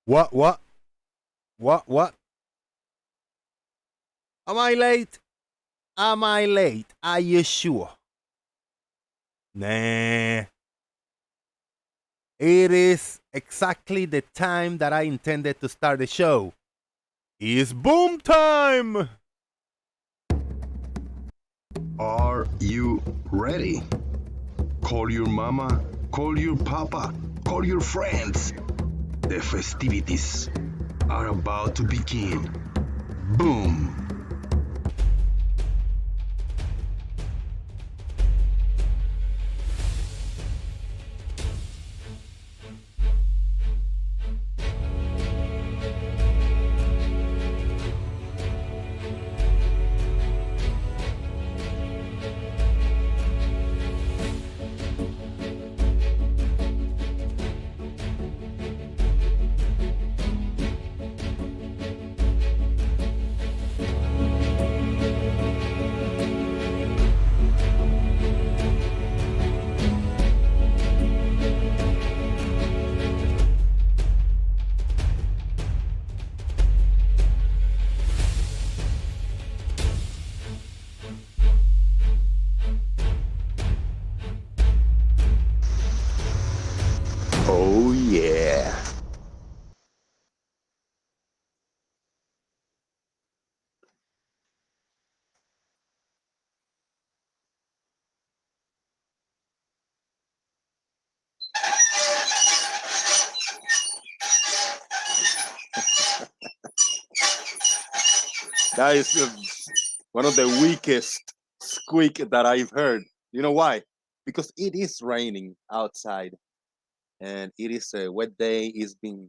What? What? What? Am I late? Am I late? Are you sure? Nah. It is exactly the time that I intended to start the show. It's boom time! Are you ready? Call your mama, call your papa, call your friends. The festivities are about to begin. Boom! Oh yeah! That is one of the weakest squeak that I've heard. You know why? Because it is raining outside and it is a wet day. It's been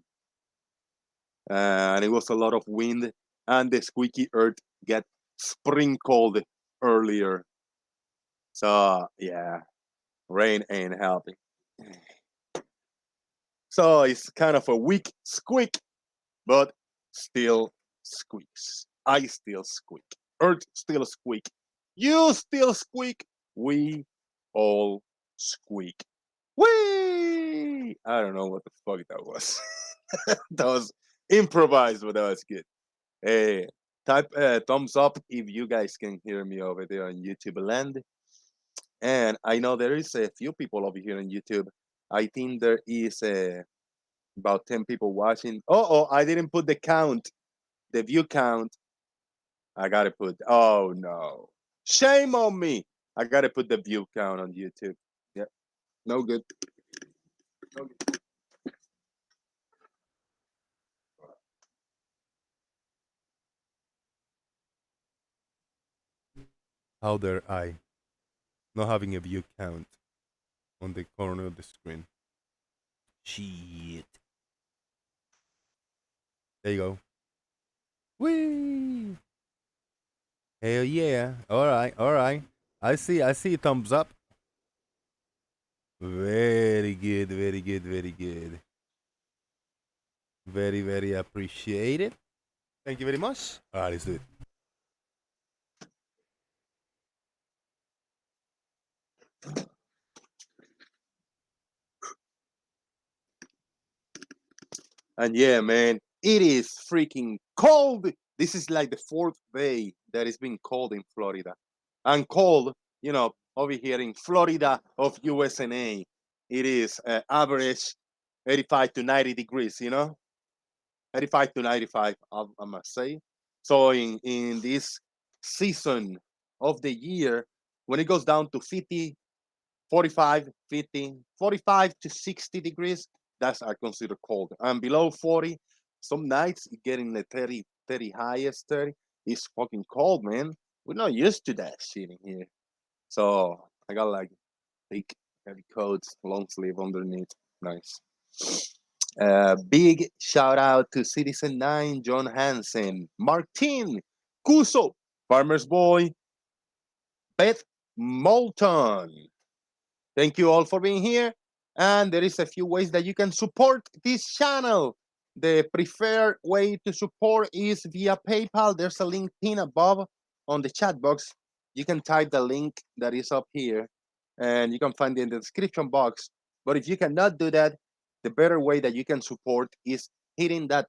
and it was a lot of wind and the squeaky earth get sprinkled earlier. So yeah, rain ain't helping. So it's kind of a weak squeak, but still squeaks. I still squeak. Earth still squeak. You still squeak. We all squeak. Whee! I don't know what the fuck that was. That was improvised, but that was good. Hey, type thumbs up if you guys can hear me over there on YouTube land. And I know there is a few people over here on YouTube. I think there is about 10 people watching. Oh, I didn't put the count, the view count. I gotta put, oh no. Shame on me. I gotta put the view count on YouTube. Yeah, no good. No good. How dare I not having a view count on the corner of the screen? Shit. There you go. Whee! Hell yeah. All right. I see thumbs up. Very good, very good, very good. Very, very appreciated. Thank you very much. All right, let's do it. And yeah, man, it is freaking cold. This is like the fourth day that it's been cold in Florida. And cold, over here in Florida of USA, it is average 85 to 90 degrees, 85 to 95, I must say. So in this season of the year, when it goes down to 50, 45, 50, 45 to 60 degrees, that's I consider cold. And below 40, some nights getting the 30, 30 highest 30. It's fucking cold, man. We're not used to that shit in here. So I got like thick, heavy coats, long sleeve underneath. Nice. Big shout out to Citizen 9, John Hansen, Martin, Kuso, Farmer's Boy, Beth Moulton. Thank you all for being here. And there is a few ways that you can support this channel. The preferred way to support is via PayPal. There's a link pinned above on the chat box. You can type the link that is up here and you can find it in the description box. But if you cannot do that, the better way that you can support is hitting that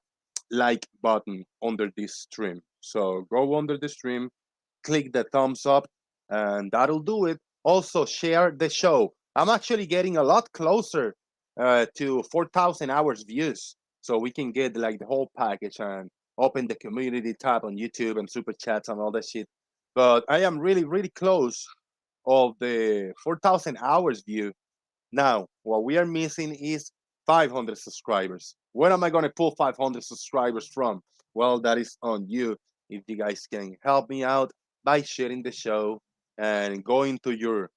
like button under this stream. So go under the stream, click the thumbs up, and that'll do it. Also, share the show. I'm actually getting a lot closer to 4,000 hours views, so we can get like the whole package and open the community tab on YouTube and super chats and all that shit. But I am really, really close of the 4,000 hours view. Now, what we are missing is 500 subscribers. Where am I going to pull 500 subscribers from? Well, that is on you. If you guys can help me out by sharing the show and going to your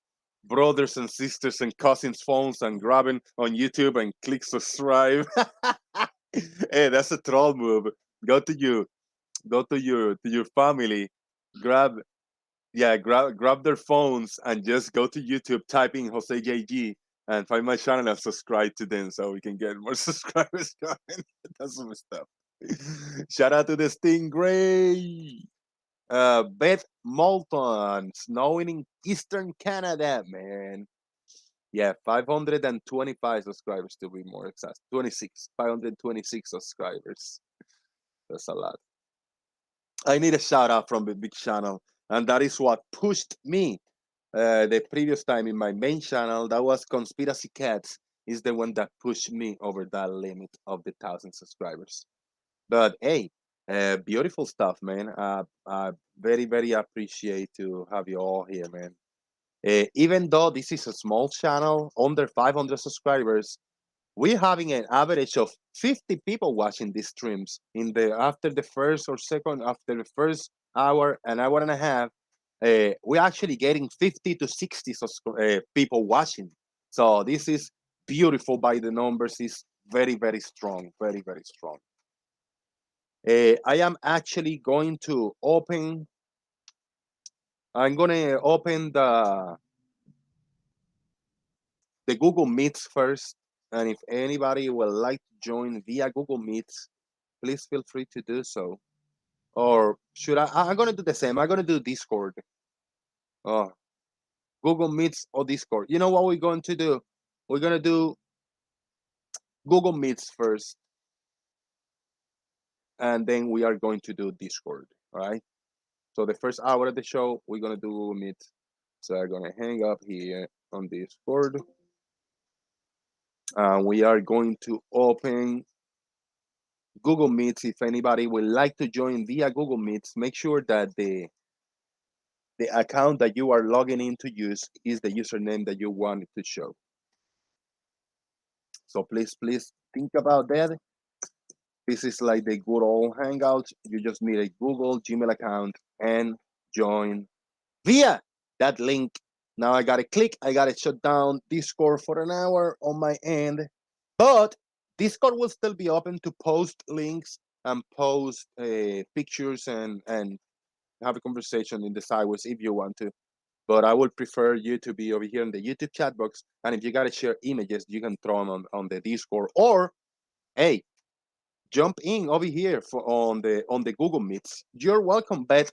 brothers and sisters and cousins' phones and grabbing on YouTube and click subscribe. Hey, that's a troll move. Go to you, go to your family, grab grab their phones and just go to YouTube, type in Jose JG and find my channel and subscribe to them so we can get more subscribers going. That's some stuff. Shout out to the Stingray. Beth Moulton, snowing in Eastern Canada, man. Yeah, 525 subscribers to be more exact. 526 subscribers. That's a lot. I need a shout out from the big channel, and that is what pushed me. The previous time in my main channel, that was Conspiracy Cats, is the one that pushed me over that limit of the 1,000 subscribers. But hey, beautiful stuff, man. I very, very appreciate to have you all here, man. Even though this is a small channel, under 500 subscribers, we're having an average of 50 people watching these streams in the after the first or second after the first hour, an hour and a half. We're actually getting 50 to 60 people watching. So this is beautiful by the numbers. Is very, very strong, very, very strong. I am actually going to open. I'm gonna open the Google Meets first, and if anybody would like to join via Google Meets, please feel free to do so. Or should I? I'm gonna do the same. I'm gonna do Discord. Oh, Google Meets or Discord. You know what we're going to do? We're gonna do Google Meets first, and then we are going to do Discord. All right. So the first hour of the show, we're gonna do Google Meet. So I'm gonna hang up here on Discord. We are going to open Google Meets. If anybody would like to join via Google Meets, make sure that the account that you are logging in to use is the username that you want it to show. So please think about that. This is like the good old Hangouts. You just need a Google Gmail account and join via that link. Now I gotta click, I gotta shut down Discord for an hour on my end, but Discord will still be open to post links and post pictures and have a conversation in the sideways if you want to. But I would prefer you to be over here in the YouTube chat box. And if you gotta share images, you can throw them on the Discord, or hey, jump in over here on the Google Meets. You're welcome, Beth.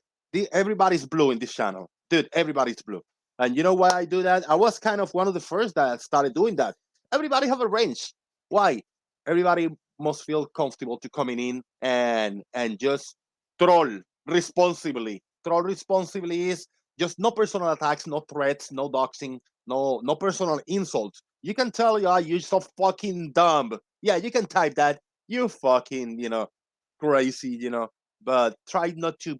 Everybody's blue in this channel, dude. Everybody's blue. And you know why I do that? I was kind of one of the first that started doing that. Everybody have a range. Why? Everybody must feel comfortable to coming in and just troll responsibly. Troll responsibly is just no personal attacks, no threats, no doxing, no personal insults. You can tell you're so fucking dumb. Yeah, you can type that. You fucking, crazy, but try not to,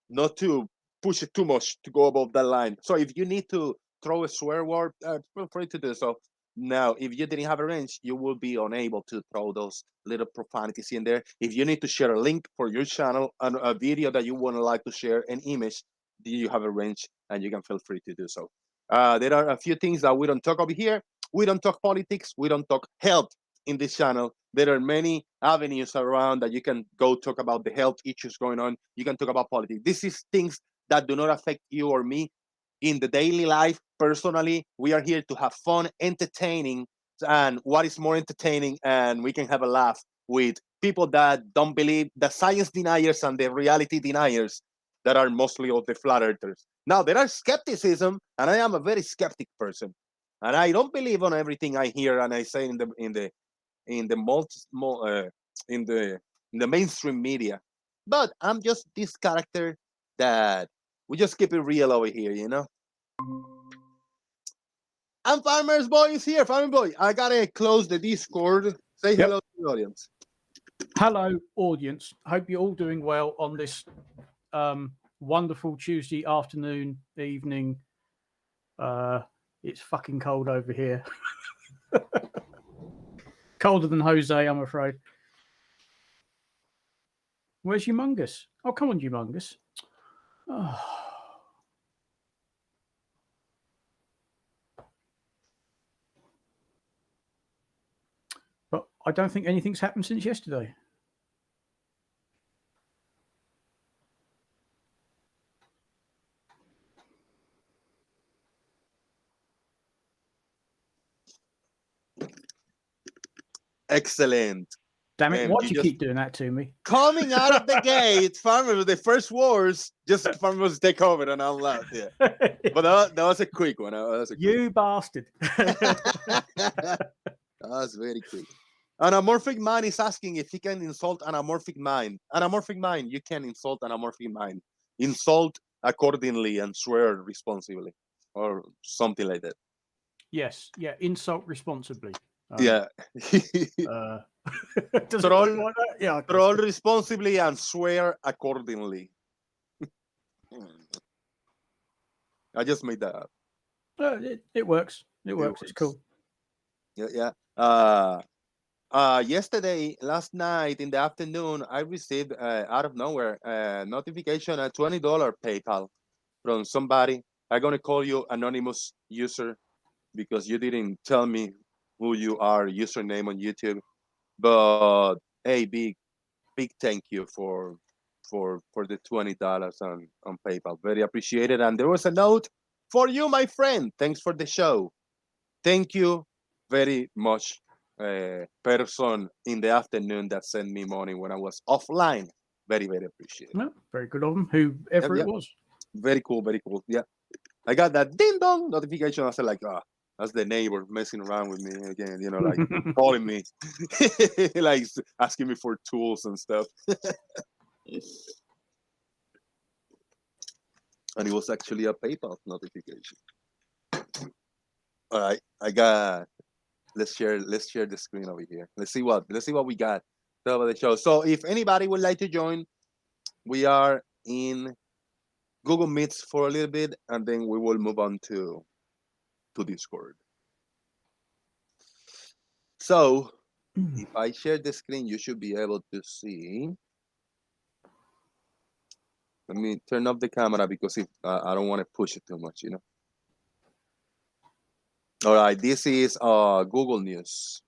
not to push it too much to go above that line. So if you need to throw a swear word, feel free to do so. Now, if you didn't have a range, you will be unable to throw those little profanities in there. If you need to share a link for your channel and a video that you want to like to share, an image, you have a range and you can feel free to do so. There are a few things that we don't talk over here. We don't talk politics. We don't talk health in this channel. There are many avenues around that you can go talk about the health issues going on. You can talk about politics. This is things that do not affect you or me in the daily life. Personally, we are here to have fun, entertaining, and what is more entertaining, and we can have a laugh with people that don't believe, the science deniers and the reality deniers that are mostly of the flat earthers. Now, there are skepticism, and I am a very skeptic person, and I don't believe on everything I hear and I say in the in the mainstream media. But I'm just this character that we just keep it real over here, you know. And Farmer's Boy is here. Farmer Boy, I gotta close the Discord. Say hello to the audience. Hello, audience. Hope you're all doing well on this wonderful Tuesday afternoon, evening. It's fucking cold over here. Colder than Jose, I'm afraid. Where's Humongous? Oh, come on, Humongous. Oh. But I don't think anything's happened since yesterday. Excellent. Damn it, why do you keep doing that to me? Coming out of the gate, Farmer with the first words, just Farmer was take over and I'm loud. Yeah. But that was a quick one. You bastard. That was very quick. Anamorphic Mind is asking if he can insult Anamorphic Mind. Anamorphic Mind, you can insult Anamorphic Mind. Insult accordingly and swear responsibly. Or something like that. Yes, yeah, insult responsibly. Yeah. Troll responsibly and swear accordingly. I just made that up. It works. It works. It's cool. Yeah. Yesterday, last night in the afternoon, I received out of nowhere a notification, a $20 PayPal from somebody. I'm gonna call you anonymous user because you didn't tell me who you are, username on YouTube. But hey, big thank you for the $20 on PayPal. Very appreciated. And there was a note for you, my friend. Thanks for the show. Thank you very much, person in the afternoon that sent me money when I was offline. Very, very appreciated. No, very good of them, whoever it was. Very cool, very cool. Yeah. I got that ding dong notification. I said like, that's the neighbor messing around with me again, you know, like calling me, like asking me for tools and stuff. And it was actually a PayPal notification. All right, let's share the screen over here. Let's see what we got over the show. So if anybody would like to join, we are in Google Meets for a little bit, and then we will move on to Discord. So if I share the screen, you should be able to see. Let me turn off the camera because I don't want to push it too much, you know. All right, this is Google News.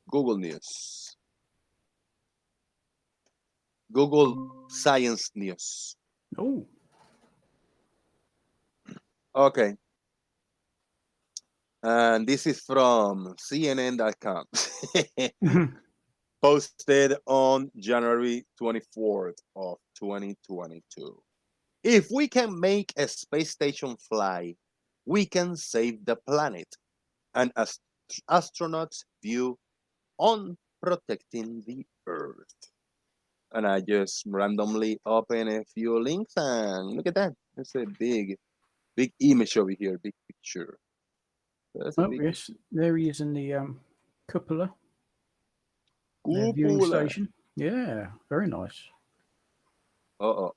Google News. Google Science News. Oh. Okay. And this is from CNN.com. Posted on January 24th of 2022. If we can make a space station fly, we can save the planet. And astronauts view on protecting the Earth. And I just randomly open a few links and look at that. It's a big image over here, big picture. Yes, there he is in the cupola. Viewing station. Yeah, very nice. I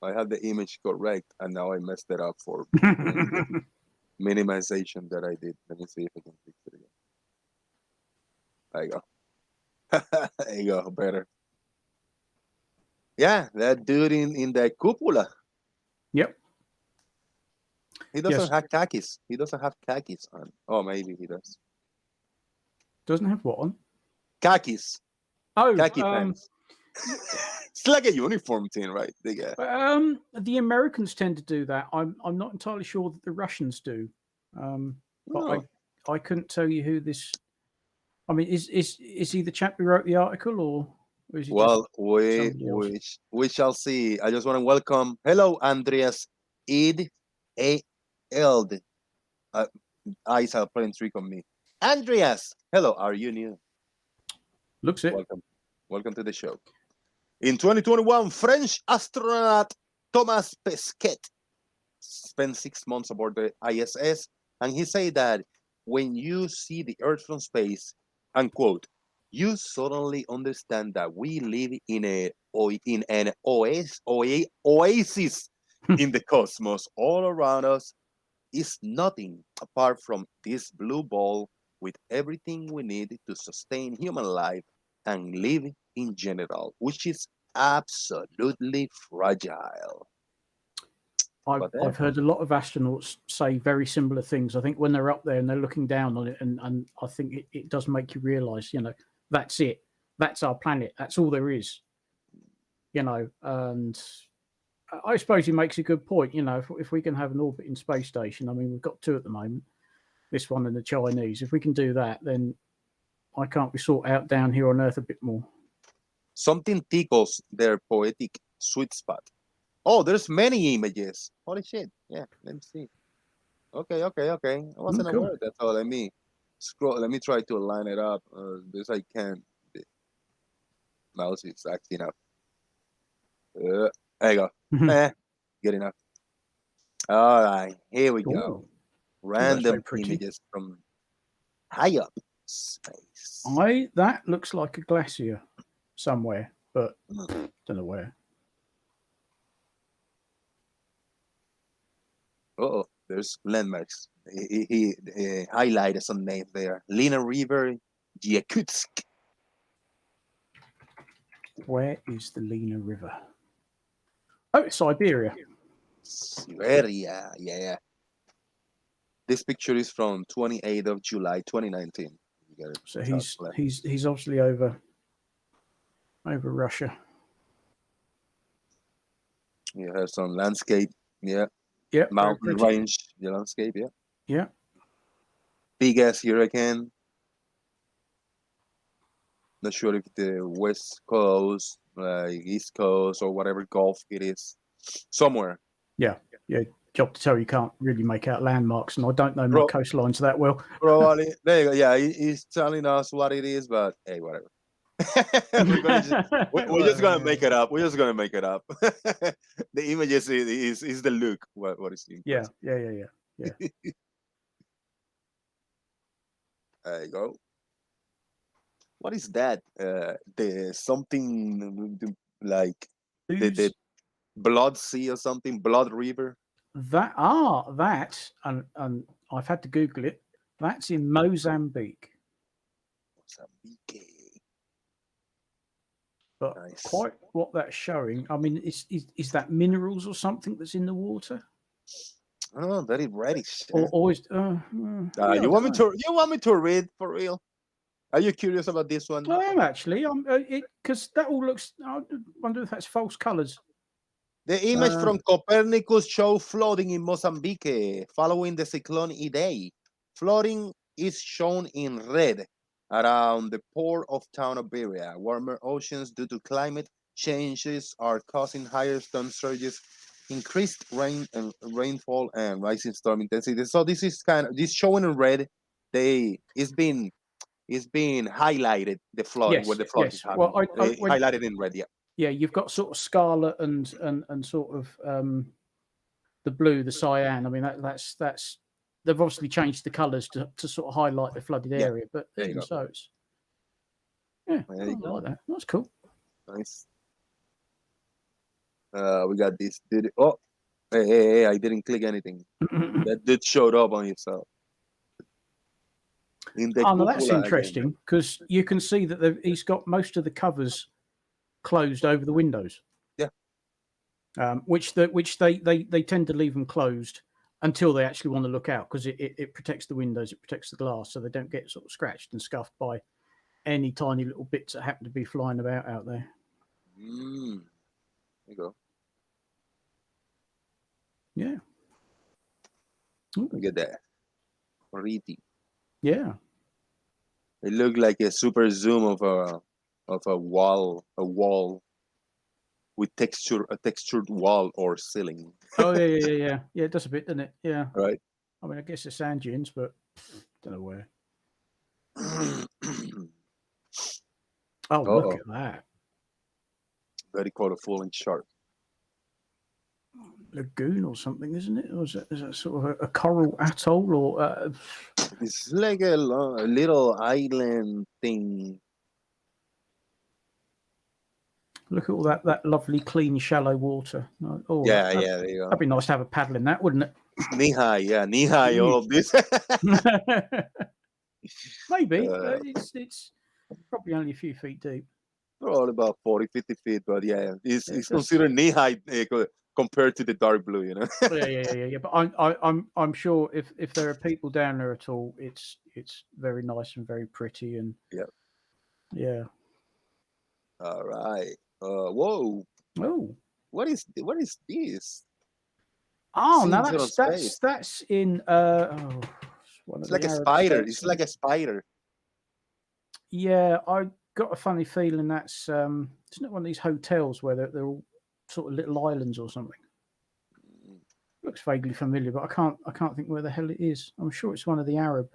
had the image correct, and now I messed it up for minimization that I did. Let me see if I can fix it again. There you go. There you go, better. Yeah, that dude in the cupola. Yep. He doesn't have khakis. He doesn't have khakis on. Oh, maybe he does. Doesn't have what on? Khakis. Oh, khaki pants. It's like a uniform thing, right? The Americans tend to do that. I'm not entirely sure that the Russians do. But I couldn't tell you who this. I mean, is he the chap who wrote the article, or is he? Well, we shall see. I just want to welcome. Hello, Andreas Eld. Eyes are playing trick on me. Andreas, hello. Are you new? Looks it. Welcome to the show. In 2021, French astronaut Thomas Pesquet spent 6 months aboard the ISS, and he said that when you see the Earth from space, unquote, you suddenly understand that we live in an oasis in the cosmos. All around us is nothing apart from this blue ball with everything we need to sustain human life and live in general, which is absolutely fragile. I've heard a lot of astronauts say very similar things. I think when they're up there and they're looking down on it, and I think it does make you realize, that's it. That's our planet. That's all there is. And I suppose he makes a good point. If we can have an orbiting space station, I mean, we've got 2 at the moment, this one and the Chinese. If we can do that, then why can't we sort out down here on Earth a bit more? Something tickles their poetic sweet spot. Oh, there's many images. Holy shit. Yeah, let me see. Okay. I wasn't aware. That's all. Let me scroll. Let me try to line it up. This I can. The mouse is acting up. There you go. Good enough. All right, here we go. Random images from high up space. That looks like a glacier somewhere, but don't know where. Oh, there's landmarks. He highlighted some names there. Lena River, Yakutsk. Where is the Lena River? Oh, it's Siberia. Siberia, yeah. This picture is from 28th of July, 2019. So he's obviously over Russia. You have some landscape, yeah. Yeah. Mountain range, the landscape, yeah. Yeah. Big ass hurricane. Not sure if the West Coast, East Coast, or whatever Gulf it is. Somewhere. Yeah. Job to tell you can't really make out landmarks, and I don't know my coastlines that well. Probably. There you go. Yeah, he's telling us what it is, but hey, whatever. we're just gonna make it up. We're just gonna make it up. The images is the look. What is the Yeah. There you go. What is that? The something like the Blood Sea or something, Blood River. That and I've had to Google it. That's in Mozambique. But nice. Quite what that's showing. I mean, is that minerals or something that's in the water? Oh, very reddish. You want me to read for real? Are you curious about this one? I am actually. Because that all looks. I wonder if that's false colors. The image from Copernicus shows flooding in Mozambique following the cyclone Idai. Flooding is shown in red around the port of town of Berea. Warmer oceans due to climate changes are causing higher storm surges, increased rainfall, and rising storm intensity. So this is this showing in red. It's been highlighted, the flood, where the flood is happening. Well, highlighted in red, yeah. Yeah, you've got sort of scarlet and sort of the blue, the cyan. I mean, that's they've obviously changed the colours to sort of highlight the flooded area. But even so, it's I like that. That's cool. Nice. We got this. Hey! I didn't click anything. That did showed up on yourself. No, that's interesting because you can see that he's got most of the covers closed over the windows. Yeah. Which they tend to leave them closed until they actually want to look out because it protects the windows, it protects the glass, so they don't get sort of scratched and scuffed by any tiny little bits that happen to be flying about out there. There you go. Yeah. Look at that. Pretty. Yeah. It looked like a super zoom of a wall with a textured wall or ceiling. Oh yeah. Yeah, it does a bit, doesn't it? Yeah. Right. I mean, I guess it's sand dunes, but don't know where. Oh, look at that. Very colorful and sharp. Lagoon or something, isn't it? Or is that sort of a coral atoll? Or It's like a little island thing. look at all that lovely, clean, shallow water. Oh, Yeah, there you go. That'd be nice to have a paddle in that, wouldn't it? Knee high, all of this. Maybe. It's probably only a few feet deep. Probably about 40, 50 feet, but yeah, it's considered knee high compared to the dark blue, you know. Yeah. But I'm sure if there are people down there at all, it's very nice and very pretty and yeah. All right. Whoa. Oh. What is this? Oh, now Scenes that's in it's like a spider. It's like a spider. Yeah, I got a funny feeling that's isn't it one of these hotels where they're all sort of little islands or something? Looks vaguely familiar, but I can't think where the hell it is. I'm sure it's one of the Arab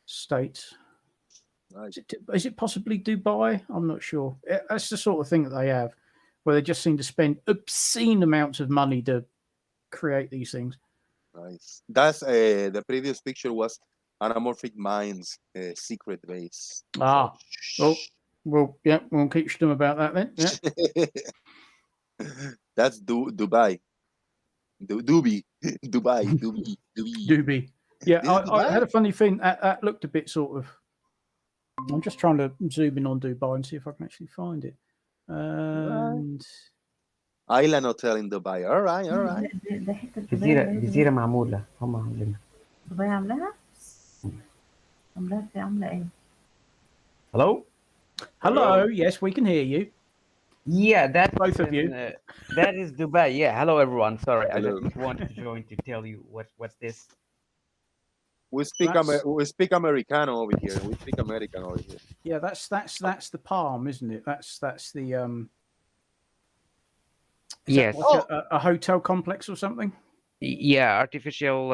states. Nice. Is it possibly Dubai? I'm not sure. That's the sort of thing that they have, where they just seem to spend obscene amounts of money to create these things. Nice. That's the previous picture was Anamorphic Minds secret base. Ah, oh, well, yeah, we'll keep them about that then. Yeah. That's Dubai. Dubai. Yeah, I had a funny thing. That looked a bit sort of. I'm just trying to zoom in on Dubai and see if I can actually find it. And Island Hotel in Dubai. All right. جزيرة معمولة هم عاملينها. دبي عاملاها؟ عاملة ايه؟ Hello. Yes, we can hear you. Yeah, that's both of you. That is Dubai. Yeah, hello everyone. Sorry, Hello. I just wanted to join to tell you what's this. We speak Americano over here. We speak American over here. Yeah, that's the Palm, isn't it? That's the Yes. Like a hotel complex or something. Yeah, artificial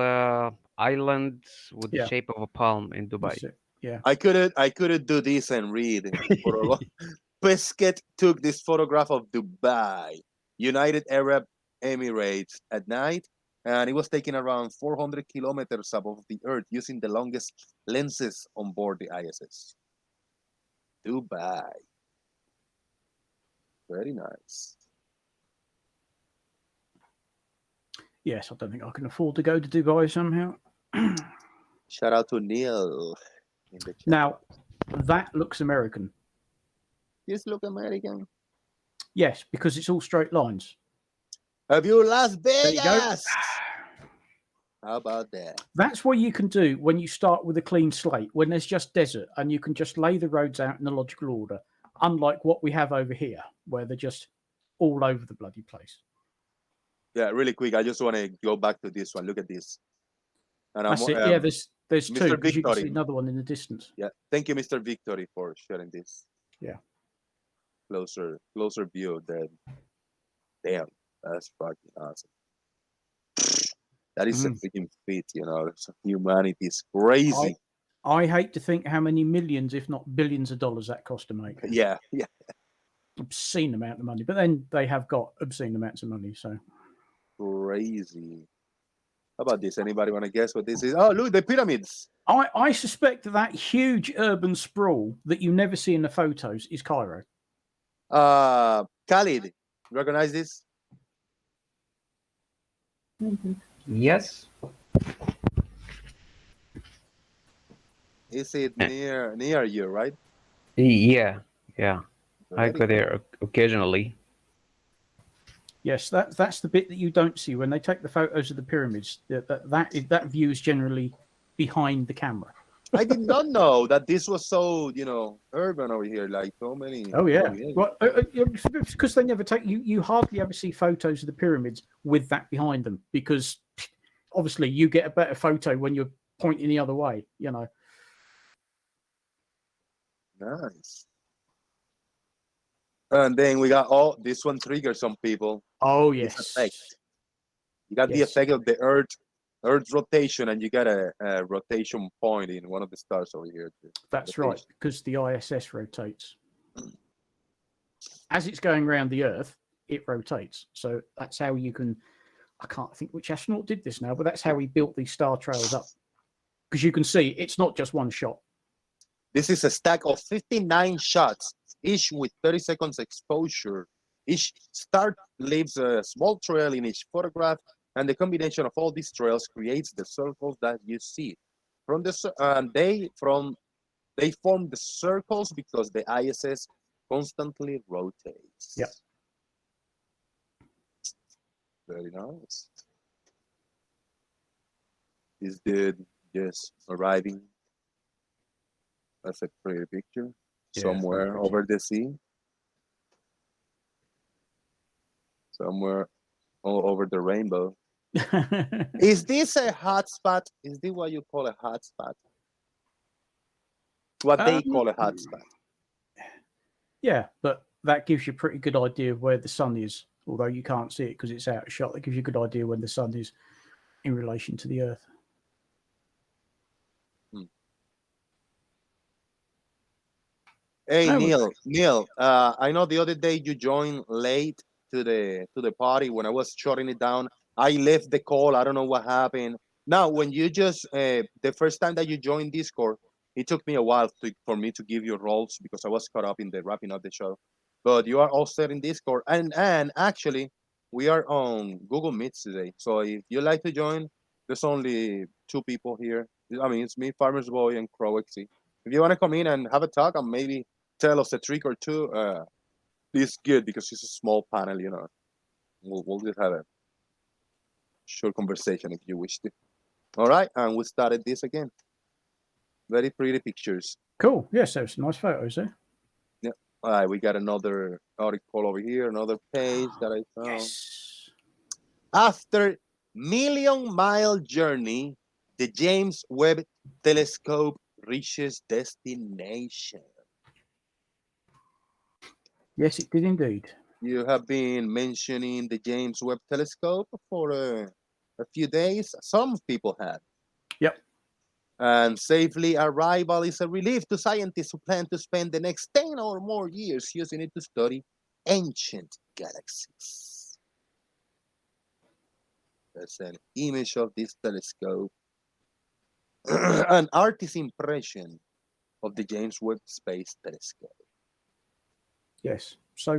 island with the shape of a palm in Dubai. Yeah. I couldn't do this and read. Pesquet took this photograph of Dubai, United Arab Emirates at night, and it was taken around 400 kilometers above the Earth using the longest lenses on board the ISS. Dubai. Very nice. Yes, I don't think I can afford to go to Dubai somehow. Shout out to Neil in the chat. Now, that looks American. This look American. Yes, because it's all straight lines. Have you Las There you go. Vegas? How about that? That's what you can do when you start with a clean slate, when there's just desert, and you can just lay the roads out in a logical order, unlike what we have over here, where they're just all over the bloody place. Yeah, really quick. I just want to go back to this one. Look at this. And That's it. Yeah, there's Mr. two. Because you can Victory. see another one in the distance. Yeah, thank you, Mr. Victory, for sharing this. Yeah. Closer view of that. Damn, that's fucking awesome. That is a freaking feat, you know. Humanity is crazy. I hate to think how many millions, if not billions of dollars that cost to make. Yeah. Obscene amount of money. But then they have got obscene amounts of money, so. Crazy. How about this? Anybody want to guess what this is? Oh, look, the pyramids. I suspect that huge urban sprawl that you never see in the photos is Cairo. Khalid, you recognize this? Yes. Is it near you, right? Yeah. I go there occasionally. Yes, that's the bit that you don't see when they take the photos of the pyramids. That view is generally behind the camera. I did not know that this was so, urban over here. Like so many. Oh yeah. Well, because they never take you hardly ever see photos of the pyramids with that behind them, because obviously you get a better photo when you're pointing the other way. Nice. And then we got this one triggers some people. Oh yes. You got the effect of the Earth Earth's rotation, and you got a rotation point in one of the stars over here. That's right, because the ISS rotates. As it's going around the Earth, it rotates. So that's how you can. I can't think which astronaut did this now, but that's how he built these star trails up. Because you can see it's not just one shot. This is a stack of 59 shots, each with 30 seconds exposure. Each star leaves a small trail in each photograph, and the combination of all these trails creates the circles that you see. They form the circles because the ISS constantly rotates. Yep. Very nice. This dude just arriving. That's a pretty picture. Yeah, Somewhere over the sea. Somewhere all over the rainbow. Is this a hot spot? Is this what you call a hot spot? What they call a hot spot. Yeah, but that gives you a pretty good idea of where the sun is, although you can't see it because it's out of shot. That gives you a good idea when the sun is in relation to the Earth. Hey, Neil, I know the other day you joined late to the party when I was shutting it down. I left the call. I don't know what happened. Now, when you just the first time that you joined Discord, it took me a while for me to give you roles because I was caught up in the wrapping up the show. But you are all set in Discord, and actually, we are on Google Meets today. So if you like to join, there's only 2 people here. I mean, it's me, Farmer's Boy, and Crowexy. If you want to come in and have a talk and maybe tell us a trick or two, it's good because it's a small panel, you know. We'll just have a short conversation if you wish to. All right, and we started this again. Very pretty pictures. Cool. Yes, there's some nice photos there. Yeah. All right, we got another article over here, another page that I found. Yes. After million-mile journey, the James Webb Telescope reaches destination. Yes, it did indeed. You have been mentioning the James Webb Telescope for a few days. Some people have. Yep. And safely arrival is a relief to scientists who plan to spend the next 10 or more years using it to study ancient galaxies. There's an image of this telescope. An artist's impression of the James Webb Space Telescope. Yes. So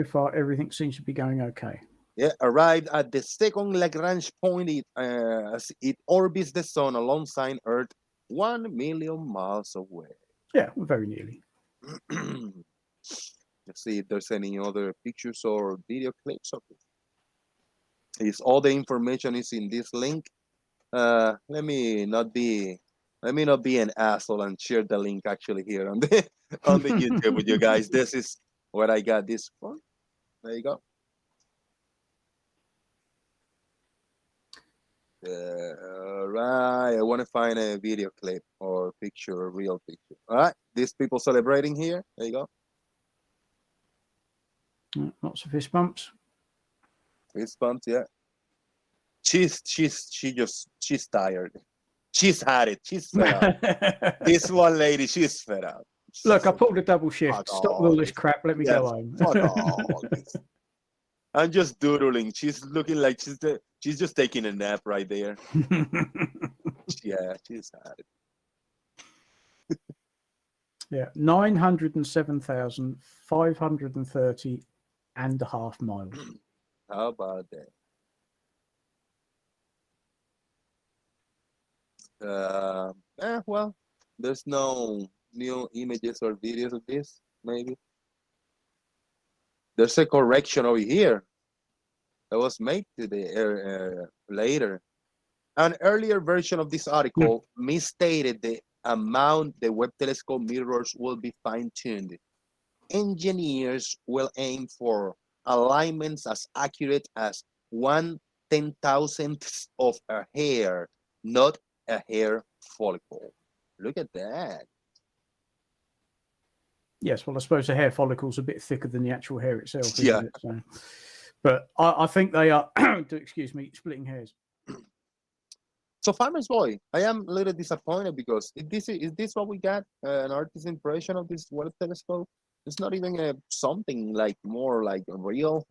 far, everything seems to be going okay. Yeah, arrived at the second Lagrange point as it orbits the sun alongside Earth 1 million miles away. Yeah, we're very nearly. Let's see if there's any other pictures or video clips of it. All the information is in this link. Let me not be an asshole and share the link actually here on the YouTube with you guys. This is where I got this from. There you go. All right, I want to find a video clip or picture, a real picture. All right, these people celebrating here. There you go. Lots of fist bumps. Fist bumps, yeah. She's tired. She's had it. She's fed up. This one lady, she's fed up. Look, I pulled a double shift. Stop with all this crap. Let me go home. I'm just doodling. She's looking like she's just taking a nap right there. Yeah, she's had it. Yeah, 907,530.5 miles. How about that? Well, there's no new images or videos of this, maybe. There's a correction over here that was made today later. An earlier version of this article misstated the amount the Webb telescope mirrors will be fine-tuned. Engineers will aim for alignments as accurate as 1/10,000th of a hair, not a hair follicle. Look at that. Yes, well, I suppose the hair follicle's a bit thicker than the actual hair itself. Yeah. Isn't it? So, but I think they are, excuse me, splitting hairs. So, Farmer's Boy, I am a little disappointed because is this what we got? An artist's impression of this weather telescope? It's not even something like more like a real,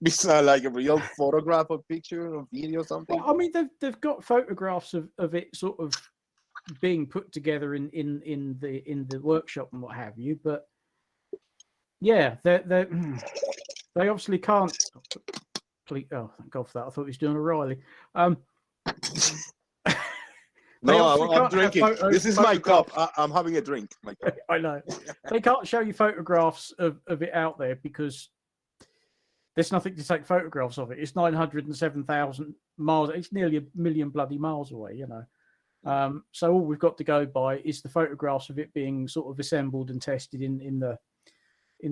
besides like a real photograph or picture or video something. Well, I mean, they've got photographs of it sort of being put together in the workshop and what have you, but yeah, they obviously can't. Oh, thank God for that. I thought he was doing O'Reilly. No, I'm drinking. This is my cup. I'm having a drink. My cup. I know. They can't show you photographs of it out there because there's nothing to take photographs of it. It's 907,000 miles. It's nearly 1 million bloody miles away, you know. So all we've got to go by is the photographs of it being sort of assembled and tested in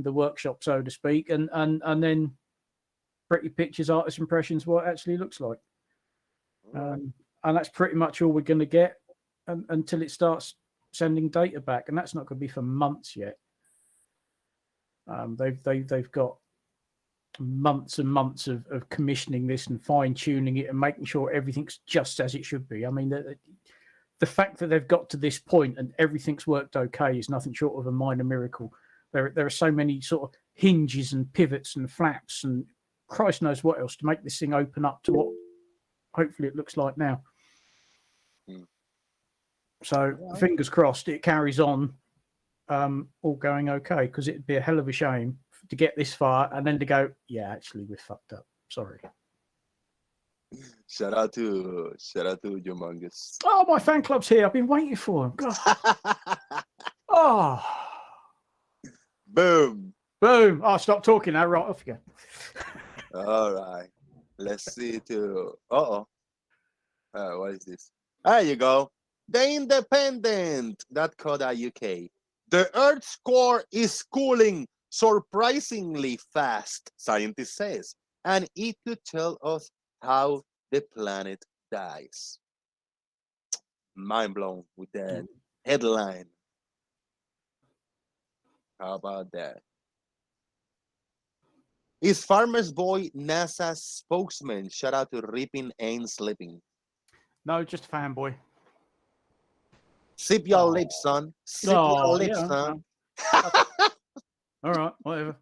the workshop, so to speak, and then pretty pictures, artist impressions, what it actually looks like. And that's pretty much all we're going to get until it starts sending data back, and that's not going to be for months yet. They've got months and months of commissioning this and fine tuning it and making sure everything's just as it should be. I mean, the fact that they've got to this point and everything's worked okay is nothing short of a minor miracle. There are so many sort of hinges and pivots and flaps and Christ knows what else to make this thing open up to what hopefully it looks like now. So fingers crossed it carries on all going okay, because it'd be a hell of a shame to get this far and then to go, yeah, actually we're fucked up. Sorry. Shout out to Humongous. Oh, my fan club's here. I've been waiting for him. God. Oh. Boom. Boom. Oh, stop talking now. Right off again. All right. Let's see to what is this? There you go. The Independent.co.uk. The Earth's core is cooling surprisingly fast, scientist says, and it could tell us how the planet dies. Mind blown with that headline. How about that? Is Farmer's Boy NASA's spokesman? Shout out to Ripping Ain't Slipping. No, just a fanboy. Sip your lips, son. Sip your lips, son. All right, whatever.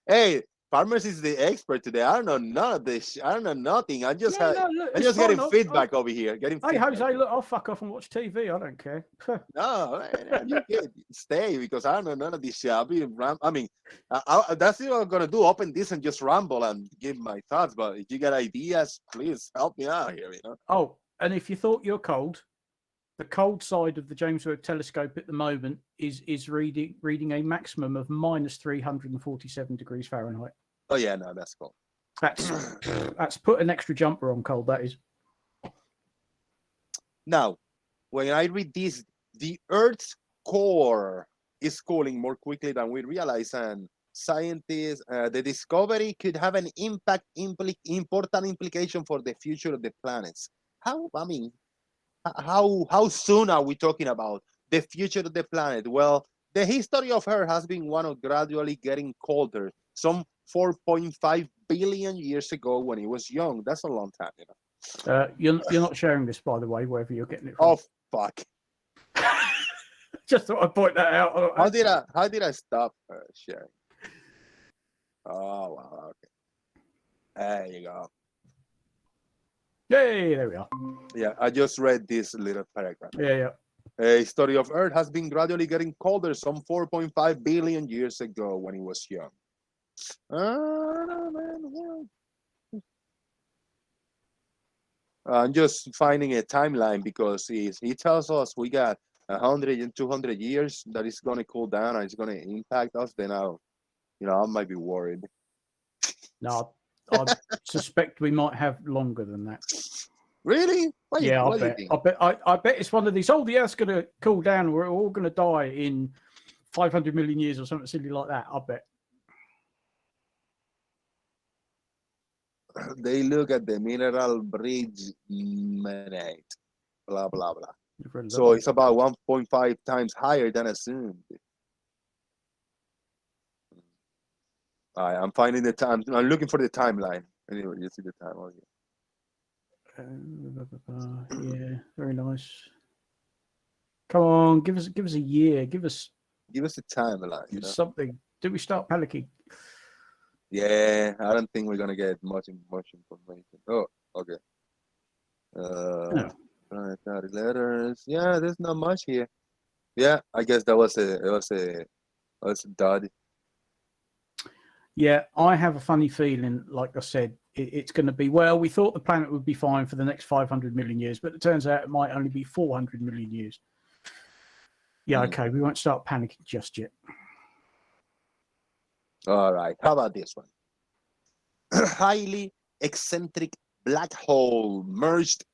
Hey, Farmers is the expert today. I don't know none of this. I don't know nothing. I'm just getting feedback over here. Hey, Jose, look, I'll fuck off and watch TV. I don't care. No, man, you can stay because I don't know none of this shit. That's what I'm gonna do. Open this and just ramble and give my thoughts. But if you got ideas, please help me out here. You know. Oh, and if you thought you're cold, the cold side of the James Webb Telescope at the moment is reading a maximum of minus 347 degrees Fahrenheit. Oh yeah, no, that's cool. That's put an extra jumper on cold. That is. Now, when I read this, the Earth's core is cooling more quickly than we realize, and scientists, the discovery could have an important implication for the future of the planets. How soon are we talking about the future of the planet? Well, the history of Earth has been one of gradually getting colder. Some 4.5 billion years ago when it was young. That's a long time, you know. You're not sharing this, by the way, wherever you're getting it from. Oh fuck! Just thought I'd point that out. How did I stop sharing? Oh wow! Okay, there you go. Yay! There we are. Yeah, I just read this little paragraph. Yeah. The history of Earth has been gradually getting colder. Some 4.5 billion years ago when it was young. I'm just finding a timeline because he tells us we got 100 and 200 years that it's going to cool down and it's going to impact us. Then I might be worried. No, I suspect we might have longer than that. Really? I bet it's one of these. Oh, the Earth's going to cool down. We're all going to die in 500 million years or something silly like that. I bet. They look at the mineral bridge minute, blah blah blah. So it's about 1.5 times higher than assumed. I'm finding the time. I'm looking for the timeline. Anyway, you see the time over here. Yeah, very nice. Come on, give us a year. Give us a timeline. You know? Something. Did we start panicking? Yeah, I don't think we're gonna get much information. Oh, okay. No. Letters. Yeah, there's not much here. Yeah, I guess that was a dud. Yeah, I have a funny feeling, like I said, it's going to be, well, we thought the planet would be fine for the next 500 million years, but it turns out it might only be 400 million years. Yeah, okay, we won't start panicking just yet. All right, how about this one? Highly eccentric black hole merged.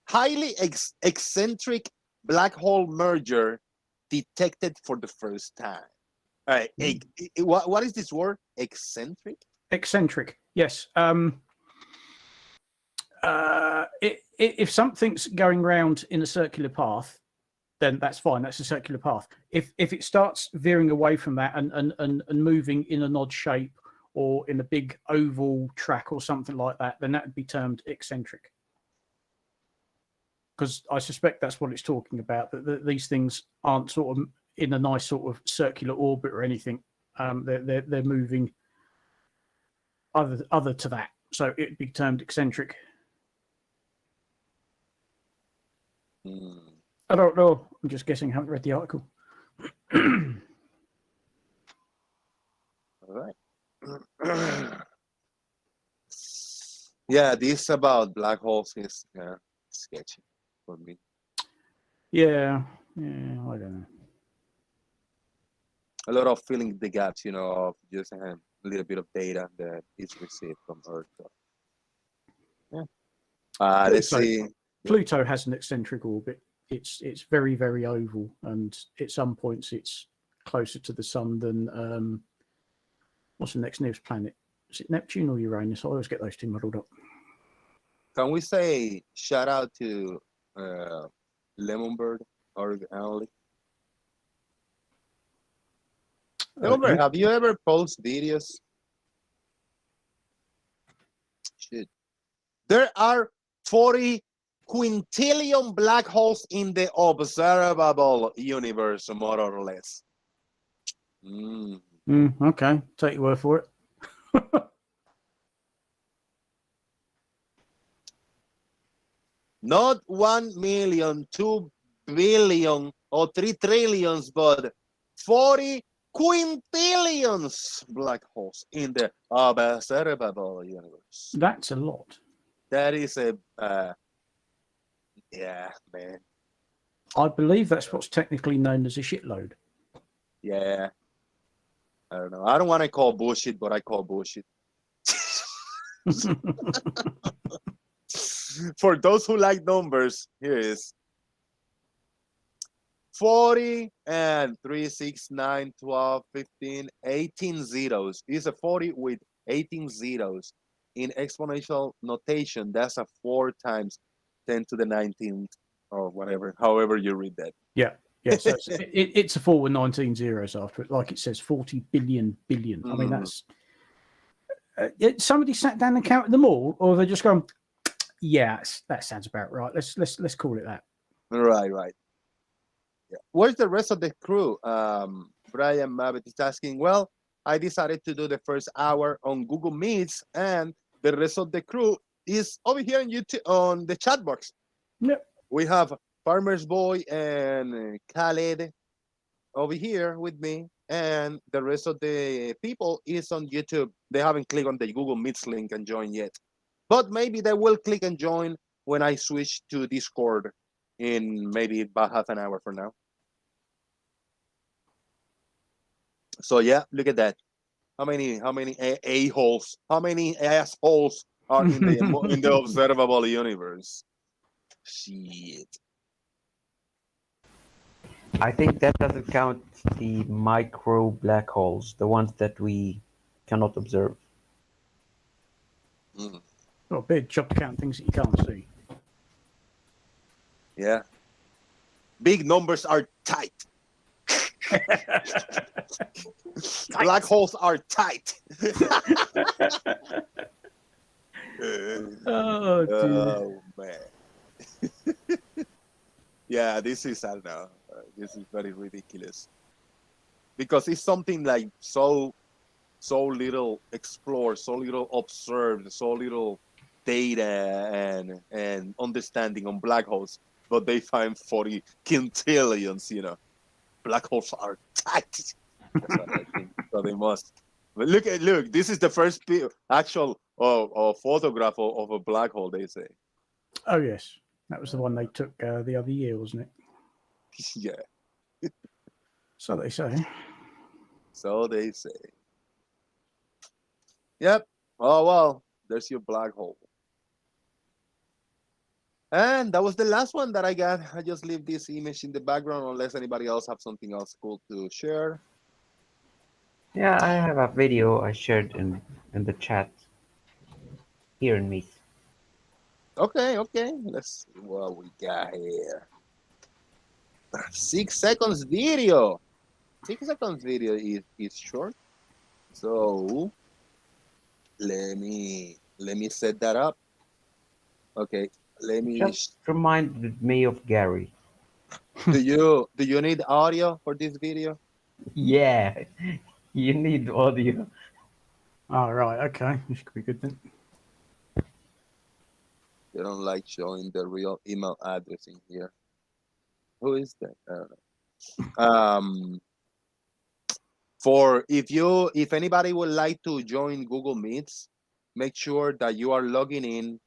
Highly eccentric black hole merger detected for the first time. All right, what is this word? Eccentric? Eccentric, yes. If something's going round in a circular path, then that's fine. That's a circular path. If it starts veering away from that and moving in an odd shape or in a big oval track or something like that, then that would be termed eccentric. Because I suspect that's what it's talking about, that these things aren't sort of in a nice sort of circular orbit or anything. They're moving other to that. So it'd be termed eccentric. I don't know. I'm just guessing. I haven't read the article. All right. Yeah, this about black holes is sketchy for me. Yeah, I don't know. A lot of filling the gaps, of just a little bit of data that is received from Earth. So, yeah. Let's see. Pluto has an eccentric orbit. It's very, very oval, and at some points it's closer to the sun than what's the next nearest planet? Is it Neptune or Uranus? I always get those two muddled up. Can we say shout out to Lemonbird or Annalie? Lemonbird, have you ever posted videos? Shit. There are 40 quintillion black holes in the observable universe, more or less. Okay, take your word for it. Not 1 million, 2 billion, or 3 trillions, but 40 quintillions black holes in the observable universe. That's a lot. That is yeah, man. I believe that's what's technically known as a shitload. Yeah. I don't know. I don't want to call bullshit, but I call bullshit. For those who like numbers, here is 40 and 3, 6, 9, 12, 15, 18 zeros. It's a 40 with 18 zeros. In exponential notation, that's a 4 times 10 to the 19th or whatever, however you read that. Yeah. So it's a 4 with 19 zeros after it, like it says 40 billion. I mean, that's somebody sat down and counted them all, or they're just going, yeah, that sounds about right. Let's call it that. Right. Yeah. Where's the rest of the crew? Brian Mabbett is asking. Well, I decided to do the first hour on Google Meets, and the rest of the crew is over here on YouTube on the chat box. Yep. We have Farmer's Boy and Khaled over here with me, and the rest of the people is on YouTube. They haven't clicked on the Google Meets link and joined yet, but maybe they will click and join when I switch to Discord in maybe about half an hour from now. So yeah, look at that. How many a-holes, how many assholes are in the observable universe? Shit. I think that doesn't count the micro black holes, the ones that we cannot observe. Well, a big job to count things that you can't see. Yeah. Big numbers are tight. Black holes are tight. Oh, dear. Oh man. Yeah, this is I don't know. This is very ridiculous because it's something like so little explored, so little observed, so little data and understanding on black holes, but they find 40 quintillions. Black holes are tight. That's what I think. So they must. But look. This is the first actual photograph of a black hole. They say. Oh, yes. That was the one they took the other year, wasn't it? Yeah. So they say. So they say. Yep. Oh well. There's your black hole. And that was the last one that I got. I just leave this image in the background unless anybody else have something else cool to share. Yeah, I have a video I shared in the chat here in Meet. Okay. Let's see what we got here. 6 seconds video. 6 seconds video is short. So let me set that up. Okay. Let me. Just reminded me of Gary. Do you need audio for this video? Yeah, you need audio. Oh, right. Okay. This could be good then. They don't like showing the real email address in here. Who is that? I don't know. For if anybody would like to join Google Meets, make sure that you are logging in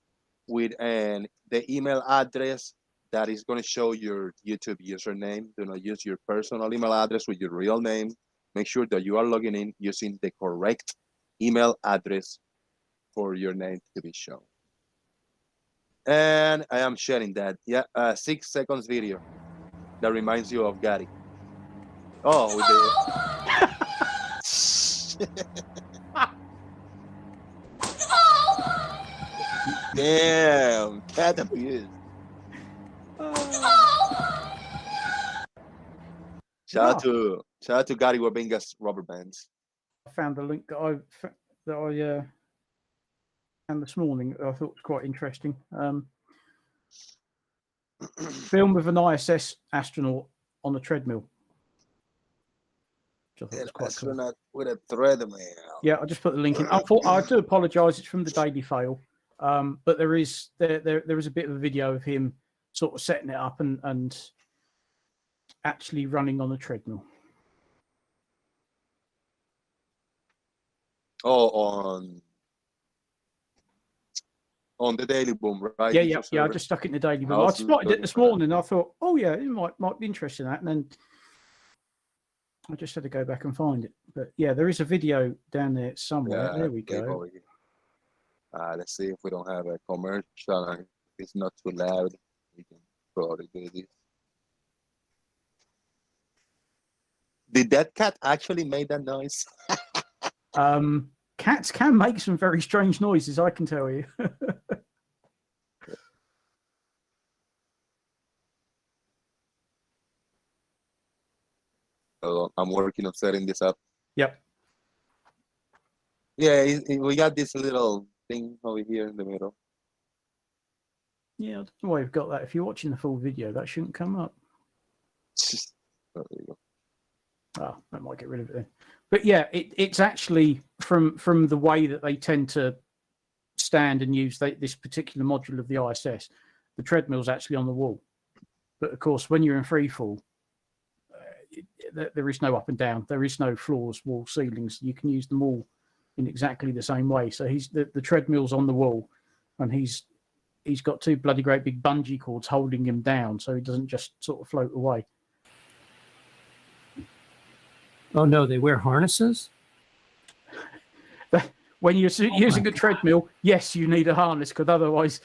with the email address that is going to show your YouTube username. Do not use your personal email address with your real name. Make sure that you are logging in using the correct email address for your name to be shown. And I am sharing that. Yeah, 6 seconds video that reminds you of Gary. Oh, with the... Damn, cat abuse. Shout out to Gary Wabinga's rubber bands. I found the link that I found this morning that I thought was quite interesting. Film with an ISS astronaut on a treadmill. Which I thought was quite astronaut cool. With a treadmill. Yeah, I just put the link in. I do apologise. It's from the Daily Fail, but there is a bit of a video of him sort of setting it up and actually running on a treadmill. Oh, on the Daily Boom, right? Yeah. I just stuck it in the Daily Boom. I spotted it this morning. And I thought, oh yeah, it might be interesting that, and then I just had to go back and find it. But yeah, there is a video down there somewhere. Yeah, there we go. Let's see if we don't have a commercial and it's not too loud. We can probably do this. Did that cat actually make that noise? Cats can make some very strange noises, I can tell you. I'm working on setting this up. Yep. Yeah, we got this little thing over here in the middle. Yeah, I don't know why you've got that. If you're watching the full video, that shouldn't come up. Oh, there you go. Oh, that might get rid of it then. But yeah, it's actually from the way that they tend to stand and use this particular module of the ISS, the treadmill's actually on the wall. But of course, when you're in free fall, there is no up and down. There is no floors, walls, ceilings. You can use them all in exactly the same way. So the treadmill's on the wall, and he's got two bloody great big bungee cords holding him down, so he doesn't just sort of float away. Oh no, they wear harnesses? When you're using a treadmill, yes, you need a harness, because otherwise,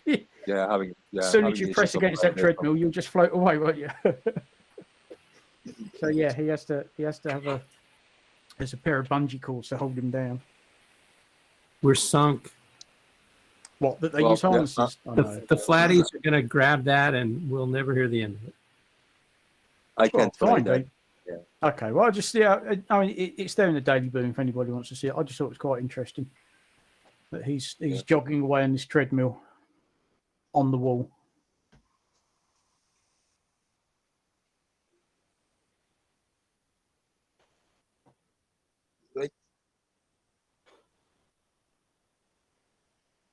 as soon as you press against that treadmill, you'll just float away, won't you? So yeah, he has to have there's a pair of bungee cords to hold him down. We're sunk. What, that they use harnesses? The flatties are going to grab that, and we'll never hear the end of it. I can't find that. Yeah. Okay, well, I mean, it's there in the Daily Boom if anybody wants to see it. I just thought it was quite interesting. But he's jogging away on this treadmill on the wall.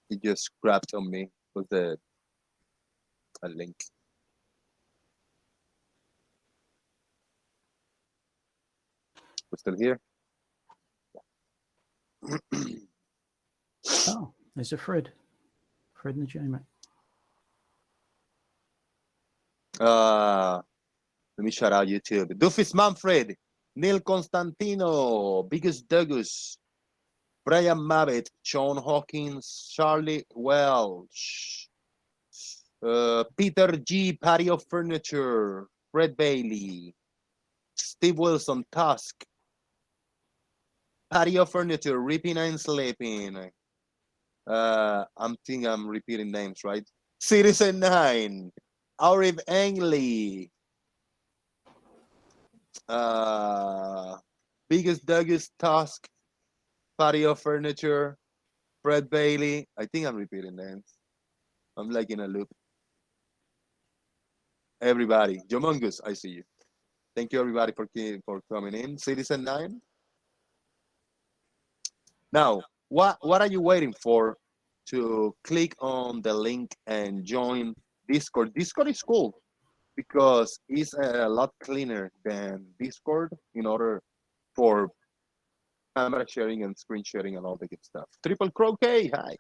He just grabbed on me with a link. We're still here. Oh, there's a Fred. Fred and the J-Mac. Let me shout out YouTube. Doofus Manfred, Neil Constantino, Biggest Douglas, Brian Mabbett, Sean Hawkins, Charlie Welch, Peter G. Patio Furniture, Fred Bailey, Steve Wilson, Tusk, Patio Furniture, Ripping and Sleeping. I'm thinking I'm repeating names, right? Citizen 9, Arif Angley, Biggest Douglas, Tusk, Patio Furniture, Fred Bailey. I think I'm repeating names. I'm like in a loop. Everybody, Jomongus, I see you. Thank you, everybody, for coming in. Citizen 9. Now, what are you waiting for to click on the link and join Discord? Discord is cool because it's a lot cleaner than Discord in order for camera sharing and screen sharing and all the good stuff. Triple Croquet, hi.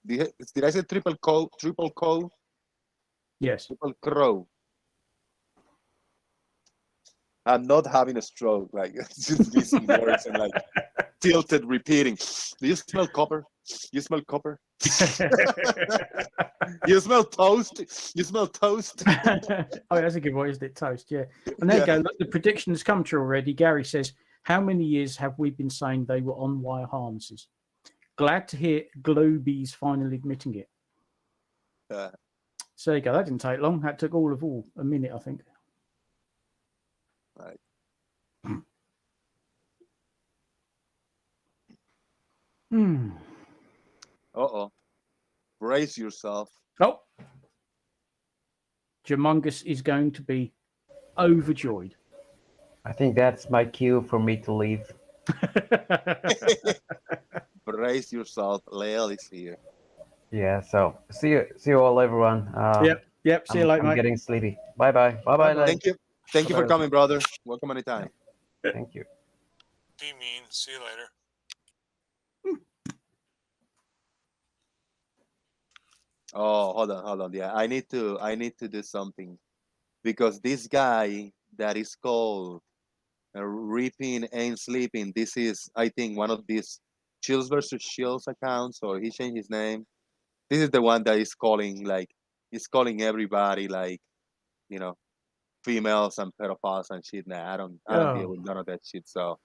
Did I say triple co? Triple co? Yes. Triple crow. I'm not having a stroke, like just missing words and like tilted repeating. Do you smell copper? You smell copper? You smell toast? You smell toast? Oh, that's a good one, isn't it? Toast, yeah. And there you go. Look, the prediction has come true already. Gary says, how many years have we been saying they were on wire harnesses? Glad to hear Globy's finally admitting it. So there you go. That didn't take long. That took all a minute, I think. Right. Uh-oh. Brace yourself. Oh. Jumungus is going to be overjoyed. I think that's my cue for me to leave. Brace yourself. Lael is here. Yeah, so see you all, everyone. Yep. See you later, I'm mate. getting sleepy. Bye-bye. Bye-bye. Thank you. Thank you for coming, brother. Welcome anytime. Thank you. Be mean. See you later. Oh, hold on. Yeah, I need to do something because this guy that is called Reaping and Sleeping. This is, I think, one of these Chills versus Shields accounts, or he changed his name. This is the one that is calling everybody like, you know, females and pedophiles and shit. Nah, I don't deal with none of that shit. So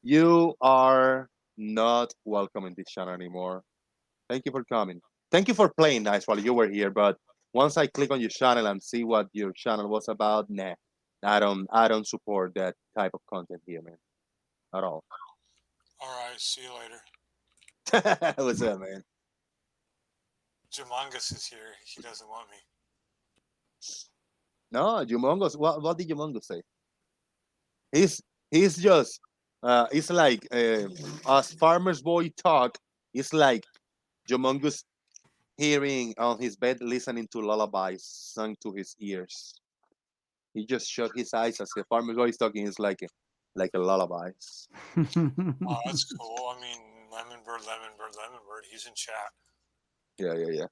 you are not welcome in this channel anymore. Thank you for coming. Thank you for playing nice while you were here. But once I click on your channel and see what your channel was about, nah, I don't support that type of content here, man, at all. All right. See you later. What's up, man? Jumungus is here. He doesn't want me. No, Humongous. What did Humongous say? He's just it's like as Farmer's Boy talk. It's like Humongous hearing on his bed, listening to lullabies sung to his ears. He just shut his eyes as the Farmer's Boy is talking. It's like a lullaby. Oh, that's cool. I mean, Lemon Bird. He's in chat. Yeah.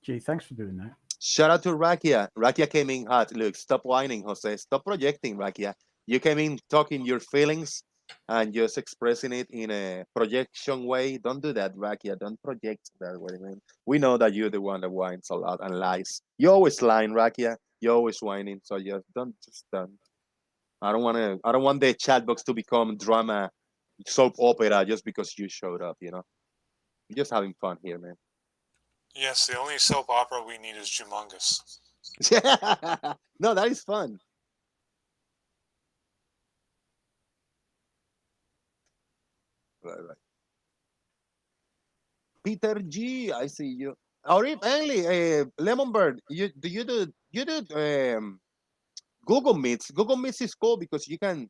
Gee, thanks for doing that. Shout out to Rakia. Rakia came in hot. Look, stop whining, Jose. Stop projecting, Rakia. You came in talking your feelings and just expressing it in a projection way. Don't do that, Rakia. Don't project that way, man. We know that you're the one that whines a lot and lies. You're always lying, Rakia. You're always whining. So just don't. I don't want the chat box to become drama, soap opera just because you showed up. You know, we're just having fun here, man. Yes, the only soap opera we need is Jumungus. No, that is fun. Right. Peter G, I see you. Or if only Lemonbird, you do Google Meets. Google Meets is cool because you can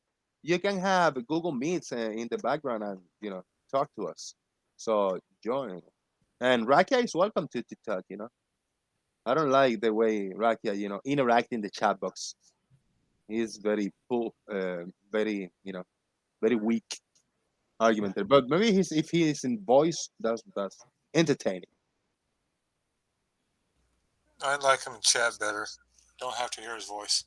have Google Meets in the background and talk to us. So join. And Rakia is welcome to TikTok. I don't like the way Rakia interact in the chat box. He's very poor, very weak argumenter. But maybe if he is in voice, that's entertaining. I like him in chat better. Don't have to hear his voice.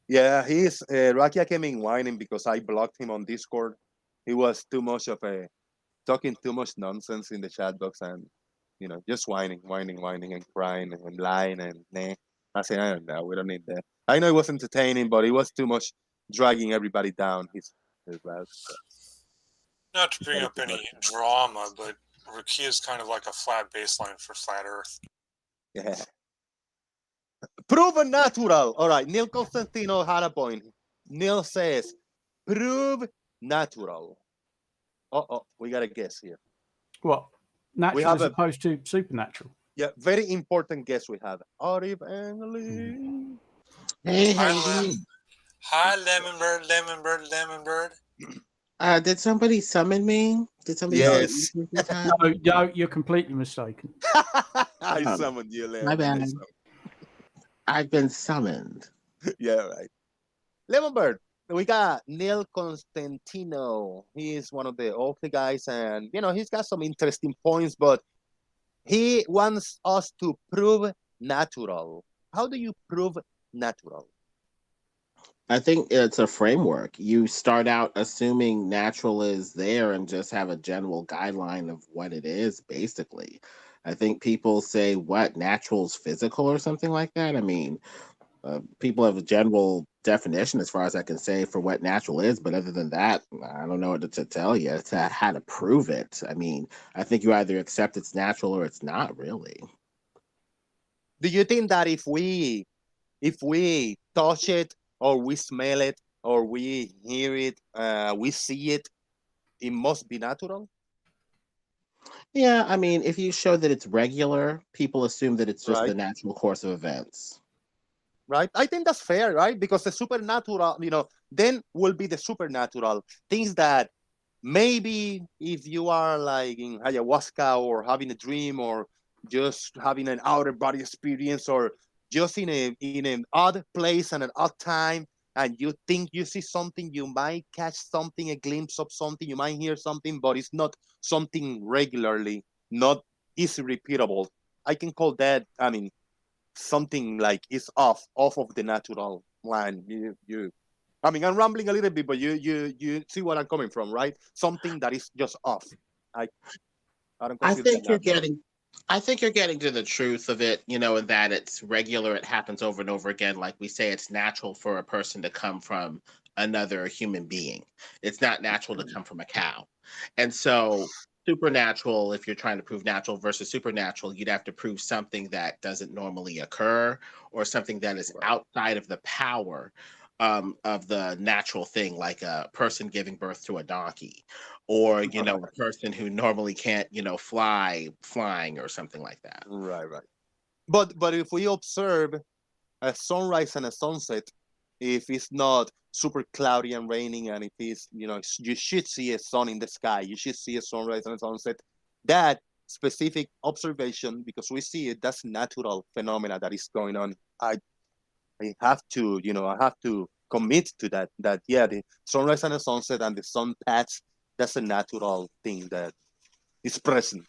Yeah, he's Rakia came in whining because I blocked him on Discord. He was too much of a talking too much nonsense in the chat box and just whining, and crying and lying and nah. I said, I don't know, we don't need that. I know it was entertaining, but it was too much dragging everybody down his route. So. Not to bring up any drama, but Rakia is kind of like a flat baseline for flat Earth. Yeah. Proven natural. All right. Neil Constantino had a point. Neil says, prove natural. We got a guess here. What? Natural have as opposed to supernatural. Yeah, very important guess we have. Arif Angeli. Hey, how you doing? Hi, Lemonbird. Did somebody summon me? Did somebody? Yes. No, you're completely mistaken. I summoned you, Lemon. My bad. I've been summoned. Yeah, right. Lemonbird. We got Neil Constantino. He is one of the okay guys, and he's got some interesting points, but he wants us to prove natural. How do you prove natural? I think it's a framework. You start out assuming natural is there and just have a general guideline of what it is, basically. I think people say, what, natural's physical or something like that? I mean, people have a general definition, as far as I can say, for what natural is, but other than that, I don't know what to tell you. It's how to prove it. I mean, I think you either accept it's natural or it's not, really. Do you think that if we touch it, or we smell it, or we hear it, we see it, it must be natural? Yeah, I mean, if you show that it's regular, people assume that it's just Right. the natural course of events. Right? I think that's fair, right? Because the supernatural, then will be the supernatural things that maybe if you are like in ayahuasca or having a dream or just having an outer body experience or just in an odd place and an odd time, and you think you see something, you might catch something, a glimpse of something, you might hear something, but it's not something regularly, not easily repeatable. I can call that, something like it's off of the natural line. I'm rambling a little bit, but you see where I'm coming from, right? Something that is just off. I don't I consider think that you're natural. getting to the truth of it, and that it's regular, it happens over and over again. Like we say, it's natural for a person to come from another human being. It's not natural to come from a cow. And so supernatural, if you're trying to prove natural versus supernatural, you'd have to prove something that doesn't normally occur or something that is outside of the power of the natural thing, like a person giving birth to a donkey, or a person who normally can't flying or something like that. Right. But if we observe a sunrise and a sunset, if it's not super cloudy and raining, and if it's you should see a sun in the sky, you should see a sunrise and a sunset. That specific observation, because we see it, that's natural phenomena that is going on. I have to commit to that the sunrise and the sunset and the sun paths, that's a natural thing that is present.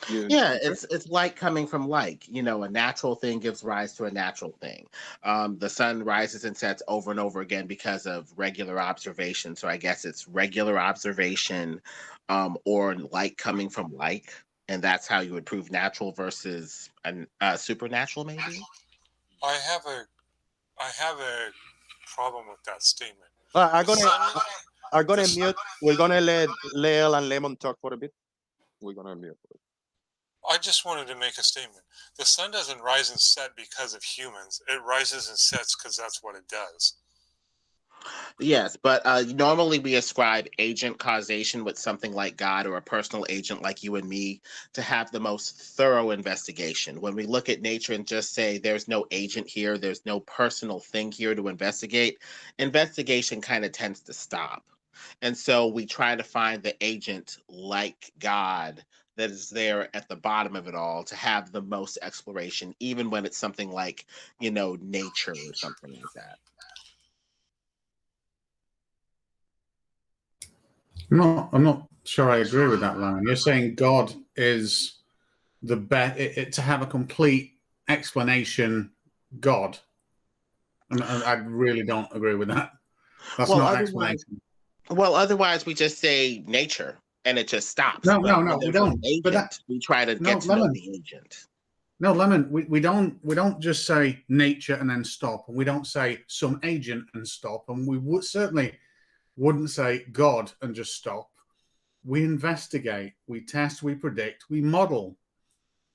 Yeah, it's like coming from like, a natural thing gives rise to a natural thing. The sun rises and sets over and over again because of regular observation. So I guess it's regular observation, or like coming from like, and that's how you would prove natural versus supernatural, maybe. I have a problem with that statement. I'm gonna mute. We're gonna let Leel and Lemon talk for a bit. We're gonna mute. I just wanted to make a statement. The sun doesn't rise and set because of humans. It rises and sets because that's what it does. Yes, but normally we ascribe agent causation with something like God or a personal agent like you and me to have the most thorough investigation. When we look at nature and just say there's no agent here, there's no personal thing here to investigate, investigation kind of tends to stop. And so we try to find the agent like God that is there at the bottom of it all to have the most exploration, even when it's something like, nature or something like that. I'm not sure I agree with that, Lauren. You're saying God is the best to have a complete explanation. God, I really don't agree with that. That's Well, not otherwise, explanation. otherwise we just say nature and it just stops. No, But no, when we there's an don't. But agent, we try to no, get to know Lemon. the agent. No, Lemon. We don't just say nature and then stop, and we don't say some agent and stop, and we would certainly wouldn't say God and just stop. We investigate, we test, we predict, we model,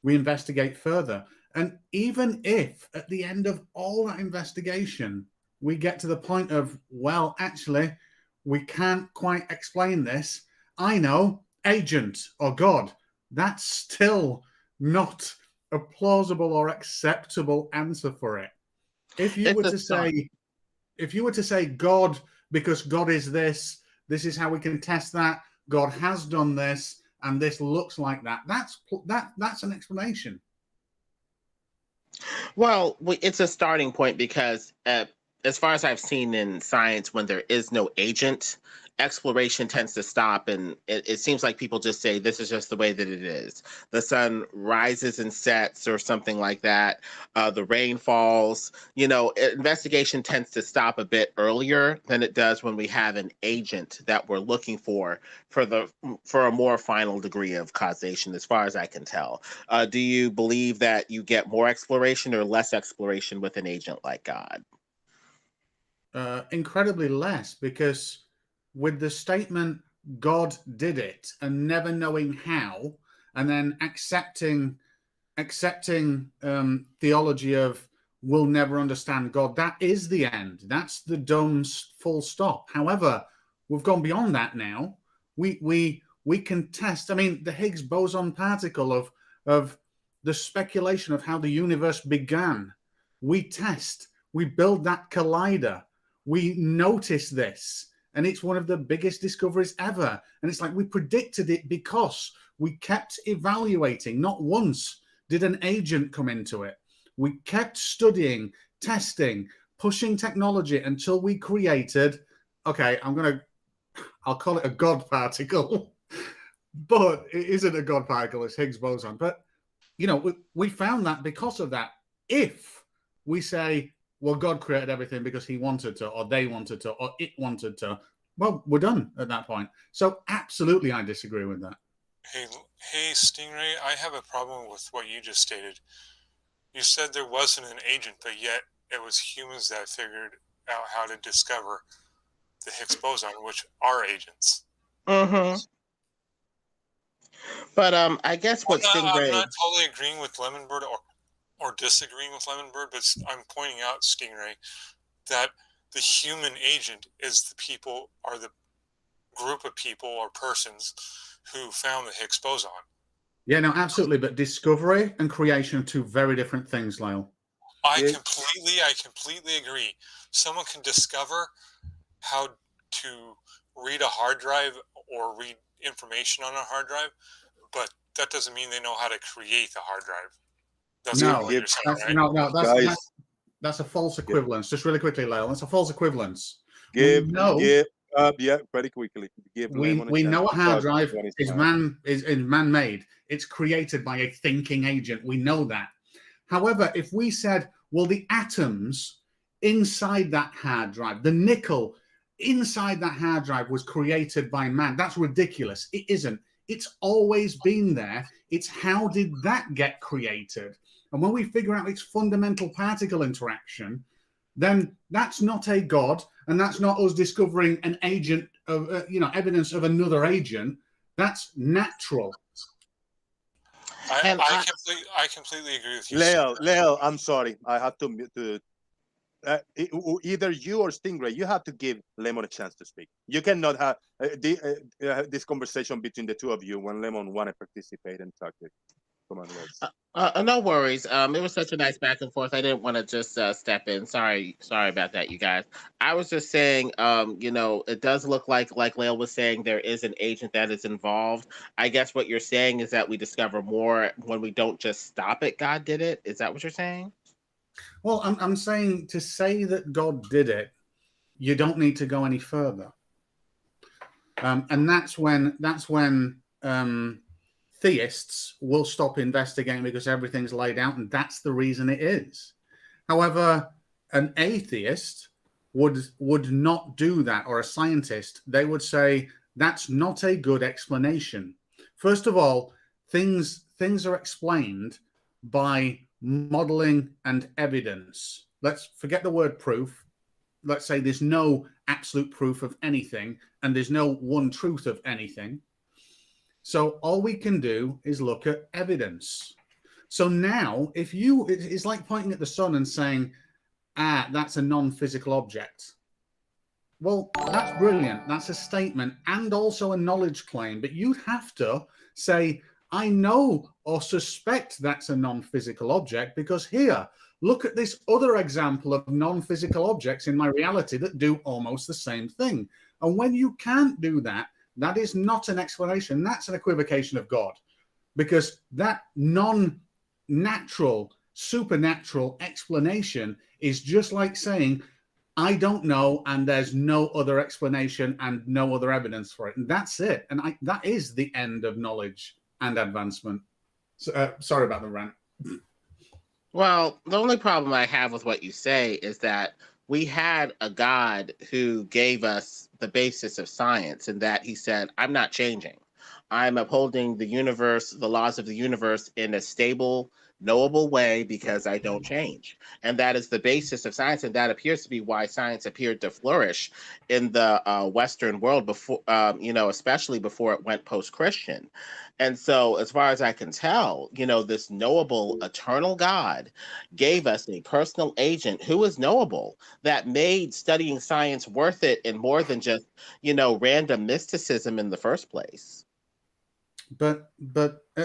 we investigate further. And even if at the end of all that investigation, we get to the point of, well, actually, we can't quite explain this, I know, agent or God, that's still not a plausible or acceptable answer for it. If you were to say God, because God is this is how we can test that, God has done this, and this looks like that. That's an explanation. Well, it's a starting point because, as far as I've seen in science, when there is no agent, exploration tends to stop, and it seems like people just say this is just the way that it is. The sun rises and sets, or something like that. The rain falls. Investigation tends to stop a bit earlier than it does when we have an agent that we're looking for a more final degree of causation, as far as I can tell. Do you believe that you get more exploration or less exploration with an agent like God? Incredibly less, because with the statement God did it and never knowing how, and then accepting theology of we'll never understand God, that is the end. That's the dumb full stop. However, we've gone beyond that now. We can test. I mean, the Higgs boson particle of the speculation of how the universe began. We test. We build that collider. We notice this, and it's one of the biggest discoveries ever. And it's like we predicted it because we kept evaluating. Not once did an agent come into it. We kept studying, testing, pushing technology until we created, okay, I'll call it a God particle, but it isn't a God particle, it's Higgs boson. But, we found that because of that. If we say, well, God created everything because he wanted to, or they wanted to, or it wanted to, well, we're done at that point. So absolutely, I disagree with that. Hey, Stingray, I have a problem with what you just stated. You said there wasn't an agent, but yet it was humans that figured out how to discover the Higgs boson, which are agents. Mm-hmm. But I guess what I'm Stingray... not totally agreeing with Lemonbird or disagreeing with Lemonbird, but I'm pointing out, Stingray, that the human agent is the people, or the group of people or persons who found the Higgs boson. Yeah, no, absolutely. But discovery and creation are two very different things, Lyle. I completely agree. Someone can discover how to read a hard drive or read information on a hard drive, but that doesn't mean they know how to create the hard drive. That's that's a false equivalence. Just really quickly, Lyle, that's a false equivalence. Very quickly. We know a hard drive is man-made. It's created by a thinking agent. We know that. However, if we said, well, the atoms inside that hard drive, the nickel inside that hard drive was created by man, that's ridiculous. It isn't. It's always been there. It's how did that get created? And when we figure out its fundamental particle interaction, then that's not a God, and that's not us discovering an agent of, evidence of another agent. That's natural. I completely agree with you. Leo, I'm sorry. I have to either you or Stingray, you have to give Lemon a chance to speak. You cannot have this conversation between the two of you when Lemon want to participate and talk to. Come on, Rose. No worries. It was such a nice back and forth. I didn't want to just step in. Sorry about that, you guys. I was just saying, it does look like Lael was saying, there is an agent that is involved. I guess what you're saying is that we discover more when we don't just stop it. God did it. Is that what you're saying? Well, I'm saying to say that God did it, you don't need to go any further. And that's when theists will stop investigating because everything's laid out, and that's the reason it is. However, an atheist would not do that, or a scientist. They would say that's not a good explanation. First of all, things are explained by modeling and evidence. Let's forget the word proof. Let's say there's no absolute proof of anything, and there's no one truth of anything. So all we can do is look at evidence. So now, it's like pointing at the sun and saying, that's a non-physical object. Well, that's brilliant. That's a statement and also a knowledge claim. But you'd have to say, I know or suspect that's a non-physical object because here, look at this other example of non-physical objects in my reality that do almost the same thing. And when you can't do that, that is not an explanation. That's an equivocation of God, because that non-natural, supernatural explanation is just like saying, I don't know, and there's no other explanation and no other evidence for it. And that's it. And that is the end of knowledge and advancement. So, sorry about the rant. Well, the only problem I have with what you say is that we had a God who gave us the basis of science, and that he said, I'm not changing. I'm upholding the universe, the laws of the universe in a stable, knowable way because I don't change. And that is the basis of science. And that appears to be why science appeared to flourish in the Western world before, especially before it went post-Christian. And so as far as I can tell, this knowable eternal God gave us a personal agent who is knowable that made studying science worth it and more than just, random mysticism in the first place. But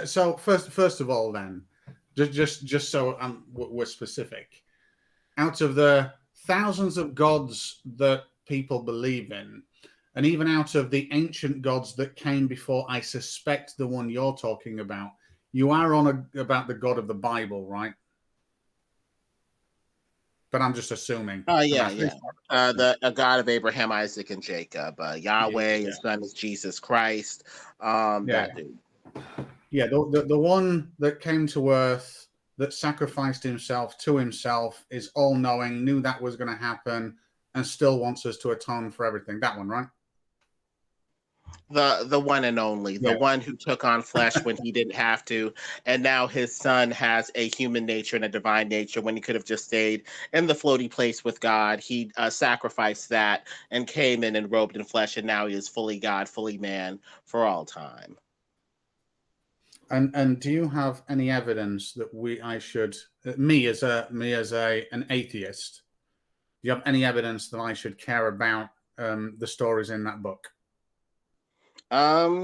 so first of all, then, just so we're specific, out of the thousands of gods that people believe in, and even out of the ancient gods that came before, I suspect the one you're talking about, you are on about the God of the Bible, right? But I'm just assuming. Oh, yeah. A God of Abraham, Isaac, and Jacob. Yahweh, his son is Jesus Christ. That dude. Yeah, the one that came to earth, that sacrificed himself to himself, is all-knowing, knew that was going to happen, and still wants us to atone for everything. That one, right? The one and only, the one who took on flesh when he didn't have to, and now his son has a human nature and a divine nature when he could have just stayed in the floaty place with God. He sacrificed that and came in and robed in flesh, and now he is fully God, fully man for all time. And do you have any evidence that me as an atheist, do you have any evidence that I should care about the stories in that book?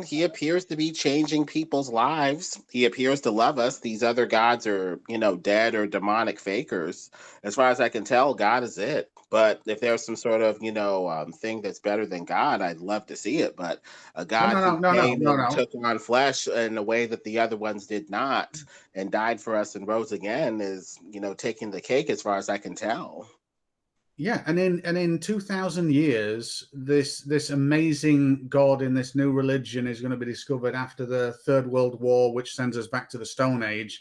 He appears to be changing people's lives. He appears to love us. These other gods are, dead or demonic fakers. As far as I can tell, God is it. But if there's some sort of, thing that's better than God, I'd love to see it. But a God who came and took on flesh in a way that the other ones did not, and died for us and rose again is, taking the cake as far as I can tell. Yeah, and in 2,000 years, this amazing God in this new religion is going to be discovered after the Third World War, which sends us back to the Stone Age.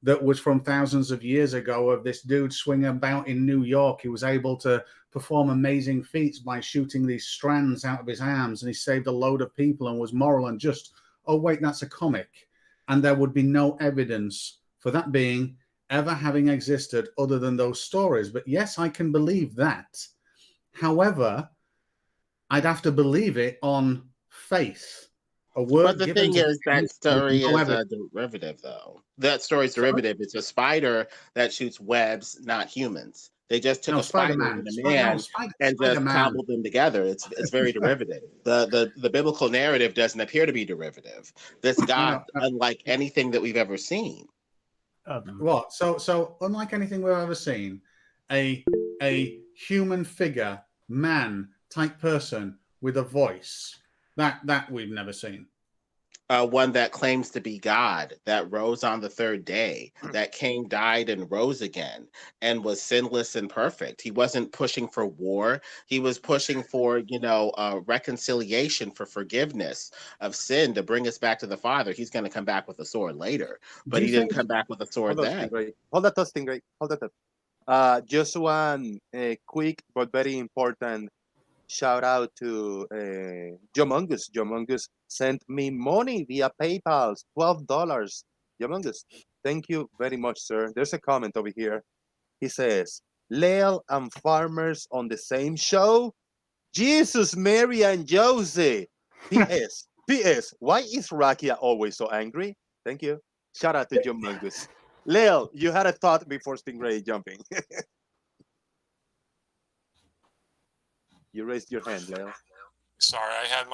That was from thousands of years ago, of this dude swinging about in New York. He was able to perform amazing feats by shooting these strands out of his arms, and he saved a load of people and was moral and just. Oh wait, that's a comic, and there would be no evidence for that being ever having existed other than those stories. But yes, I can believe that. However, I'd have to believe it on faith. But the thing is, that story is a derivative, though. That story is derivative. It's a spider that shoots webs, not humans. They just took No, a spider Spider-Man. and a man and just Spider-Man. cobbled them together. It's very derivative. The biblical narrative doesn't appear to be derivative. This God, unlike anything that we've ever seen. What? So unlike anything we've ever seen, a human figure, man type person with a voice that we've never seen. One that claims to be God, that rose on the third day, that came, died, and rose again, and was sinless and perfect. He wasn't pushing for war. He was pushing for, reconciliation, for forgiveness of sin, to bring us back to the Father. He's going to come back with a sword later, but he didn't come back with a sword then. Hold that thought, Stingray. Hold that thought. Just one quick but very important shout out to Jomungus. Jomungus sent me money via PayPal, $12. Jomungus, thank you very much, sir. There's a comment over here. He says, Lel and farmers on the same show? Jesus, Mary, and Josie. P.S. P.S. Why is Rakia always so angry? Thank you. Shout out to Jomungus. Lel, you had a thought before Stingray jumping. You raised your hand, Leo. Sorry, I have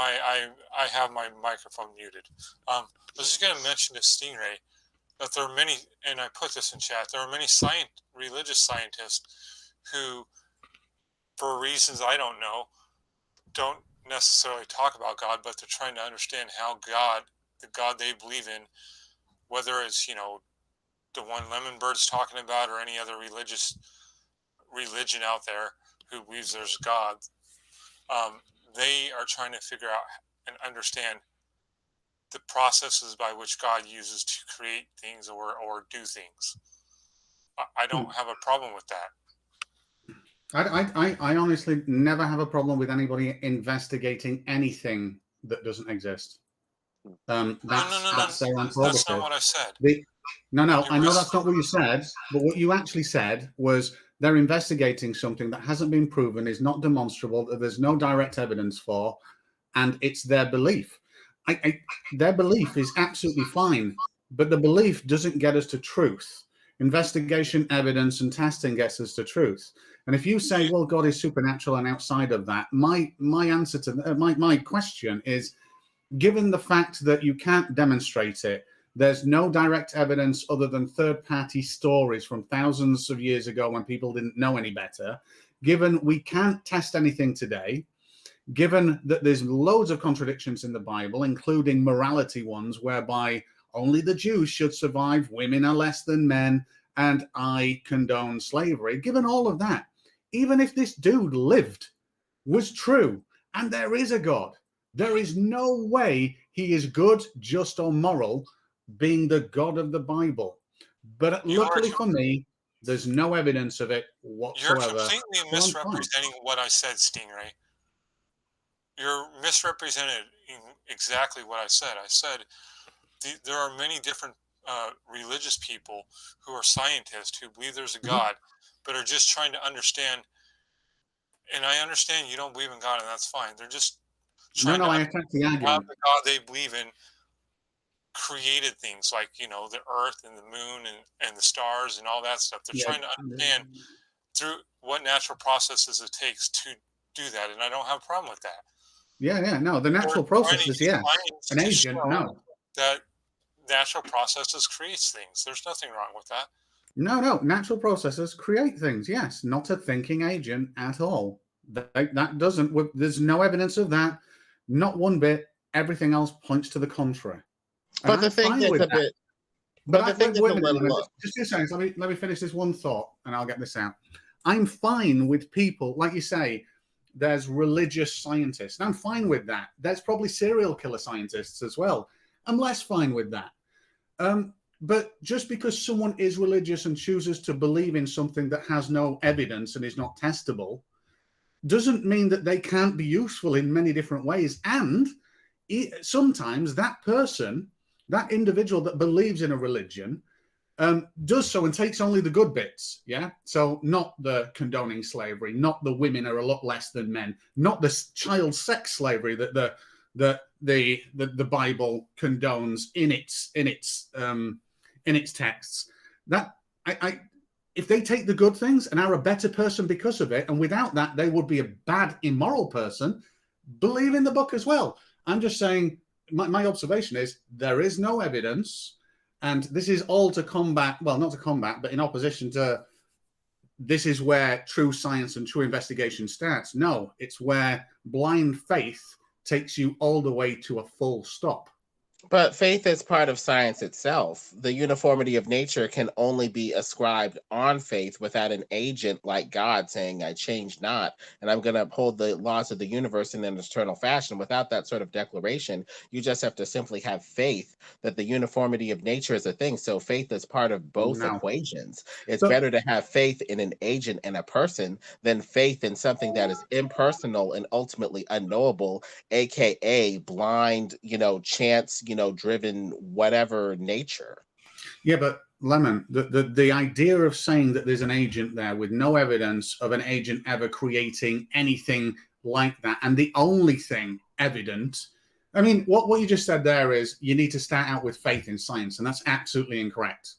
my microphone muted. I was just going to mention to Stingray that there are many, and I put this in chat, there are many religious scientists who, for reasons I don't know, don't necessarily talk about God, but they're trying to understand how the God they believe in, whether it's, the one Lemonbird's talking about or any other religion out there who believes there's God, they are trying to figure out and understand the processes by which God uses to create things or do things. I don't have a problem with that. I honestly never have a problem with anybody investigating anything that doesn't exist. That's their prerogative. That's not what I said. I know that's not what you said, but what you actually said was they're investigating something that hasn't been proven, is not demonstrable, that there's no direct evidence for, and it's their belief. Their belief is absolutely fine, but the belief doesn't get us to truth. Investigation, evidence, and testing gets us to truth. And if you say, well, God is supernatural and outside of that, my answer to my question is, given the fact that you can't demonstrate it, there's no direct evidence other than third-party stories from thousands of years ago when people didn't know any better. Given we can't test anything today, given that there's loads of contradictions in the Bible, including morality ones, whereby only the Jews should survive, women are less than men, and I condone slavery. Given all of that, even if this dude lived, was true, and there is a God, there is no way he is good, just, or moral, being the God of the Bible. But luckily for me, there's no evidence of it whatsoever. You're completely misrepresenting what I said, Stingray. You're misrepresenting exactly what I said. I said there are many different religious people who are scientists who believe there's a God, but are just trying to understand. And I understand you don't believe in God, and that's fine. They're just trying to understand how the God they believe in created things like, the earth and the moon and the stars and all that stuff. They're trying to understand through what natural processes it takes to do that. And I don't have a problem with that. No, the natural processes, an agent, no. That natural processes creates things. There's nothing wrong with that. No, natural processes create things, yes. Not a thinking agent at all. That doesn't, there's no evidence of that. Not one bit. Everything else points to the contrary. But the thing is a bit. But the thing is a little. Just 2 seconds. Let me finish this one thought, and I'll get this out. I'm fine with people, like you say, there's religious scientists, and I'm fine with that. There's probably serial killer scientists as well. I'm less fine with that. But just because someone is religious and chooses to believe in something that has no evidence and is not testable, doesn't mean that they can't be useful in many different ways. And sometimes that person, that individual that believes in a religion, does so and takes only the good bits. Yeah. So not the condoning slavery, not the women are a lot less than men, not the child sex slavery that the Bible condones in its texts. That if they take the good things and are a better person because of it, and without that, they would be a bad, immoral person, believe in the book as well. I'm just saying, my observation is there is no evidence, and this is all to combat, well, not to combat, but in opposition to this is where true science and true investigation starts. No, it's where blind faith takes you all the way to a full stop. But faith is part of science itself. The uniformity of nature can only be ascribed on faith without an agent like God saying, I change not, and I'm going to uphold the laws of the universe in an eternal fashion. Without that sort of declaration, you just have to simply have faith that the uniformity of nature is a thing. So faith is part of both equations. It's better to have faith in an agent and a person than faith in something that is impersonal and ultimately unknowable, aka blind, chance, driven, whatever nature. Yeah, but Lemon, the idea of saying that there's an agent there with no evidence of an agent ever creating anything like that, and the only thing evident, I mean, what you just said there is you need to start out with faith in science, and that's absolutely incorrect.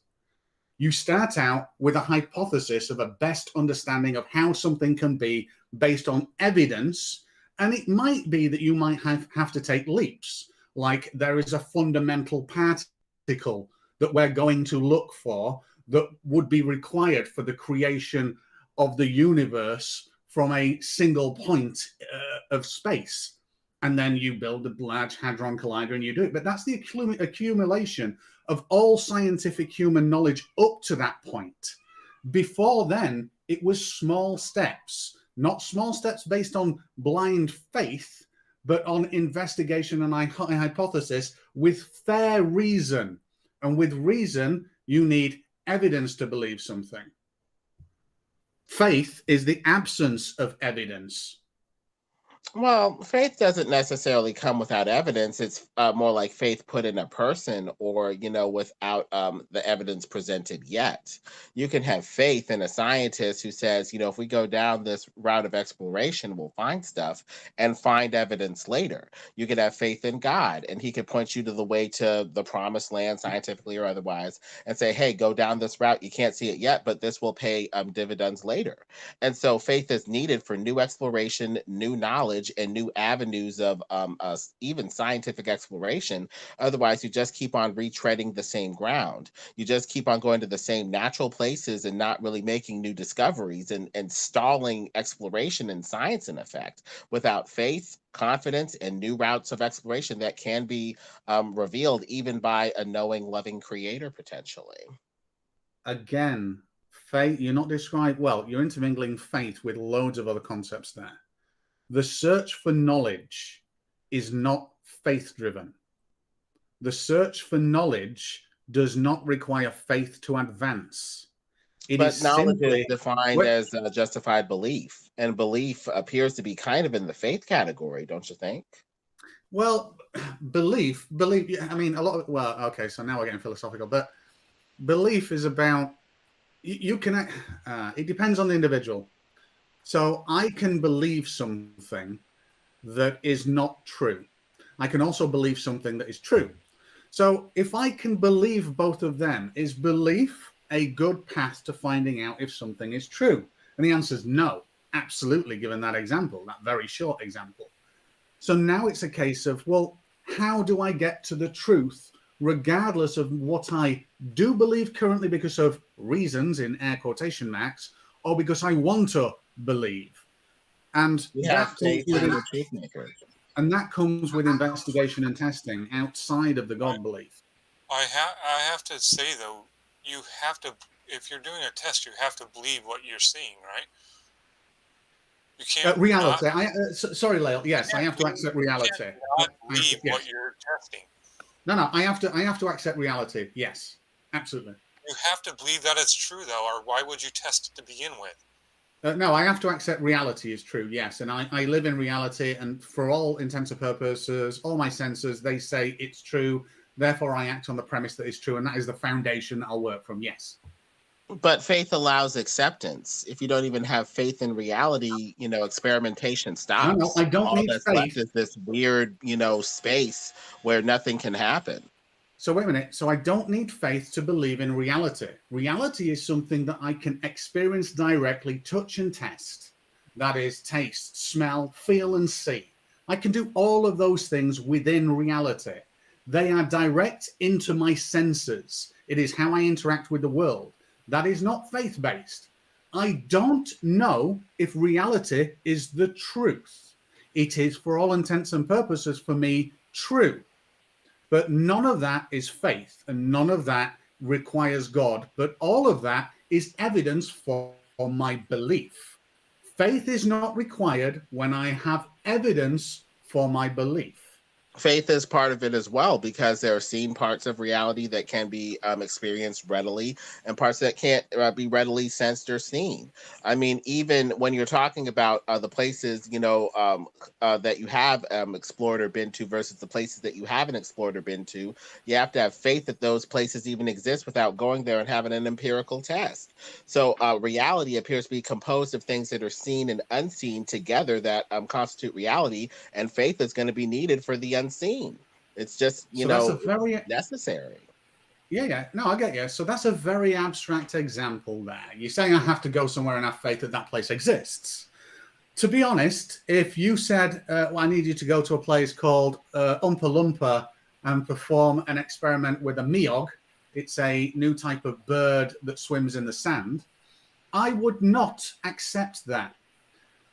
You start out with a hypothesis of a best understanding of how something can be based on evidence, and it might be that you might have to take leaps. Like there is a fundamental particle that we're going to look for that would be required for the creation of the universe from a single point of space. And then you build a large hadron collider and you do it. But that's the accumulation of all scientific human knowledge up to that point. Before then, it was small steps, not small steps based on blind faith, but on investigation and hypothesis with fair reason. And with reason, you need evidence to believe something. Faith is the absence of evidence. Well, faith doesn't necessarily come without evidence. It's more like faith put in a person or, without the evidence presented yet. You can have faith in a scientist who says, if we go down this route of exploration, we'll find stuff and find evidence later. You could have faith in God, and he could point you to the way to the promised land, scientifically or otherwise, and say, hey, go down this route. You can't see it yet, but this will pay dividends later. And so faith is needed for new exploration, new knowledge, and new avenues of even scientific exploration. Otherwise, you just keep on retreading the same ground. You just keep on going to the same natural places and not really making new discoveries and stalling exploration and science in effect. Without faith, confidence, and new routes of exploration that can be revealed even by a knowing, loving creator, potentially. Again, faith, you're not describing, well, you're intermingling faith with loads of other concepts there. The search for knowledge is not faith-driven. The search for knowledge does not require faith to advance. But knowledge is defined as justified belief, and belief appears to be kind of in the faith category, don't you think? Well, belief, I mean, a lot of, well, okay, so now we're getting philosophical, but belief is about, you can, it depends on the individual. So I can believe something that is not true. I can also believe something that is true. So if I can believe both of them, is belief a good path to finding out if something is true? And the answer is no, absolutely, given that example, that very short example. So now it's a case of, well, how do I get to the truth, regardless of what I do believe currently because of reasons, in air quotation marks, or because I want to believe? And that comes with investigation and testing outside of the God belief. I have to say, though, you have to, if you're doing a test, you have to believe what you're seeing, right? You can't reality. Sorry, Lael. Yes, I have to accept reality. You can't believe what you're testing. No, I have to accept reality. Yes, absolutely. You have to believe that it's true, though, or why would you test it to begin with? No, I have to accept reality is true, yes. And I live in reality, and for all intents and purposes, all my senses, they say it's true. Therefore, I act on the premise that it's true, and that is the foundation I'll work from, yes. But faith allows acceptance. If you don't even have faith in reality, experimentation stops. No, I don't all need that's faith. left is this weird, space where nothing can happen. So wait a minute. So I don't need faith to believe in reality. Reality is something that I can experience directly, touch and test. That is taste, smell, feel, and see. I can do all of those things within reality. They are direct into my senses. It is how I interact with the world. That is not faith-based. I don't know if reality is the truth. It is, for all intents and purposes, for me, true. But none of that is faith, and none of that requires God. But all of that is evidence for my belief. Faith is not required when I have evidence for my belief. Faith is part of it as well, because there are seen parts of reality that can be experienced readily and parts that can't be readily sensed or seen. I mean, even when you're talking about the places, that you have explored or been to versus the places that you haven't explored or been to, you have to have faith that those places even exist without going there and having an empirical test. So reality appears to be composed of things that are seen and unseen together that constitute reality, and faith is going to be needed for the unseen. It's just, That's a very necessary. Yeah. No, I get you. So that's a very abstract example there. You're saying I have to go somewhere and have faith that that place exists. To be honest, if you said, I need you to go to a place called Oompa Loompa and perform an experiment with a miog, it's a new type of bird that swims in the sand, I would not accept that.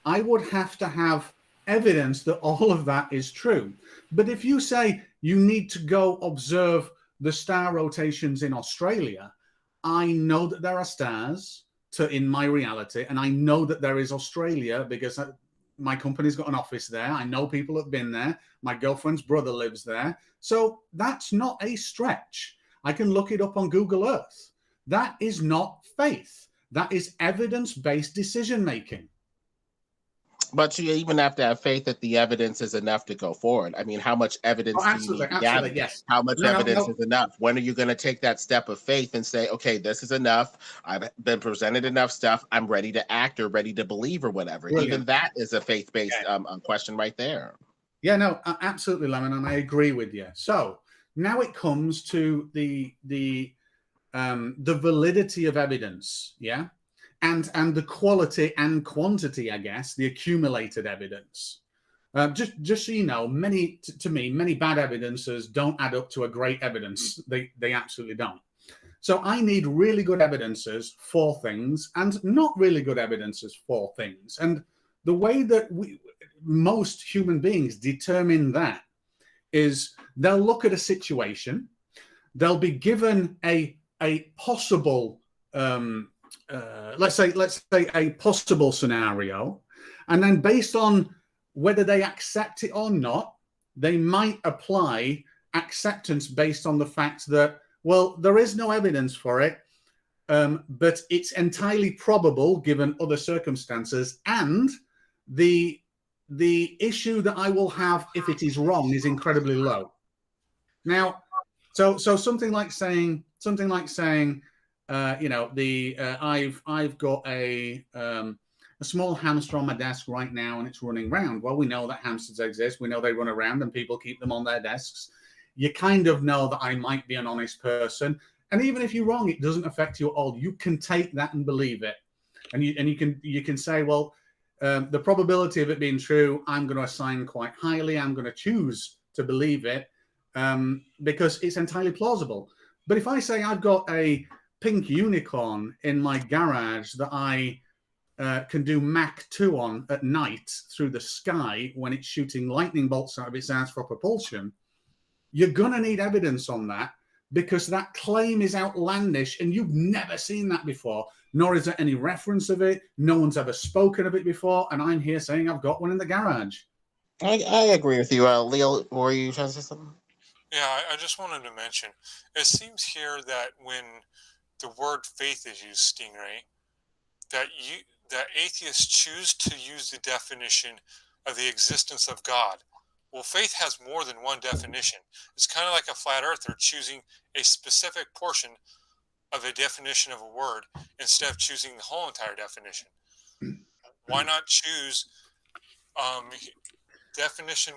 I would have to have evidence that all of that is true. But if you say you need to go observe the star rotations in Australia, I know that there are stars in my reality, and I know that there is Australia because my company's got an office there. I know people have been there. My girlfriend's brother lives there. So that's not a stretch. I can look it up on Google Earth. That is not faith. That is evidence-based decision-making. But you even have to have faith that the evidence is enough to go forward. I mean, how much evidence do you need to gather? Yes. How much evidence is enough? When are you going to take that step of faith and say, okay, this is enough. I've been presented enough stuff. I'm ready to act or ready to believe or whatever. Brilliant. Even that is a faith-based question right there. Yeah, no, absolutely, Lemon, and I agree with you. So now it comes to the validity of evidence, yeah, and the quality and quantity, I guess, the accumulated evidence. Just so you know, many bad evidences don't add up to a great evidence. They absolutely don't. So I need really good evidences for things and not really good evidences for things. And the way that most human beings determine that is they'll look at a situation, they'll be given a possible let's say a possible scenario, and then based on whether they accept it or not, they might apply acceptance based on the fact that, well, there is no evidence for it, but it's entirely probable given other circumstances, and the issue that I will have if it is wrong is incredibly low. Now, so something like saying, I've got a small hamster on my desk right now and it's running around. Well, we know that hamsters exist. We know they run around and people keep them on their desks. You kind of know that I might be an honest person. And even if you're wrong, it doesn't affect you at all. You can take that and believe it. And you can say, well, the probability of it being true, I'm going to assign quite highly. I'm going to choose to believe it because it's entirely plausible. But if I say I've got a pink unicorn in my garage that I can do Mach 2 on at night through the sky when it's shooting lightning bolts out of its ass for propulsion, you're going to need evidence on that because that claim is outlandish and you've never seen that before, nor is there any reference of it. No one's ever spoken of it before, and I'm here saying I've got one in the garage. I agree with you. Leo, were you trying to say something? Yeah, I just wanted to mention, it seems here that when the word faith is used, Stingray, that atheists choose to use the definition of the existence of God. Well, faith has more than one definition. It's kind of like a flat earther choosing a specific portion of a definition of a word instead of choosing the whole entire definition. Why not choose definition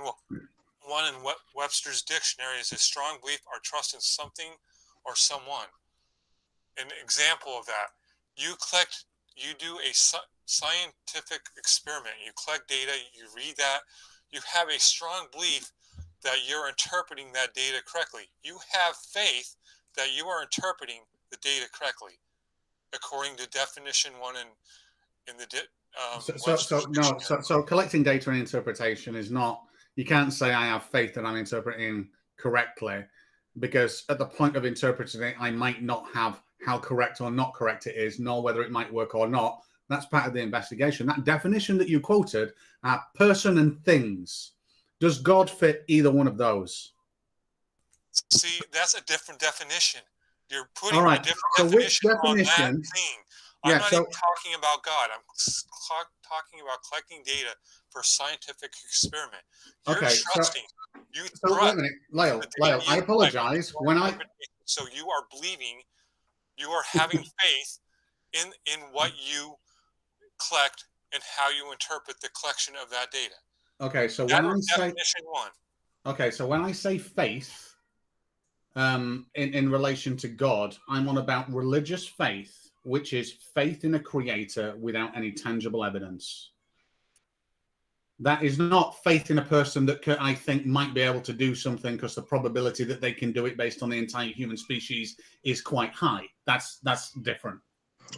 one in Webster's dictionary is a strong belief or trust in something or someone. An example of that, you do a scientific experiment, you collect data, you read that, you have a strong belief that you're interpreting that data correctly. You have faith that you are interpreting the data correctly, according to definition 1 in the So collecting data and interpretation is not. You can't say I have faith that I'm interpreting correctly, because at the point of interpreting it, I might not have how correct or not correct it is, nor whether it might work or not. That's part of the investigation. That definition that you quoted, person and things, does God fit either one of those? See, that's a different definition. You're putting a different so definition, which definition on that thing. I'm not even talking about God. I'm talking about collecting data for scientific experiment. You're trusting. Wait a minute, Lyle, I apologize. So you are believing, you are having faith in what you collect and how you interpret the collection of that data. Okay, so that when I say definition 1. Okay, so when I say faith, in relation to God, I'm on about religious faith, which is faith in a creator without any tangible evidence. That is not faith in a person that I think might be able to do something, because the probability that they can do it based on the entire human species is quite high. That's different.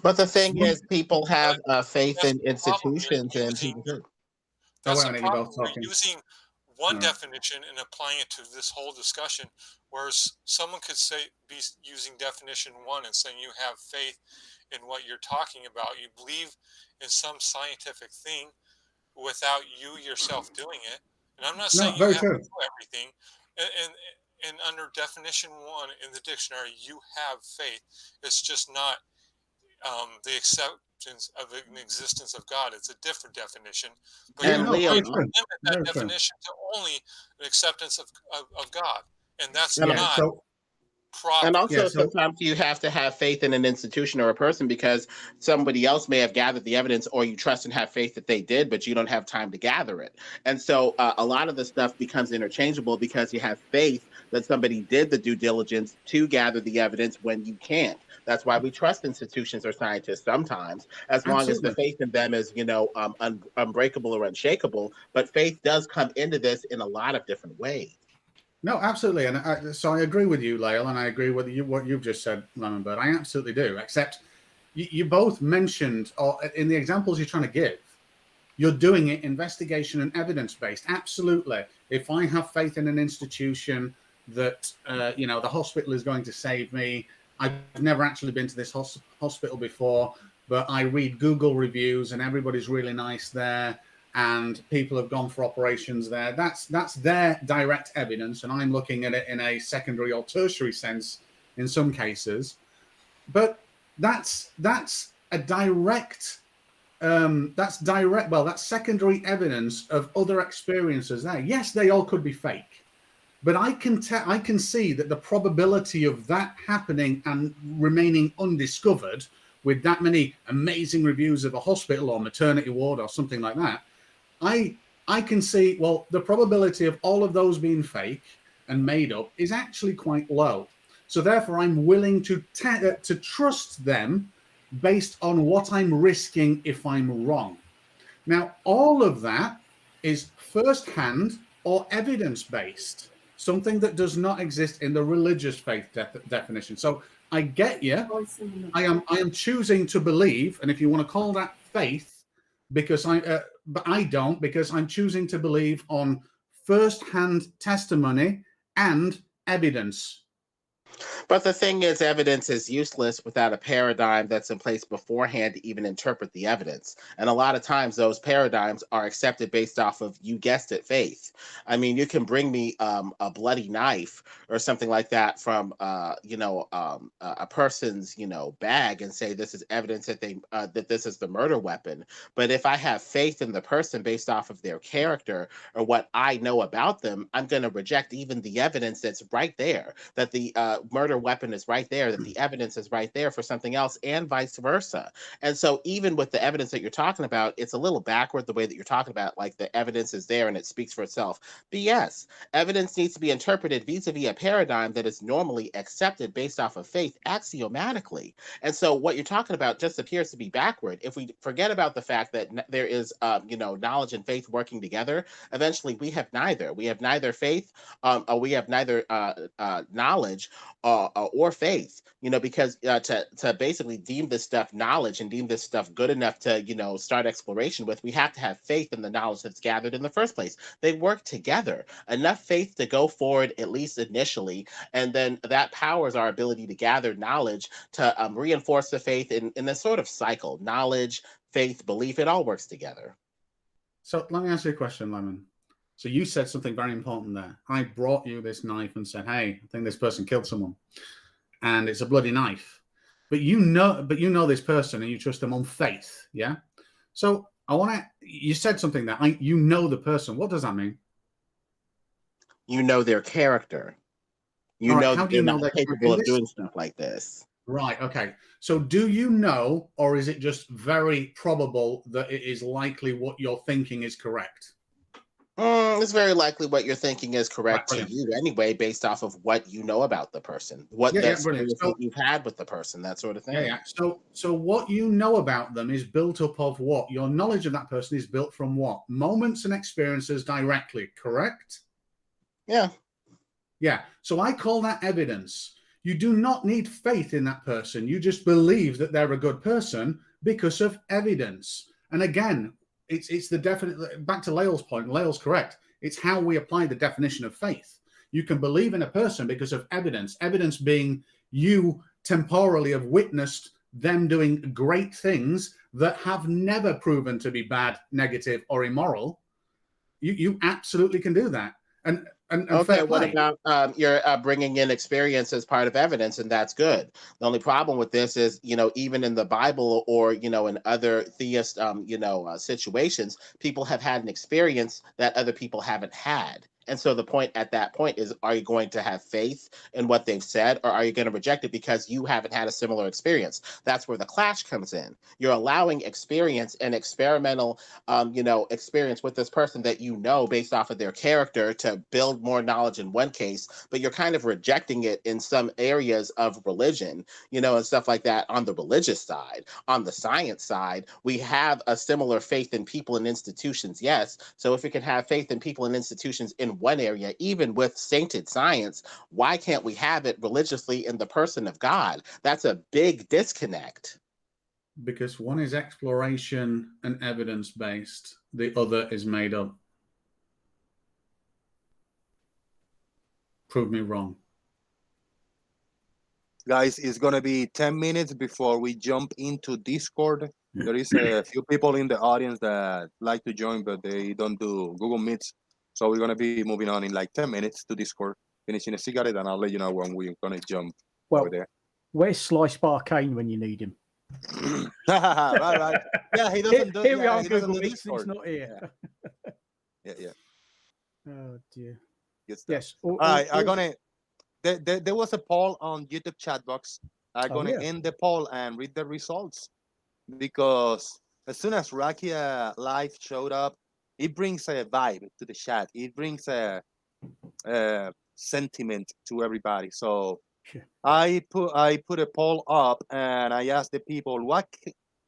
But the thing is, people have faith in institutions, and people do. That's a problem. You're using one definition and applying it to this whole discussion, whereas someone could be using definition 1 and saying you have faith in what you're talking about. You believe in some scientific thing without you yourself doing it. And I'm not saying you have to do everything. And under definition 1 in the dictionary, you have faith. It's just not the acceptance of an existence of God. It's a different definition. But you don't limit that definition to only an acceptance of God. And that's not proper. And also, sometimes you have to have faith in an institution or a person because somebody else may have gathered the evidence, or you trust and have faith that they did, but you don't have time to gather it. And so a lot of the stuff becomes interchangeable because you have faith that somebody did the due diligence to gather the evidence when you can't. That's why we trust institutions or scientists sometimes, as long as the faith in them is, unbreakable or unshakable. But faith does come into this in a lot of different ways. No, absolutely. And so I agree with you, Lael, and I agree with what you've just said, Lemonbird. I absolutely do, except you both mentioned, or in the examples you're trying to give, you're doing it investigation and evidence-based. Absolutely. If I have faith in an institution that, the hospital is going to save me, I've never actually been to this hospital before, but I read Google reviews and everybody's really nice there, and people have gone for operations there. That's their direct evidence, and I'm looking at it in a secondary or tertiary sense in some cases. But that's a direct that's secondary evidence of other experiences there. Yes, they all could be fake. But I can see that the probability of that happening and remaining undiscovered with that many amazing reviews of a hospital or maternity ward or something like that, I can see, well, the probability of all of those being fake and made up is actually quite low. So therefore, I'm willing to trust them based on what I'm risking if I'm wrong. Now, all of that is firsthand or evidence-based. Something that does not exist in the religious faith definition. So I get you. I am choosing to believe, and if you want to call that faith, but I don't, because I'm choosing to believe on first-hand testimony and evidence. But the thing is, evidence is useless without a paradigm that's in place beforehand to even interpret the evidence. And a lot of times those paradigms are accepted based off of, you guessed it, faith. I mean, you can bring me a bloody knife or something like that from, a person's, bag and say this is evidence that that this is the murder weapon. But if I have faith in the person based off of their character or what I know about them, I'm going to reject even the evidence that's right there that the murder weapon is right there, that the evidence is right there for something else, and vice versa. And so even with the evidence that you're talking about, it's a little backward the way that you're talking about, like the evidence is there and it speaks for itself. BS. Evidence needs to be interpreted vis-a-vis a paradigm that is normally accepted based off of faith axiomatically. And so what you're talking about just appears to be backward. If we forget about the fact that there is, knowledge and faith working together, eventually we have neither. We have neither faith, or we have neither knowledge or faith. Because to basically deem this stuff knowledge and deem this stuff good enough to start exploration with, we have to have faith in the knowledge that's gathered in the first place. They work together. Enough faith to go forward, at least initially, and then that powers our ability to gather knowledge to reinforce the faith in this sort of cycle. Knowledge, faith, belief, it all works together. So let me ask you a question, Lemon. So you said something very important there. I brought you this knife and said, hey, I think this person killed someone. And it's a bloody knife. But you know this person and you trust them on faith, yeah? So you said something there. You know the person. What does that mean? You know their character. You know that they're not capable of doing stuff like this. Right, okay. So do you know, or is it just very probable that it is likely what you're thinking is correct? It's very likely what you're thinking is correct to you anyway, based off of what you know about the person, what experience you've had with the person, that sort of thing. Yeah. So what you know about them is built up of what? Your knowledge of that person is built from what? Moments and experiences directly, correct? Yeah. Yeah. So I call that evidence. You do not need faith in that person. You just believe that they're a good person because of evidence. And again, it's the definite, back to Lael's point, Lael's correct. It's how we apply the definition of faith. You can believe in a person because of evidence being you temporally have witnessed them doing great things that have never proven to be bad, negative, or immoral. You absolutely can do that. And okay, what about you're bringing in experience as part of evidence, and that's good. The only problem with this is, even in the Bible or, in other theist, situations, people have had an experience that other people haven't had. And so the point at that point is, are you going to have faith in what they've said, or are you going to reject it because you haven't had a similar experience? That's where the clash comes in. You're allowing experience and experimental, experience with this person that based off of their character to build more knowledge in one case, but you're kind of rejecting it in some areas of religion, and stuff like that. On the religious side, on the science side, we have a similar faith in people and institutions, yes. So if we can have faith in people and institutions in one area, even with sainted science, why can't we have it religiously in the person of God? That's a big disconnect. Because one is exploration and evidence-based, the other is made up. Prove me wrong. Guys, it's going to be 10 minutes before we jump into Discord. There is a few people in the audience that like to join, but they don't do Google Meets. So we're going to be moving on in like 10 minutes to Discord, finishing a cigarette, and I'll let you know when we're going to jump over there. Where's Slice Barcane when you need him? right. Yeah, he doesn't do Here we are, he Google doesn't do Meets, he's not here. Yeah. Oh, dear. Yes. All right, I'm going to... There was a poll on YouTube chat box. I'm going to end the poll and read the results, because as soon as Rakia Live showed up, it brings a vibe to the chat. It brings a sentiment to everybody. So I put a poll up and I asked the people what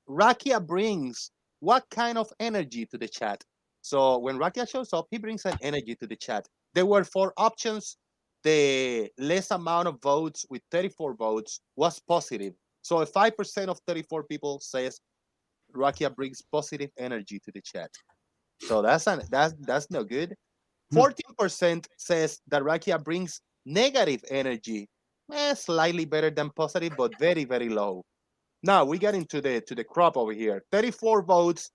Rakia brings, what kind of energy to the chat. So when Rakia shows up, he brings an energy to the chat. There were 4 options. The less amount of votes, with 34 votes, was positive. So 5% of 34 people says Rakia brings positive energy to the chat. So that's no good. 14% says that Rakia brings negative energy. Slightly better than positive, but very, very low. Now we get into the crop over here. 34 votes,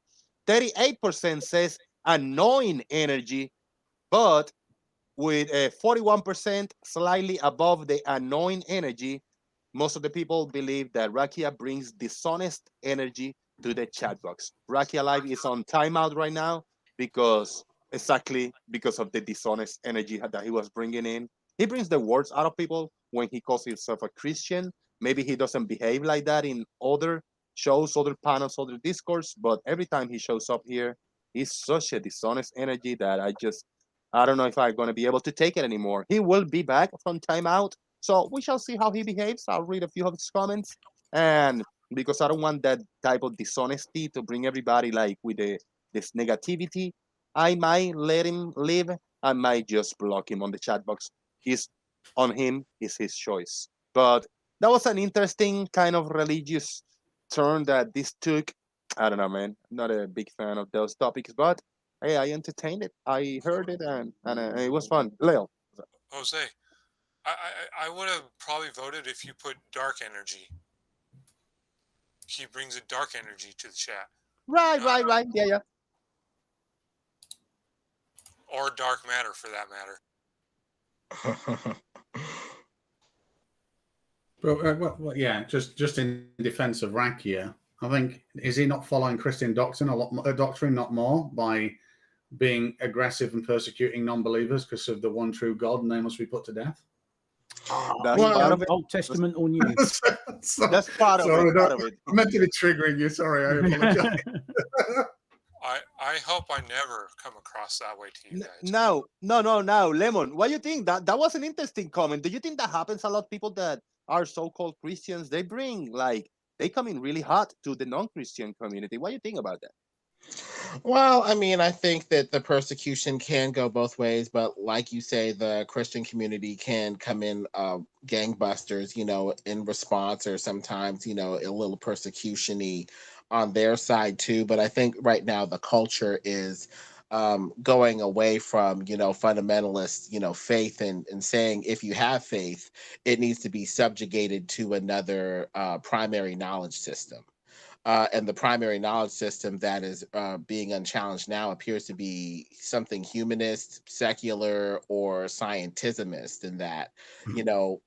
38% says annoying energy, but with 41% slightly above the annoying energy, most of the people believe that Rakia brings dishonest energy to the chat box. Rakia Live is on timeout right now because of the dishonest energy that he was bringing in. He brings the words out of people, when he calls himself a Christian. Maybe he doesn't behave like that in other shows, other panels, other discourse, but every time he shows up here, he's such a dishonest energy that I don't know if I'm going to be able to take it anymore. He will be back from timeout, so we shall see how he behaves. I'll read a few of his comments, and because I don't want that type of dishonesty to bring everybody like with this negativity, I might let him live. I might just block him on the chat box. He's on him, is his choice. But that was an interesting kind of religious turn that this took. I don't know, man. I'm not a big fan of those topics, but hey, I entertained it. I heard it, and it was fun. Leo. Jose, I would have probably voted if you put dark energy. He brings a dark energy to the chat. Right. Yeah, yeah. Or dark matter, for that matter. Well, yeah, just in defense of Rakia, I think, is he not following Christian doctrine not more, by being aggressive and persecuting non-believers because of the one true God, and they must be put to death? That's part of it. Old Testament or New? That's part of it. I meant to be triggering you. Sorry, I apologize. I hope I never come across that way to you guys. No, Lemon. What do you think? That was an interesting comment. Do you think that happens a lot? People that are so-called Christians, they come in really hot to the non-Christian community. What do you think about that? Well, I mean, I think that the persecution can go both ways, but like you say, the Christian community can come in gangbusters, in response, or sometimes, a little persecution-y on their side too. But I think right now the culture is going away from, fundamentalist, faith, and saying if you have faith, it needs to be subjugated to another primary knowledge system. And the primary knowledge system that is being unchallenged now appears to be something humanist, secular, or scientismist, in that,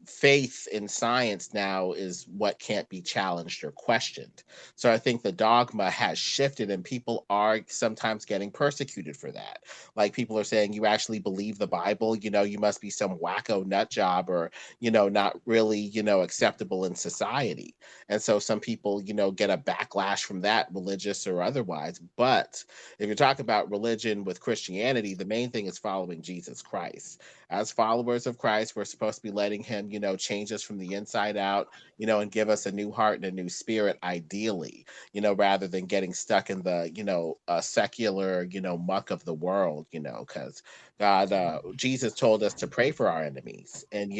faith in science now is what can't be challenged or questioned. So I think the dogma has shifted, and people are sometimes getting persecuted for that. Like, people are saying, you actually believe the Bible? You must be some wacko nut job, or, not really, acceptable in society. And so some people, get a backlash from that, religious or otherwise. But if you're talking about religion with Christianity, the main thing is following Jesus Christ. As followers of Christ, we're supposed to be letting him, change us from the inside out, and give us a new heart and a new spirit, ideally, rather than getting stuck in the, secular, muck of the world, because God, Jesus told us to pray for our enemies and,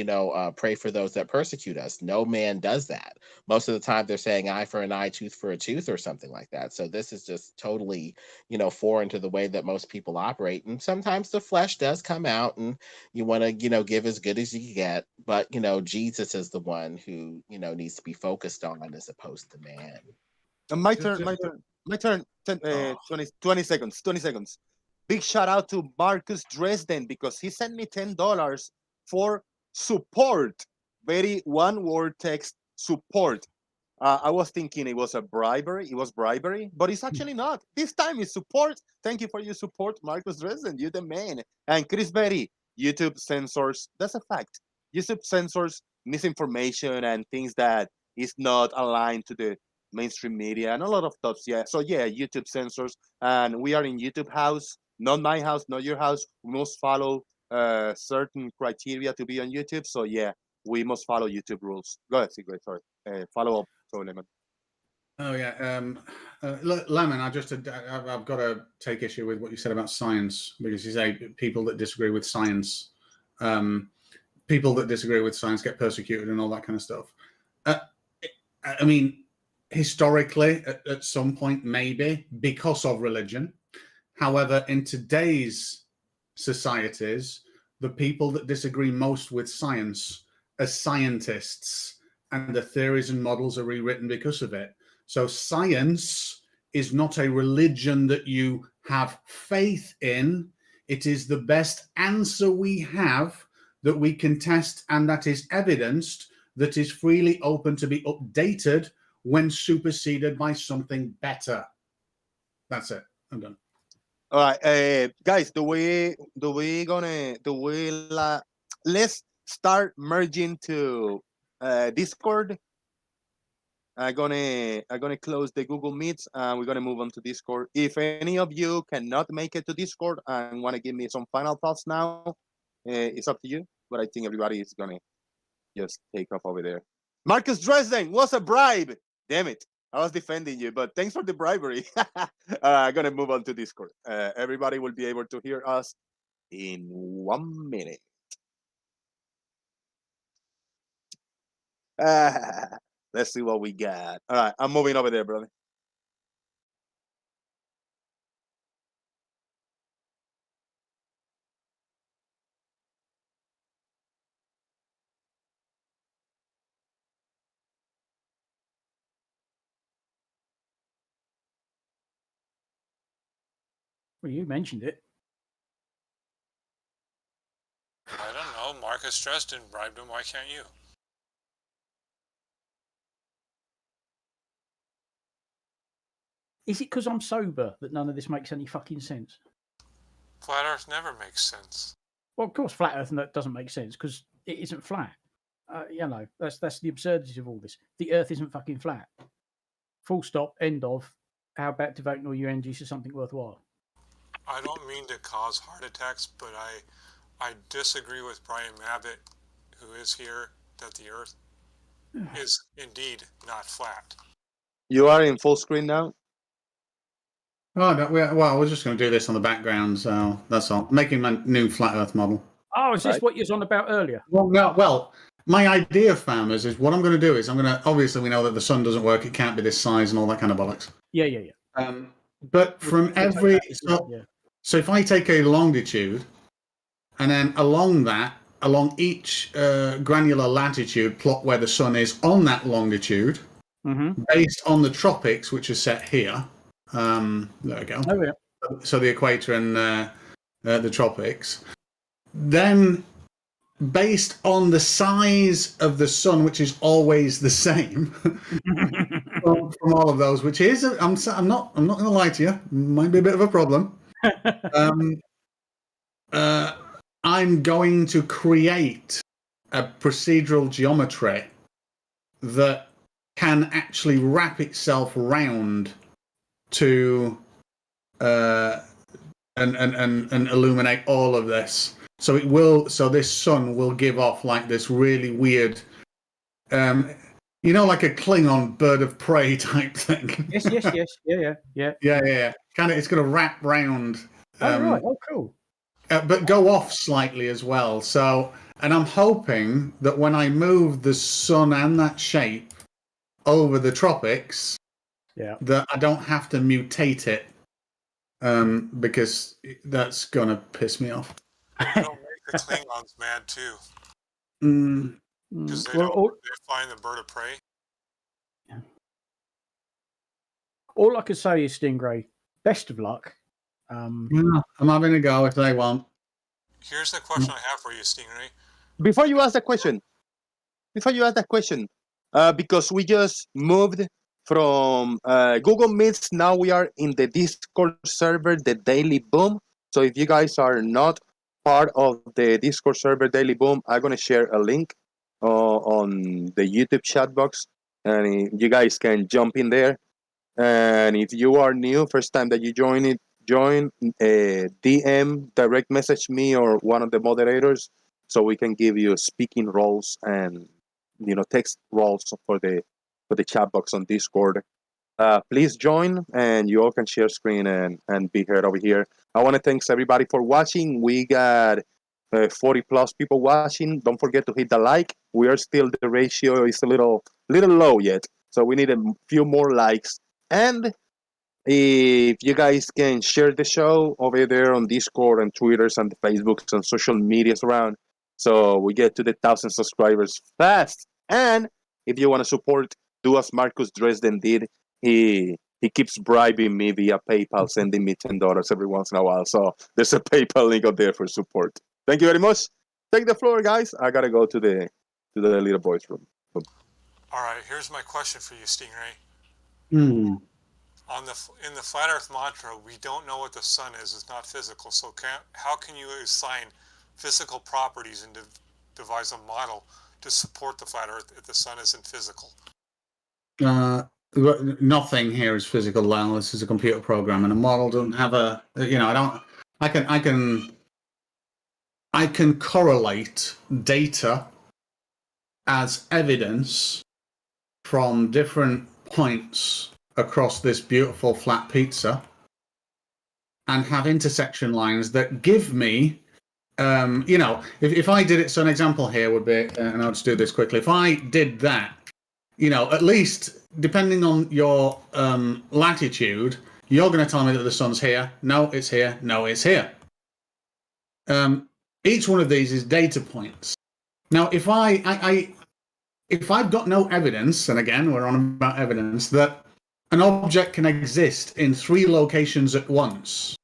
pray for those that persecute us. No man does that. Most of the time they're saying eye for an eye, tooth for a tooth, or something like that. So this is just totally, foreign to the way that most people operate. And sometimes the flesh does come out, and you want to, give as good as you get. But, Jesus is the one who, needs to be focused on, as opposed to man. My turn. 20 seconds. Big shout out to Marcus Dresden, because he sent me $10 for support. Very one word text, support. I was thinking it was bribery, but it's actually not. This time it's support. Thank you for your support, Marcus Dresden. You're the man. And Chris Berry, YouTube censors, that's a fact. YouTube censors misinformation and things that is not aligned to the mainstream media and a lot of stuff. Yeah. So yeah, YouTube censors, and we are in YouTube house, not my house, not your house. We must follow certain criteria to be on YouTube. So yeah, we must follow YouTube rules. Go ahead, Sigrid. Sorry. Follow up. So Lemon. Oh yeah, Lemon. I've got to take issue with what you said about science, because you say people that disagree with science, get persecuted and all that kind of stuff. I mean, historically, at some point, maybe because of religion. However, in today's societies, the people that disagree most with science are scientists, and the theories and models are rewritten because of it. So science is not a religion that you have faith in. It is the best answer we have that we can test, and that is evidenced, that is freely open to be updated when superseded by something better. That's it. I'm done. All right, guys. Let's start merging to Discord. I'm gonna close the Google Meets and we're gonna move on to Discord. If any of you cannot make it to Discord and want to give me some final thoughts now, it's up to you. But I think everybody is gonna just take off over there. Marcus Dresden was a bribe. Damn it. I was defending you, but thanks for the bribery. I'm going to move on to Discord. Everybody will be able to hear us in 1 minute. Let's see what we got. All right, I'm moving over there, brother. Well, you mentioned it. I don't know. Marcus Dresden bribed him. Why can't you? Is it because I'm sober that none of this makes any fucking sense? Flat Earth never makes sense. Well, of course, flat Earth doesn't make sense because it isn't flat. That's the absurdity of all this. The Earth isn't fucking flat. Full stop. End of. How about devoting all your energies to something worthwhile? I don't mean to cause heart attacks, but I disagree with Brian Mabbett, who is here, that the Earth is indeed not flat. You are in full screen now? Oh, no, well, we're just going to do this on the background, so that's all. Making my new flat Earth model. Oh, is this what you was on about earlier? Well, no, well, my idea, farmers, is what I'm going to do is obviously we know that the sun doesn't work, it can't be this size and all that kind of bollocks. Yeah. But from every, so if I take a longitude, and then along each granular latitude, plot where the sun is on that longitude, based on the tropics, which are set here. There we go. Oh, yeah. So the equator and the tropics. Then, based on the size of the sun, which is always the same from all of those, which is I'm not going to lie to you, might be a bit of a problem. I'm going to create a procedural geometry that can actually wrap itself round to and illuminate all of this. So it will. So this sun will give off like this really weird, like a Klingon bird of prey type thing. Yes. Yeah. Kind of. It's going to wrap round. Right. Oh, cool. But go off slightly as well. So, and I'm hoping that when I move the sun and that shape over the tropics, that I don't have to mutate it, because that's gonna piss me off. It'll make the Klingons mad too, because they find the bird of prey. All I could say is, Stingray, best of luck. I'm having a go if they want. Here's the question I have for you, Stingray. Before you ask that question, because we just moved from Google Meets, now we are in the Discord server, the Daily Boom. So if you guys are not part of the Discord server Daily Boom, I'm going to share a link on the YouTube chat box, and you guys can jump in there. And if you are new, first time that you join, DM, direct message me or one of the moderators, so we can give you speaking roles and text roles for the chat box on Discord. Please join, and you all can share screen and be heard over here. I want to thank everybody for watching. We got 40 plus people watching. Don't forget to hit the like. We are still, the ratio is a little low yet, so we need a few more likes. And if you guys can share the show over there on Discord and Twitters and the Facebooks and social medias around, so we get to the 1,000 subscribers fast. And if you want to support, do as Marcus Dresden did. He keeps bribing me via PayPal, sending me $10 every once in a while. So there's a PayPal link up there for support. Thank you very much. Take the floor, guys. I gotta go to the little boys' room. All right, here's my question for you, Stingray. In the Flat Earth mantra, we don't know what the sun is. It's not physical. So how can you assign physical properties devise a model to support the flat Earth if the sun isn't physical? Nothing here is physical, Lyle. This is a computer program, and a model doesn't have a. I can correlate data as evidence from different points across this beautiful flat pizza, and have intersection lines that give me. If I did it, so an example here would be, and I'll just do this quickly. If I did that, at least depending on your latitude, you're going to tell me that the sun's here. No, it's here. No, it's here. Each one of these is data points. Now, if I've got no evidence, and again, we're on about evidence, that an object can exist in 3 locations at once,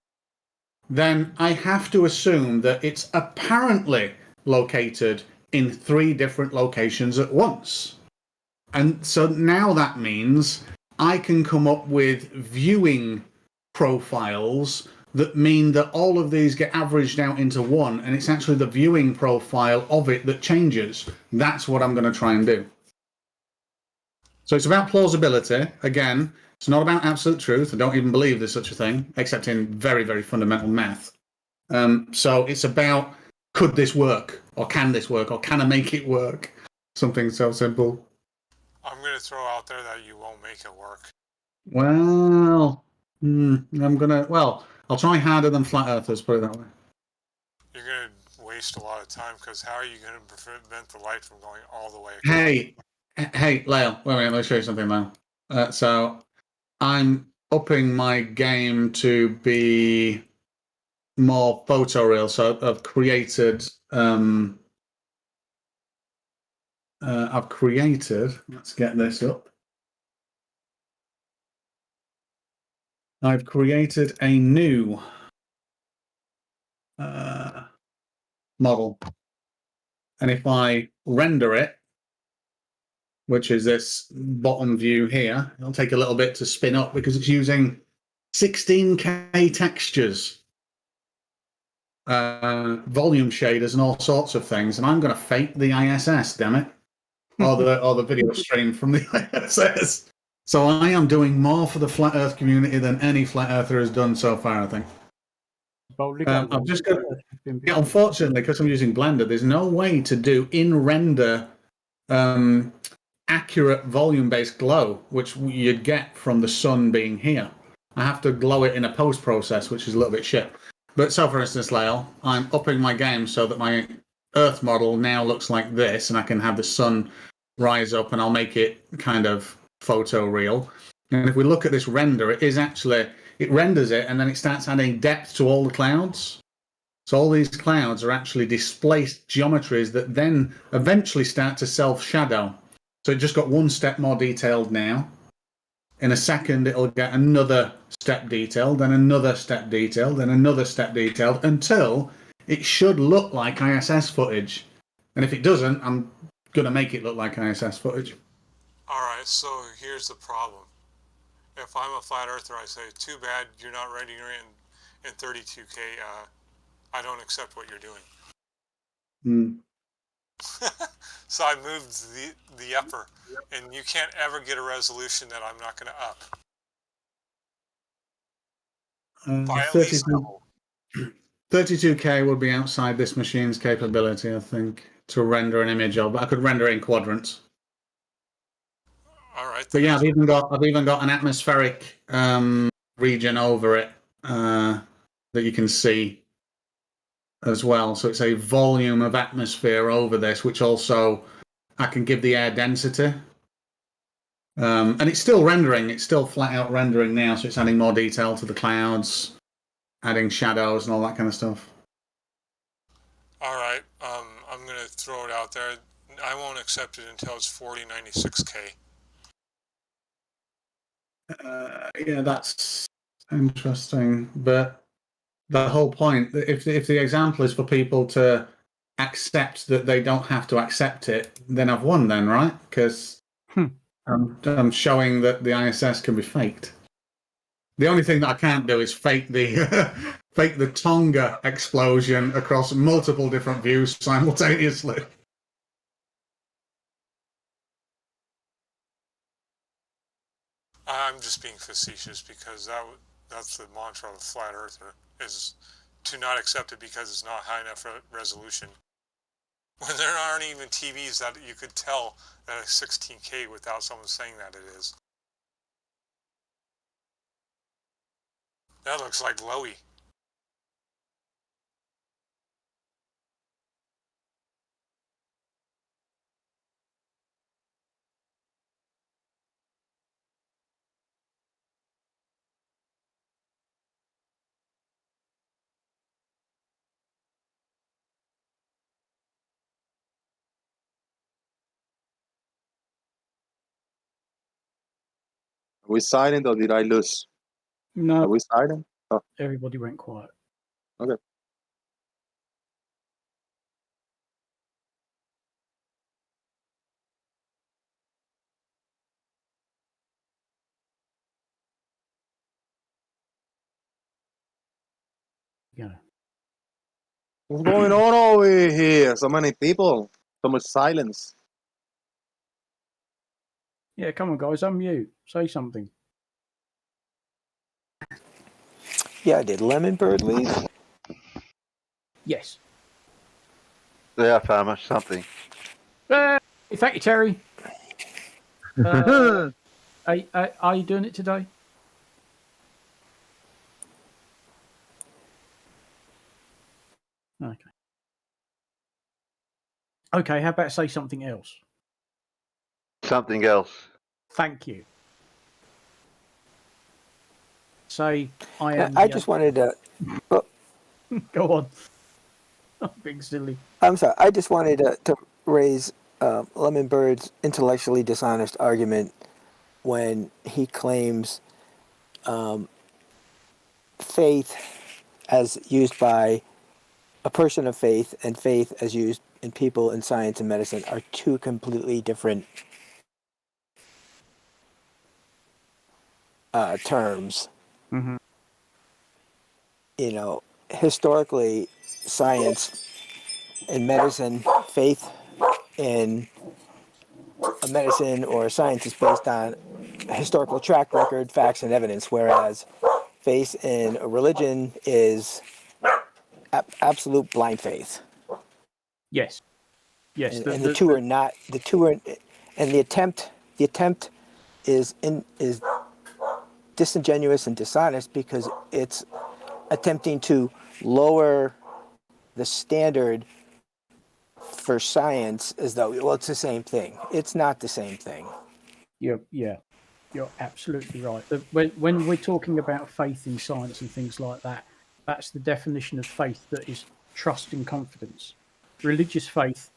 then I have to assume that it's apparently located in 3 different locations at once. And so now that means I can come up with viewing profiles that mean that all of these get averaged out into one, and it's actually the viewing profile of it that changes. That's what I'm going to try and do. So it's about plausibility. Again, it's not about absolute truth. I don't even believe there's such a thing, except in very, very fundamental math. So it's about, could this work? Or can this work? Or can I make it work? Something so simple. I'm going to throw out there that you won't make it work. Well, I'll try harder than flat earthers, put it that way. You're going to waste a lot of time, because how are you going to prevent the light from going all the way across? Hey, Lyle, wait a minute, let me show you something, Lyle. So I'm upping my game to be more photoreal. So I've created, let's get this up. I've created a new model. And if I render it, which is this bottom view here, it'll take a little bit to spin up because it's using 16K textures, volume shaders, and all sorts of things. And I'm going to fake the ISS, damn it, or the video stream from the ISS. So I am doing more for the flat Earth community than any flat earther has done so far, I think. I've just got, unfortunately, because I'm using Blender, there's no way to do in-render accurate volume-based glow, which you'd get from the sun being here. I have to glow it in a post-process, which is a little bit shit. But so, for instance, Lyle, I'm upping my game so that my Earth model now looks like this, and I can have the sun rise up, and I'll make it kind of photoreal. And if we look at this render, it renders it, and then it starts adding depth to all the clouds. So all these clouds are actually displaced geometries that then eventually start to self-shadow. So it just got one step more detailed now. In a second, it'll get another step detailed, then another step detailed, then another step detailed, until it should look like ISS footage. And if it doesn't, I'm going to make it look like ISS footage. All right, so here's the problem. If I'm a flat earther, I say, too bad you're not rendering it in 32K. I don't accept what you're doing. So I moved the upper, and you can't ever get a resolution that I'm not going to up. By at least double. 32K would be outside this machine's capability, I think, to render an image of. But I could render it in quadrants. All right. But yeah, I've even got an atmospheric region over it that you can see as well. So it's a volume of atmosphere over this, which also I can give the air density. And it's still rendering. It's still flat out rendering now. So it's adding more detail to the clouds, adding shadows and all that kind of stuff. All right. I'm going to throw it out there. I won't accept it until it's 4096K. Yeah, that's interesting. But the whole point, if the example is for people to accept that they don't have to accept it, then I've won then, right? Because I'm showing that the ISS can be faked. The only thing that I can't do is fake the Tonga explosion across multiple different views simultaneously. I'm just being facetious because that's the mantra of the flat earther, is to not accept it because it's not high enough resolution. When there aren't even TVs that you could tell that it's 16K without someone saying that it is. That looks like Lowy. Are we silent or did I lose? No, Are we silent? Oh, everybody went quiet. okay. Yeah. What's going on over here? So many people. So much silence. Yeah, come on, guys, unmute. Say something. Yeah, did Lemon Bird leave? Yes. Yeah, I found something. Thank you, Terry. Are you doing it today? Okay. Okay, how about say something else? Something else. Thank you. Say, I am. I just wanted to. Oh, Go on. I'm being silly. I'm sorry. I just wanted to raise Lemon Bird's intellectually dishonest argument when he claims faith as used by a person of faith and faith as used in people in science and medicine are two completely different terms. Mm-hmm. You know, historically, science and medicine, faith in a medicine or science is based on a historical track record, facts, and evidence, whereas faith in a religion is absolute blind faith. Yes. Yes. And the two are not. The two are, and the attempt is disingenuous and dishonest because it's attempting to lower the standard for science as though, well, it's the same thing. It's not the same thing. You're absolutely right. When we're talking about faith in science and things like that, that's the definition of faith, that is trust and confidence. Religious faith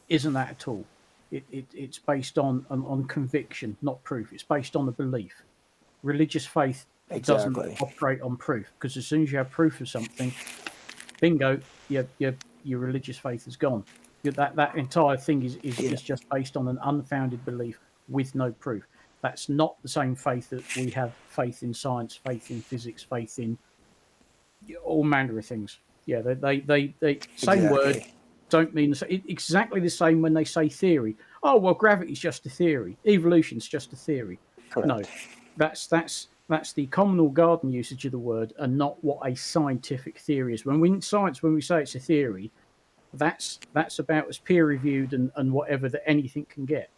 isn't that at all. It's based on conviction, not proof. It's based on a belief. Religious faith doesn't operate on proof, because as soon as you have proof of something, bingo, your religious faith is gone. That entire thing is just based on an unfounded belief with no proof. That's not the same faith that we have faith in science, faith in physics, faith in all manner of things. Yeah, they same word, don't mean exactly the same when they say theory. Oh, well, gravity's just a theory. Evolution's just a theory. Correct. No, that's the common or garden usage of the word, and not what a scientific theory is. When we say it's a theory, that's about as peer reviewed and whatever that anything can get.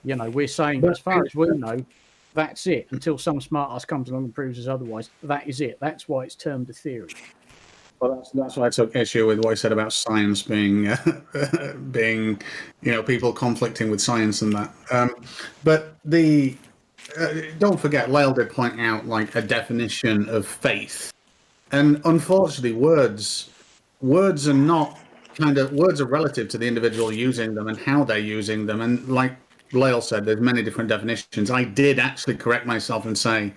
You know, we're saying, as far as we know, that's it. Until some smart ass comes along and proves us otherwise, that is it. That's why it's termed a theory. Well, that's why I took issue with what I said about science being, people conflicting with science and that. But don't forget, Lael did point out like a definition of faith, and unfortunately, words are not words are relative to the individual using them and how they're using them. And like Lael said, there's many different definitions. I did actually correct myself and say,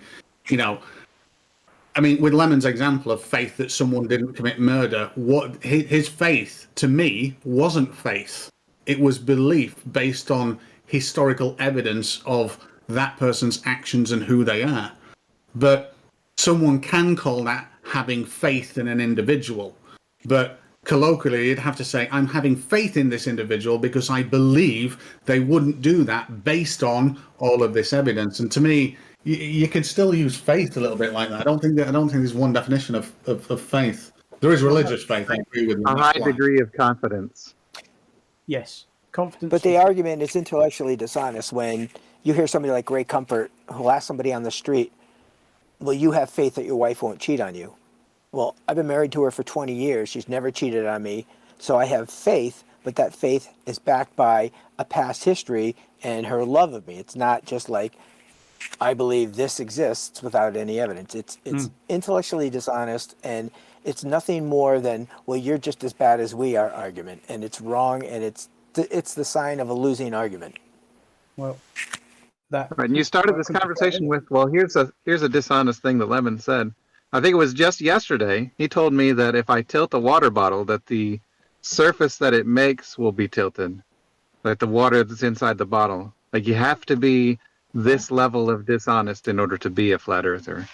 with Lemon's example of faith that someone didn't commit murder, what his faith to me wasn't faith. It was belief based on historical evidence of that person's actions and who they are. But someone can call that having faith in an individual. But colloquially, you'd have to say, I'm having faith in this individual because I believe they wouldn't do that based on all of this evidence. And to me, you can still use faith a little bit like that. I don't think there's one definition of faith. There is religious faith. I agree with you. A high degree of confidence. Yes, confidence. But the argument is intellectually dishonest when you hear somebody like Ray Comfort who asks somebody on the street, well, you have faith that your wife won't cheat on you. Well, I've been married to her for 20 years. She's never cheated on me. So I have faith, but that faith is backed by a past history and her love of me. It's not just like, I believe this exists without any evidence. It's intellectually dishonest, and it's nothing more than, well, you're just as bad as we are argument. And it's wrong, and it's the sign of a losing argument. Well, that right. And you started this conversation with, well, here's a dishonest thing that Lemon said. I think it was just yesterday. He told me that if I tilt a water bottle, that the surface that it makes will be tilted, like the water that's inside the bottle. Like you have to be this level of dishonest in order to be a flat earther.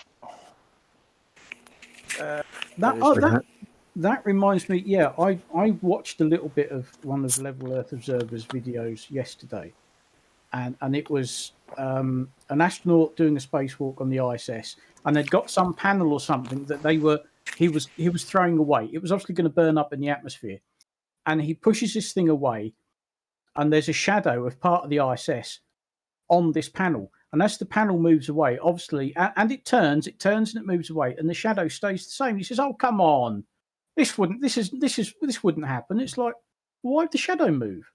That reminds me. Yeah, I watched a little bit of one of Level Earth Observer's videos yesterday, and it was an astronaut doing a spacewalk on the ISS, and they'd got some panel or something that he was throwing away. It was obviously going to burn up in the atmosphere, and he pushes this thing away, and there's a shadow of part of the ISS on this panel. And as the panel moves away, obviously, and it turns and it moves away, and the shadow stays the same. He says, "Oh, come on, this wouldn't happen." It's like, why'd the shadow move?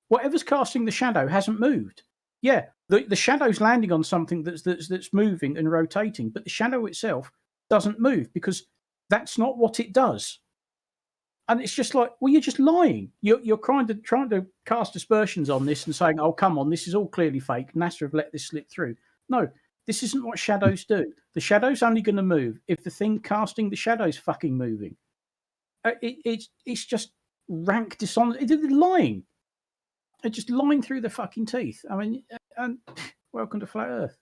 Whatever's casting the shadow hasn't moved. Yeah, the shadow's landing on something that's moving and rotating, but the shadow itself doesn't move because that's not what it does. And it's just like, well, you're just lying. You're trying to cast aspersions on this and saying, "Oh, come on, this is all clearly fake. NASA have let this slip through." No, this isn't what shadows do. The shadow's only going to move if the thing casting the shadow's fucking moving. It's just rank dishonesty. They're lying. They're just lying through the fucking teeth. I mean, and welcome to Flat Earth.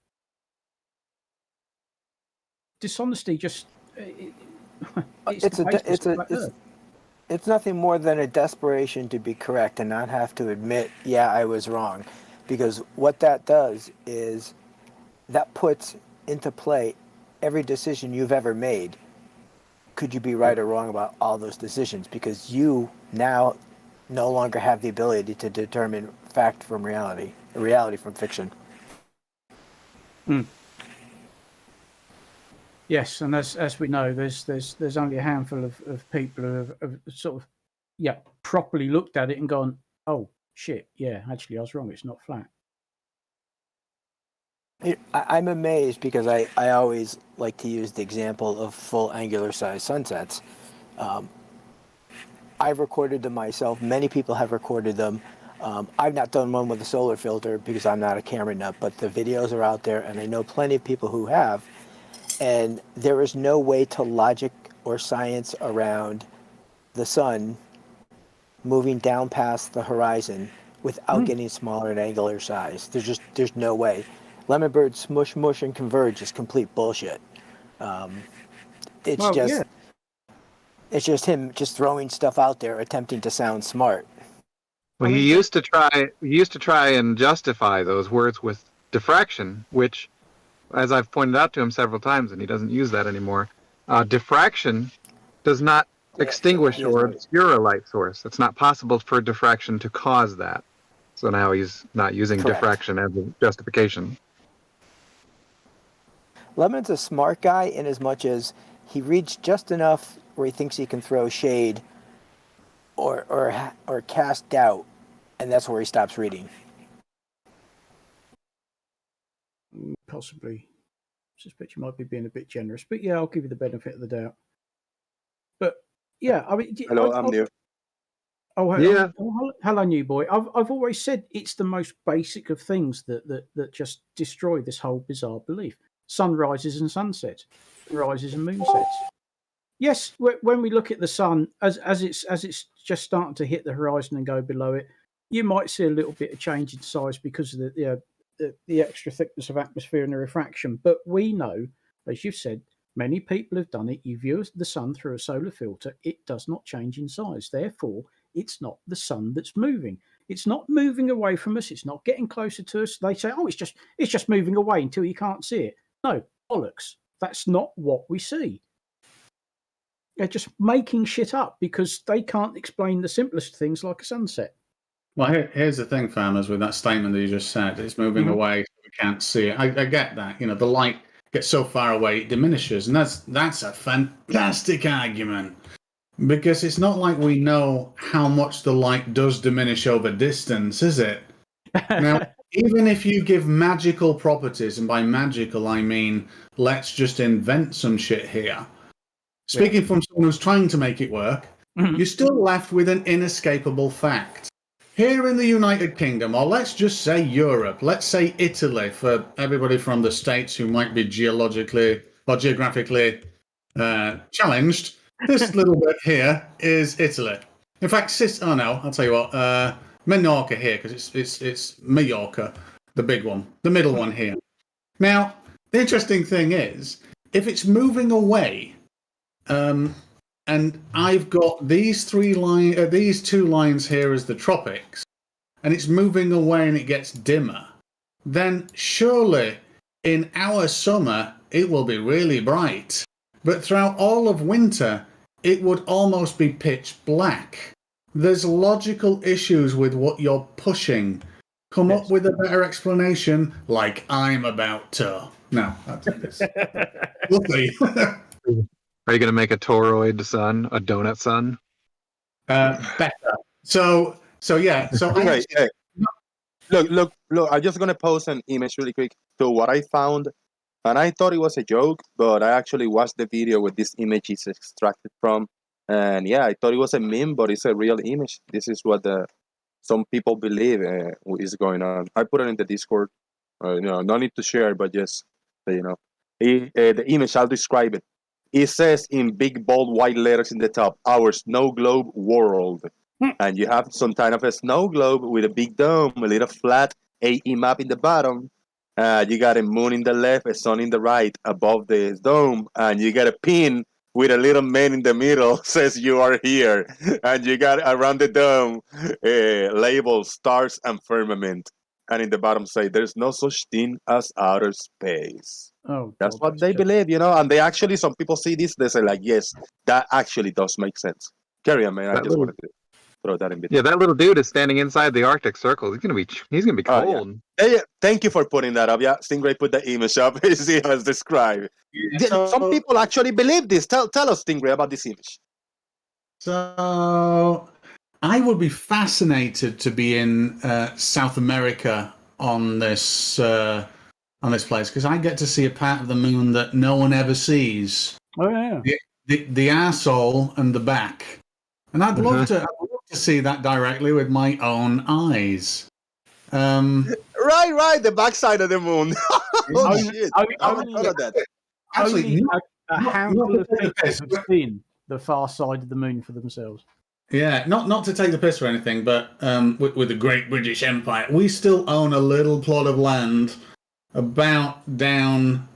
Dishonesty just it's nothing more than a desperation to be correct and not have to admit, yeah, I was wrong. Because what that does is that puts into play every decision you've ever made. Could you be right or wrong about all those decisions? Because you now no longer have the ability to determine fact from reality, reality from fiction. Yes, and as we know, there's only a handful of people who have sort of properly looked at it and gone, "Oh shit, yeah, actually I was wrong. It's not flat." I'm amazed because I always like to use the example of full angular size sunsets. I've recorded them myself. Many people have recorded them. I've not done one with a solar filter because I'm not a camera nut, but the videos are out there, and I know plenty of people who have. And there is no way to logic or science around the sun moving down past the horizon without getting smaller in angular size. There's no way. Lemon Bird smush, mush, and converge is complete bullshit. It's just him just throwing stuff out there, attempting to sound smart. Well, he used to try and justify those words with diffraction, which, as I've pointed out to him several times, and he doesn't use that anymore, diffraction does not extinguish or obscure a light source. It's not possible for diffraction to cause that. So now he's not using diffraction as a justification. Lemon's a smart guy in as much as he reads just enough where he thinks he can throw shade or cast doubt, and that's where he stops reading. Possibly. I suspect you might be being a bit generous, but yeah, I'll give you the benefit of the doubt. But yeah, I mean, hello, I'm new. Oh, hello, yeah. Hello, new boy. I've always said it's the most basic of things that just destroy this whole bizarre belief. Sunrises and sunsets, rises and moonsets. Yes, when we look at the sun as it's just starting to hit the horizon and go below it, you might see a little bit of change in size because of the extra thickness of atmosphere and the refraction. But we know, as you've said, Many people have done it. You view the sun through a solar filter. It does not change in size. Therefore, it's not the sun that's moving. It's not moving away from us. It's not getting closer to us. They say, "Oh, it's just moving away until you can't see it." No, bollocks. That's not what we see. They're just making shit up because they can't explain the simplest things like a sunset. Well, here's the thing, farmers, with that statement that you just said. It's moving away, so we can't see it. I get that. You know, the light gets so far away, it diminishes. And that's a fantastic argument. Because it's not like we know how much the light does diminish over distance, is it? Now, even if you give magical properties, and by magical I mean let's just invent some shit here. Speaking from someone who's trying to make it work, you're still left with an inescapable fact. Here in the United Kingdom, or let's just say Europe, let's say Italy for everybody from the States who might be geologically or geographically challenged, this little bit here is Italy. In fact, I'll tell you what, Menorca here, because it's Mallorca, the big one, the middle one here. Now, the interesting thing is, if it's moving away, and I've got these two lines here as the tropics, and it's moving away and it gets dimmer, then surely in our summer it will be really bright. But throughout all of winter, it would almost be pitch black. There's logical issues with what you're pushing. Come up with a better explanation, like I'm about to. No, that's we'll see. Are you going to make a toroid sun, a donut sun? Better. So yeah. So okay, look. I'm just gonna post an image really quick to what I found, and I thought it was a joke, but I actually watched the video where this image is extracted from, and yeah, I thought it was a meme, but it's a real image. This is what some people believe is going on. I put it in the Discord. No need to share, but just the image. I'll describe it. It says in big, bold, white letters in the top, "Our snow globe world." And you have some kind of a snow globe with a big dome, a little flat AE map in the bottom. You got a moon in the left, a sun in the right above the dome. And you got a pin with a little man in the middle says you are here. And you got around the dome labels stars and firmament. And in the bottom say there's no such thing as outer space. Oh, that's what they believe, and they actually, some people see this, they say like, yes, that actually does make sense. Carry on, man. I just wanted to throw that in between. Yeah, that little dude is standing inside the Arctic Circle. He's gonna be cold. Yeah. Thank you for putting that up. Yeah, Stingray put the image up. See how it's described. Some people actually believe this. Tell us, Stingray, about this image. So I would be fascinated to be in South America on this place, because I get to see a part of the moon that no one ever sees. Oh yeah, the arsehole and the back, and I'd love to see that directly with my own eyes. Right, the backside of the moon. Oh shit! I thought of that. Actually, a handful of people have seen the far side of the moon for themselves. Yeah, not to take the piss or anything, but with the Great British Empire, we still own a little plot of land about down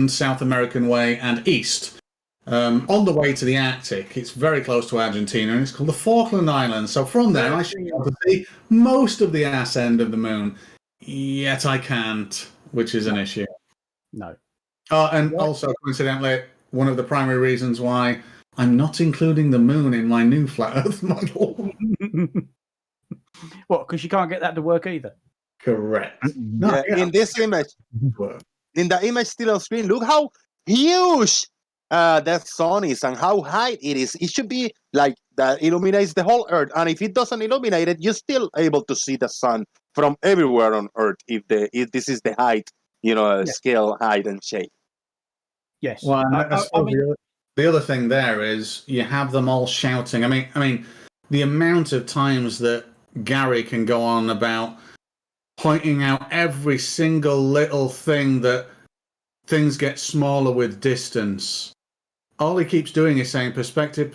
South American way and east, on the way to the Arctic. It's very close to Argentina, and it's called the Falkland Islands. So from there, I should be able to see most of the ass end of the moon. Yet I can't, which is an issue. No. And also, coincidentally, one of the primary reasons why I'm not including the moon in my new flat Earth model. What? Because you can't get that to work either. Correct. No, in this image, in the image still on screen, look how huge that sun is and how high it is. It should be like that illuminates the whole Earth. And if it doesn't illuminate it, you're still able to see the sun from everywhere on Earth if this is the height, scale, height, and shape. Yes. Well, the other thing there is you have them all shouting. I mean, the amount of times that Gary can go on about pointing out every single little thing that things get smaller with distance. All he keeps doing is saying perspective,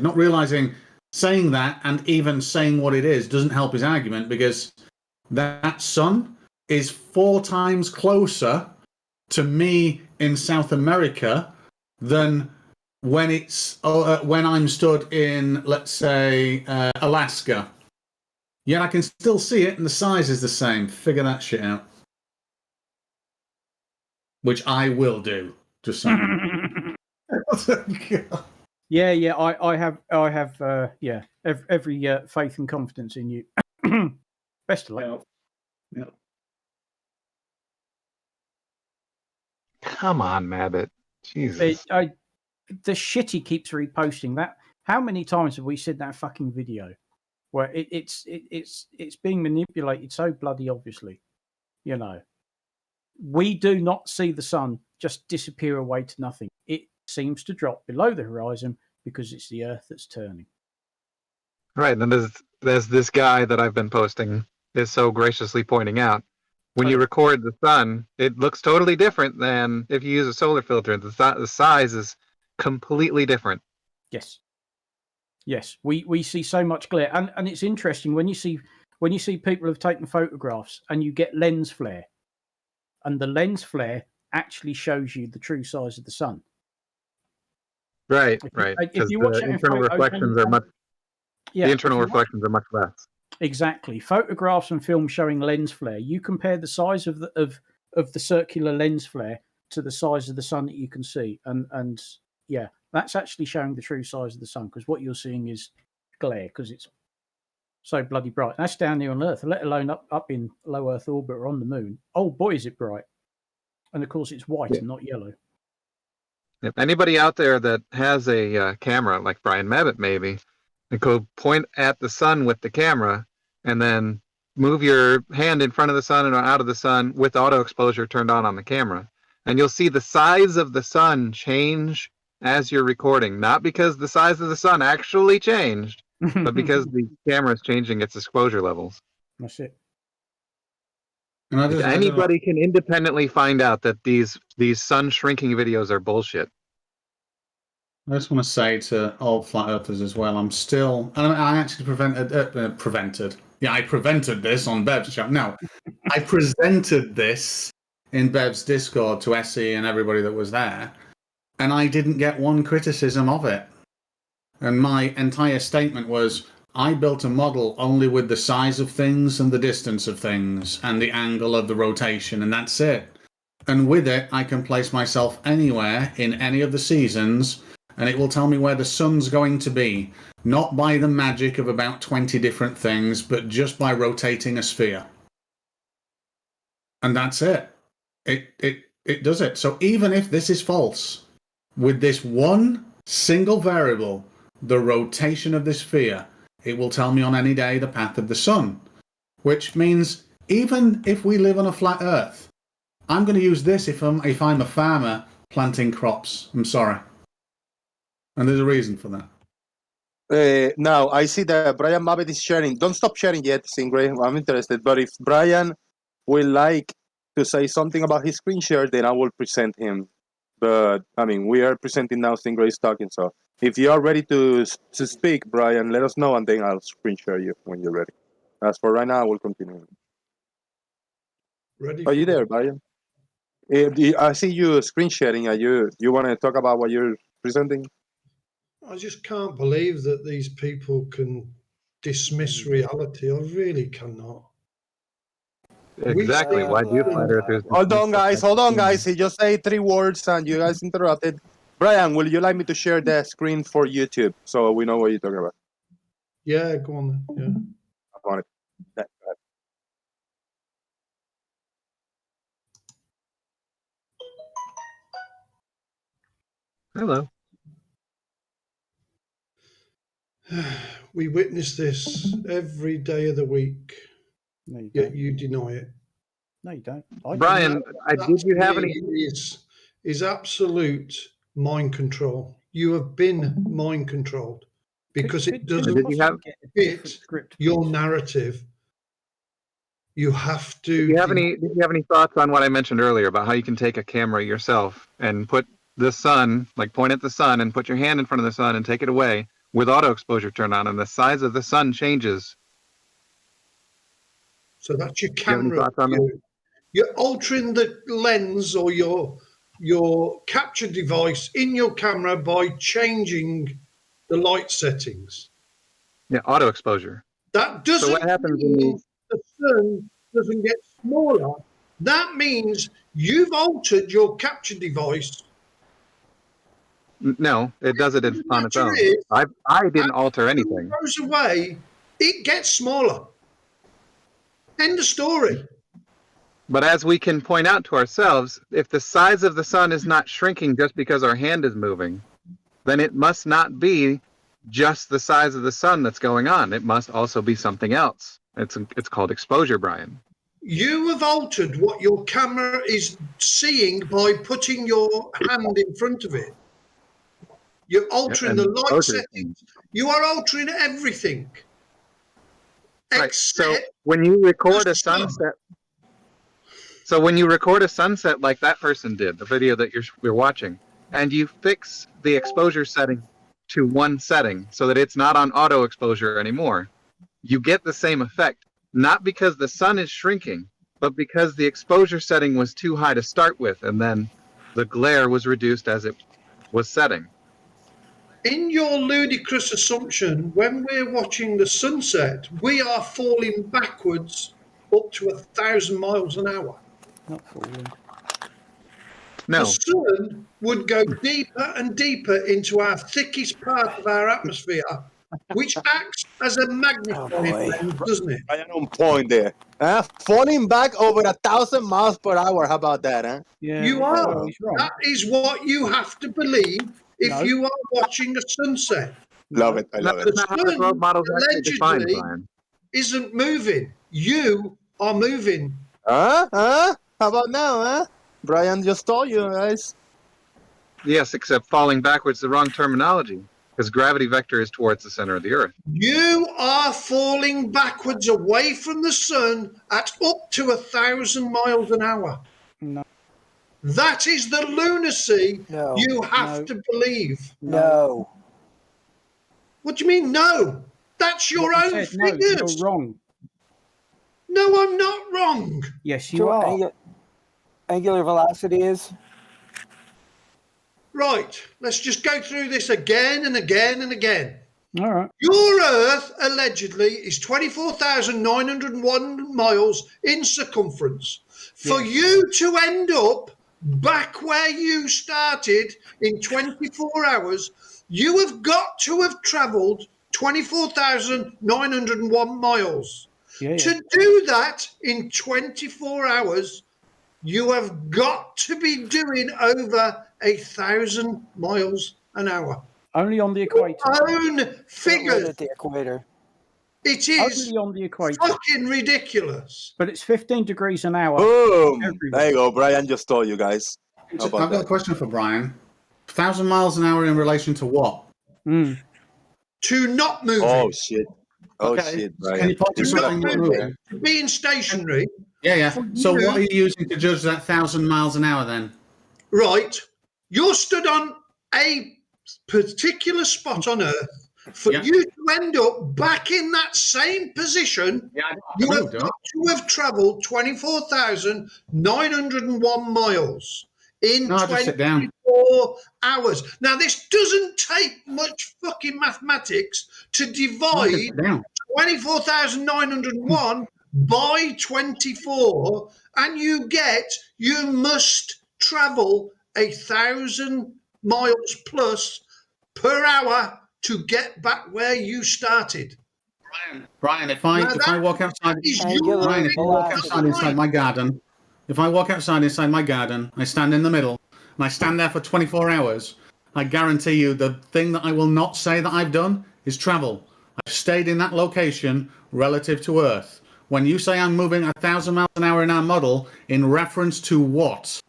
not realizing saying that and even saying what it is doesn't help his argument, because that sun is 4 times closer to me in South America than when it's when I'm stood in, let's say, Alaska. Yet I can still see it, and the size is the same. Figure that shit out. Which I will do. Just saying. Yeah. I have, every faith and confidence in you. Best of luck. Yeah. Come on, Mabbett. Jesus. The shit he keeps reposting. That. How many times have we seen that fucking video where it's being manipulated so bloody obviously? You know, we do not see the sun just disappear away to nothing. It seems to drop below the horizon because it's the Earth that's turning. Right, and there's this guy that I've been posting is so graciously pointing out. When you record the sun, it looks totally different than if you use a solar filter. The size is completely different. Yes. We see so much glare, and it's interesting when you see people have taken photographs and you get lens flare, and the lens flare actually shows you the true size of the sun. Right. If you watch the internal reflections are much. Yeah, the internal reflections are much less. Exactly. Photographs and films showing lens flare. You compare the size of the circular lens flare to the size of the sun that you can see, and yeah, that's actually showing the true size of the sun, because what you're seeing is glare because it's so bloody bright. That's down here on Earth, let alone up in low Earth orbit or on the moon. Oh boy, is it bright! And of course, it's white and not yellow. If anybody out there that has a camera like Brian Mabbett, maybe, and go point at the sun with the camera, and then move your hand in front of the sun and out of the sun with auto exposure turned on the camera, and you'll see the size of the sun change as you're recording. Not because the size of the sun actually changed, but because the camera is changing its exposure levels. That's it. Anybody can independently find out that these sun shrinking videos are bullshit. I just want to say to all flat earthers as well, I'm still, and I actually prevented. Yeah, I prevented this on Bev's show. No, I presented this in Bev's Discord to SE and everybody that was there, and I didn't get one criticism of it. And my entire statement was, I built a model only with the size of things and the distance of things and the angle of the rotation, and that's it. And with it, I can place myself anywhere in any of the seasons, and it will tell me where the sun's going to be, not by the magic of about 20 different things, but just by rotating a sphere. And that's it. It does it. So even if this is false, with this one single variable, the rotation of this sphere, it will tell me on any day the path of the sun, which means even if we live on a flat Earth, I'm going to use this if I'm a farmer planting crops. I'm sorry. And there's a reason for that. Now, I see that Brian Mabbett is sharing. Don't stop sharing yet, Stingray. I'm interested. But if Brian will like to say something about his screen share, then I will present him. But, I mean, we are presenting now. Stingray is talking. So if you are ready to speak, Brian, let us know, and then I'll screen share you when you're ready. As for right now, I will continue. Ready? Are you there, Brian? I see you screen sharing. Are you want to talk about what you're presenting? I just can't believe that these people can dismiss reality. I really cannot. Exactly. Why do flat earthers? Hold on, guys. He just said 3 words and you guys interrupted. Brian, will you like me to share the screen for YouTube so we know what you're talking about? Yeah, go on then. Yeah. I want it. Hello. We witness this every day of the week, yet you deny it. No, you don't. Brian, did you have any? Is absolute mind control. You have been mind controlled because it doesn't fit your narrative. You have to. Did you have any thoughts on what I mentioned earlier about how you can take a camera yourself and put the sun, like point at the sun and put your hand in front of the sun and take it away with auto exposure turned on, and the size of the sun changes? So that's your camera. You're altering the lens or your capture device in your camera by changing the light settings. Yeah, auto exposure. That doesn't So what happens when mean the sun doesn't get smaller. That means you've altered your capture device. No, it does it on its own. Is, I didn't alter anything. It goes away, it gets smaller. End of story. But as we can point out to ourselves, if the size of the sun is not shrinking just because our hand is moving, then it must not be just the size of the sun that's going on. It must also be something else. It's called exposure, Brian. You have altered what your camera is seeing by putting your hand in front of it. You're altering the light settings. You are altering everything. Right. So when you record a sunset, like that person did, the video that you're watching, and you fix the exposure setting to one setting so that it's not on auto exposure anymore, you get the same effect, not because the sun is shrinking, but because the exposure setting was too high to start with, and then the glare was reduced as it was setting. In your ludicrous assumption, when we're watching the sunset, we are falling backwards up to 1,000 miles an hour. Not falling. No. The sun would go deeper and deeper into our thickest part of our atmosphere, which acts as a magnifying lens, doesn't it? Right on point there. Falling back over 1,000 miles per hour. How about that, huh? Yeah, you are. he's right. That is what you have to believe if you are watching a sunset. Love it. I love it. The sun allegedly isn't moving. You are moving. Huh? How about now, huh? Brian just told you, guys. Yes, except falling backwards is the wrong terminology, because gravity vector is towards the center of the Earth. You are falling backwards away from the sun at up to 1,000 miles an hour. No. That is the lunacy you have to believe. No. What do you mean, no? That's your own figures. No, you're wrong. No, I'm not wrong. Yes, you are. Angular velocity is? Right, let's just go through this again and again and again. All right. Your Earth, allegedly, is 24,901 miles in circumference. For you to end up back where you started in 24 hours, you have got to have travelled 24,901 miles. To do that in 24 hours, you have got to be doing over 1,000 miles an hour. Only on the equator. Your own figures. At the equator. It is only on the equator. Fucking ridiculous. But it's 15 degrees an hour. Boom! There you go. Brian just told you guys. I've got a question for Brian. 1,000 miles an hour in relation to what? To not moving. Oh, shit. Oh, Okay. shit, Brian. Can you put this Not on moving. Being stationary. Yeah. So what are you using to judge that 1,000 miles an hour then? Right. You're stood on a particular spot on Earth. For you to end up back in that same position, you have got to have travelled 24,901 miles in 24 hours. Now, this doesn't take much fucking mathematics to divide 24,901 by 24, and you must travel 1,000 miles plus per hour to get back where you started. Brian, if I walk outside, inside my garden, I stand in the middle, and I stand there for 24 hours, I guarantee you the thing that I will not say that I've done is travel. I've stayed in that location relative to Earth. When you say I'm moving 1,000 miles an hour in our model, in reference to what?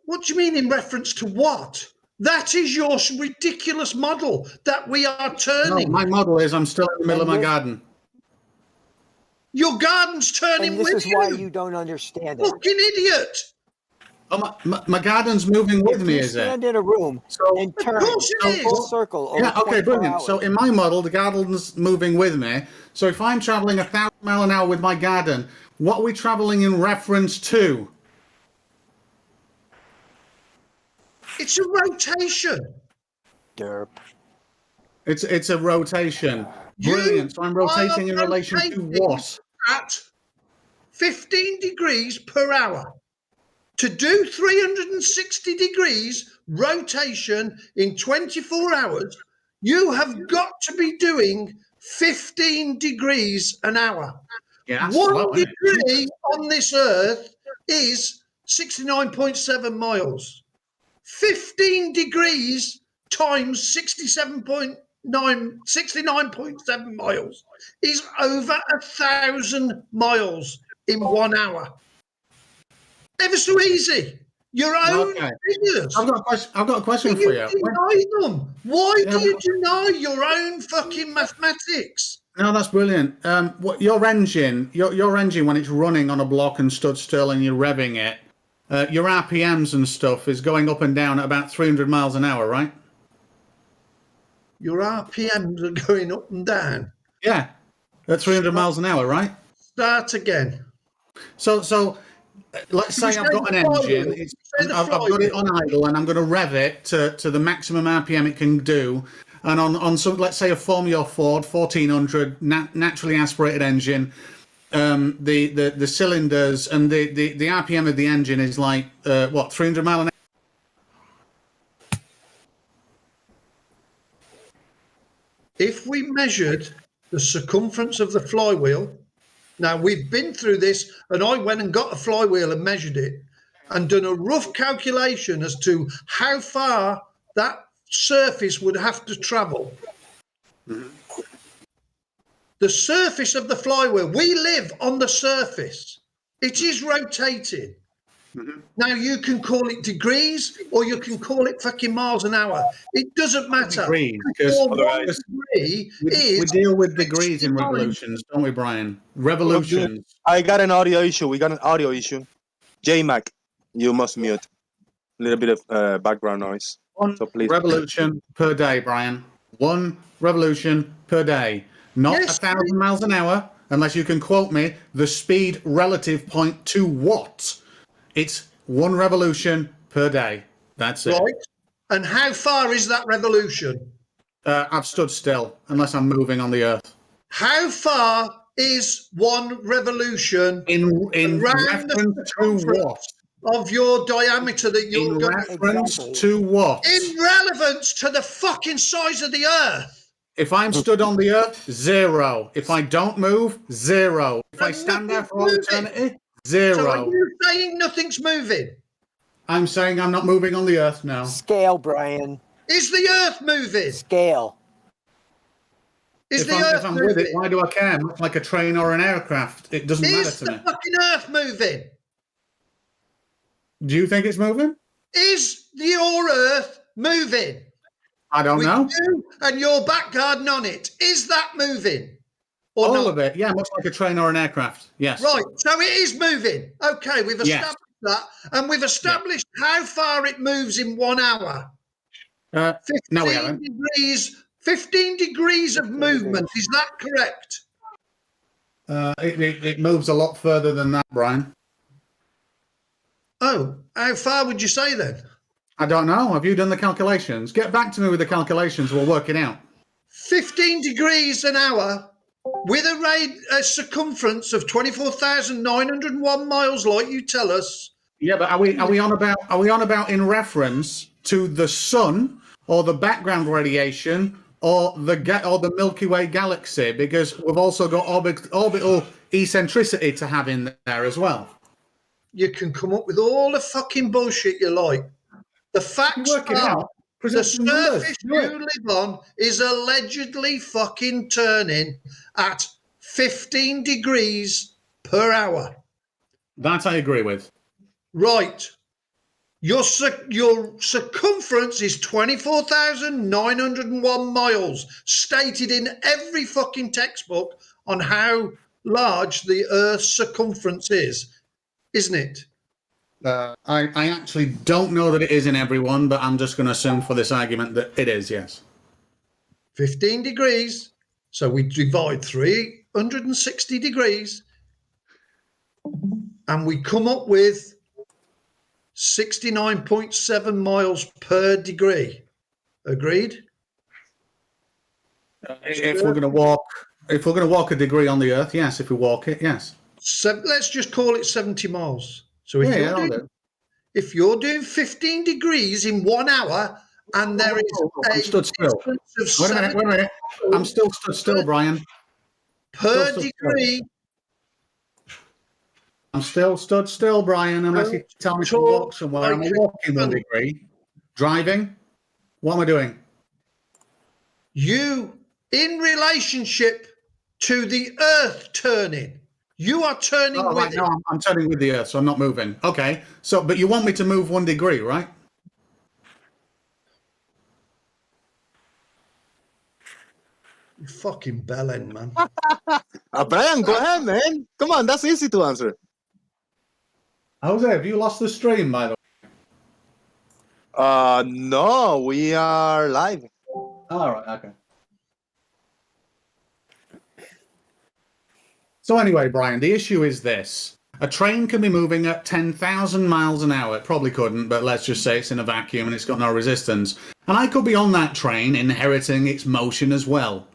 What do you mean in reference to what? That is your ridiculous model that we are turning. No, my model is I'm still in the middle of my garden. Your garden's turning and this with is why you don't understand it. Fucking idiot. Oh, my garden's moving with If me, you is it? stand in a room So, and turn course it a is. full circle over yeah, okay, 24 brilliant. hours, So in my model, the garden's moving with me. So if I'm traveling 1,000 miles an hour with my garden, what are we traveling in reference to? It's a rotation. derp. It's a rotation. You Brilliant. So I'm rotating in are relation to rotating what? at 15 degrees per hour. To do 360 degrees rotation in 24 hours, you have got to be doing 15 degrees an hour. Yeah, that's 1 slow, isn't it? degree on this earth is 69.7 miles. 15 degrees times 69.7 miles is over 1,000 miles in 1 hour. Ever so easy. Your own Okay. figures. I've got a question for you. Deny them. Why Yeah, do you deny your own fucking mathematics? No, that's brilliant. What your engine when it's running on a block and stood still and you're revving it, your RPMs and stuff is going up and down at about 300 miles an hour, right? Your RPMs are going up and down. Yeah, at 300 miles an hour, right? Start again. So let's say I've got an engine. I've got it on idle, and I'm going to rev it to the maximum RPM it can do. And on some, let's say a Formula Ford 1400 naturally aspirated engine, the cylinders and the RPM of the engine is like 300 mile an hour. If we measured the circumference of the flywheel, now we've been through this, and I went and got a flywheel and measured it and done a rough calculation as to how far that surface would have to travel. Mm-hmm. The surface of the flywheel, we live on the surface. It is rotating. Mm-hmm. Now you can call it degrees or you can call it fucking miles an hour. It doesn't matter. Degrees, because degree we deal with degrees in revolutions, don't we, Brian? Revolutions. I got an audio issue. We got an audio issue. J-Mac, you must mute. A little bit of background noise. So please. Revolution per day, Brian. 1 revolution per day. Not 1,000 miles an hour, unless you can quote me the speed relative point to what. It's 1 revolution per day. That's it. Right. And how far is that revolution? I've stood still, unless I'm moving on the Earth. How far is 1 revolution in around reference to what? Of your diameter that you're in going reference to what? In relevance to the fucking size of the Earth. If I'm stood on the Earth, 0. If I don't move, 0. If I stand there for all eternity, 0. So are you saying nothing's moving? I'm saying I'm not moving on the Earth now. Scale, Brian. Is the Earth moving? Scale. If I'm with it, why do I care? Much like a train or an aircraft, it doesn't matter to me. Is the fucking Earth moving? Do you think it's moving? Is your Earth moving? I don't know. You and your back garden on it. Is that moving? Or all not? of it, yeah, much like a train or an aircraft. Yes. Right, so it is moving. Okay, we've established that, and we've established how far it moves in 1 hour. 15 no, we haven't. 15 degrees of movement. Is that correct? It moves a lot further than that, Brian. Oh, how far would you say then? I don't know. Have you done the calculations? Get back to me with the calculations. We'll work it out. 15 degrees an hour with a circumference of 24,901 miles, like you tell us. Yeah, but are we on about in reference to the sun or the background radiation or the Milky Way galaxy? Because we've also got orbital eccentricity to have in there as well. You can come up with all the fucking bullshit you like. The facts are the surface you live on is allegedly fucking turning at 15 degrees per hour. That I agree with. Right. Your circumference is 24,901 miles, stated in every fucking textbook on how large the Earth's circumference is, isn't it? I actually don't know that it is in everyone, but I'm just going to assume for this argument that it is, yes. 15 degrees. So we divide 360 degrees and we come up with 69.7 miles per degree. Agreed? If we're going to walk a degree on the Earth, yes. If we walk it, yes. So let's just call it 70 miles. So if you're doing 15 degrees in 1 hour and there is I'm stood still. Wait a minute. I'm still stood still, Brian. Per degree. I'm still stood still, Brian, unless you tell me to walk somewhere. I'm walking 1 degree. Driving? What am I doing? You, in relationship to the Earth turning, you are turning with it. No, I'm turning with the Earth, so I'm not moving. Okay, so but you want me to move 1 degree, right? You fucking bellend, man. Brian, go ahead, man. Come on, that's easy to answer. Jose, have you lost the stream, by the way? No, we are live. All right, okay. So anyway, Brian, the issue is this. A train can be moving at 10,000 miles an hour. It probably couldn't, but let's just say it's in a vacuum and it's got no resistance. And I could be on that train inheriting its motion as well.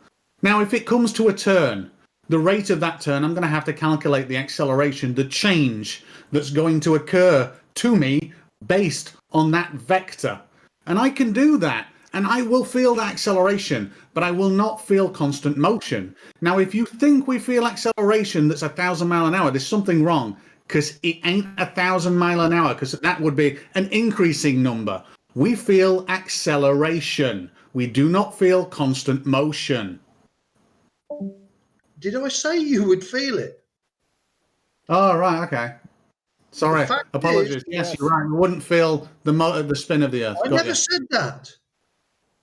Now, if it comes to a turn, the rate of that turn, I'm going to have to calculate the acceleration, the change that's going to occur to me based on that vector. And I can do that. And I will feel that acceleration, but I will not feel constant motion. Now, if you think we feel acceleration that's 1,000 miles an hour, there's something wrong, because it ain't 1,000 miles an hour, because that would be an increasing number. We feel acceleration. We do not feel constant motion. Did I say you would feel it? Oh, right, okay. Sorry, apologies. Yes, you're right. We wouldn't feel the spin of the Earth. I never said that.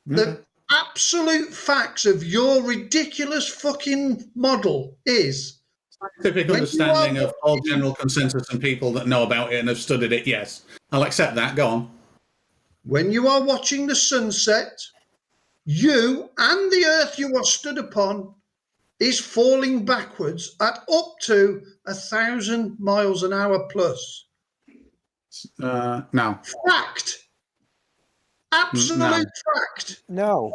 The absolute facts of your ridiculous fucking model is scientific understanding of all general consensus and people that know about it and have studied it. Yes, I'll accept that. Go on. When you are watching the sunset, you and the Earth you are stood upon is falling backwards at up to 1,000 miles an hour plus. No. Fact. Absolute fact. No.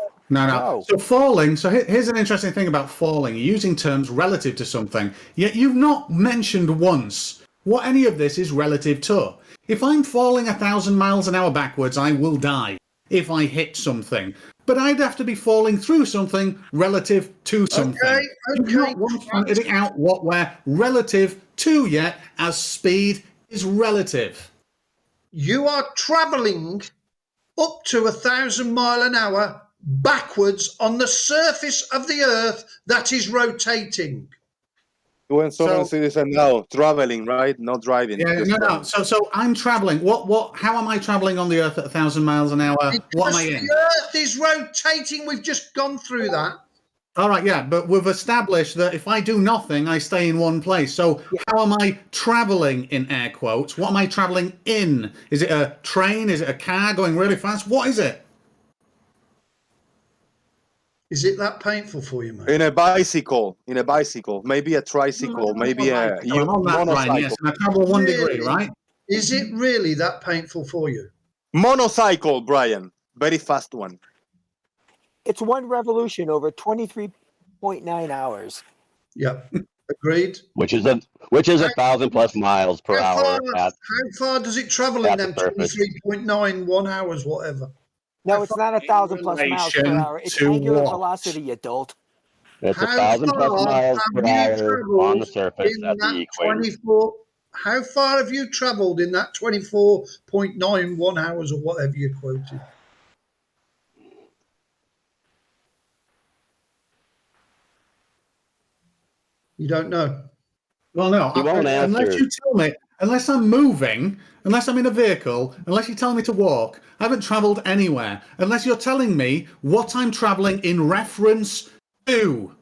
So falling, so here's an interesting thing about falling, using terms relative to something, yet you've not mentioned once what any of this is relative to. If I'm falling 1,000 miles an hour backwards, I will die if I hit something. But I'd have to be falling through something relative to something. Okay. You've not once pointed it out what we're relative to yet, as speed is relative. You are travelling up to 1,000 miles an hour backwards on the surface of the Earth that is rotating. When someone says now, traveling, right? Not driving. Yeah, no. So I'm traveling. How am I traveling on the Earth at 1,000 miles an hour? What am I in? The Earth is rotating. We've just gone through that. All right, yeah, but we've established that if I do nothing, I stay in one place. So how am I traveling, in air quotes? What am I traveling in? Is it a train? Is it a car going really fast? What is it? Is it that painful for you, man? In a bicycle, maybe a tricycle, maybe a motorcycle. Yes, and I travel 1 degree, right? Is it really that painful for you? Motorcycle, Brian, very fast one. It's one revolution over 23.9 hours. Yep, agreed. Which is 1,000 plus miles per hour. How far does it travel in them 23.91 hours, whatever? No, it's not 1,000 plus miles per hour. It's angular velocity, adult. It's 1,000 plus miles per hour on the surface at the equator. How far have you travelled in that 24.91 hours or whatever you quoted? You don't know. Well, no. Unless you tell me, unless I'm moving, unless I'm in a vehicle, unless you tell me to walk, I haven't travelled anywhere. Unless you're telling me what I'm travelling in reference to.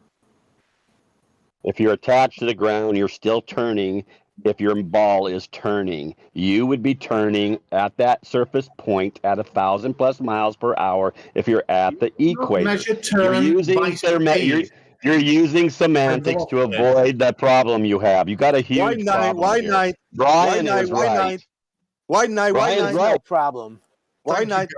If you're attached to the ground, you're still turning if your ball is turning. You would be turning at that surface point at 1,000+ miles per hour if you're at the equator. Measure turn by speed. You're using semantics to avoid the problem you have. You got a huge problem here. Brian is right. Brian's right. No problem. Why not?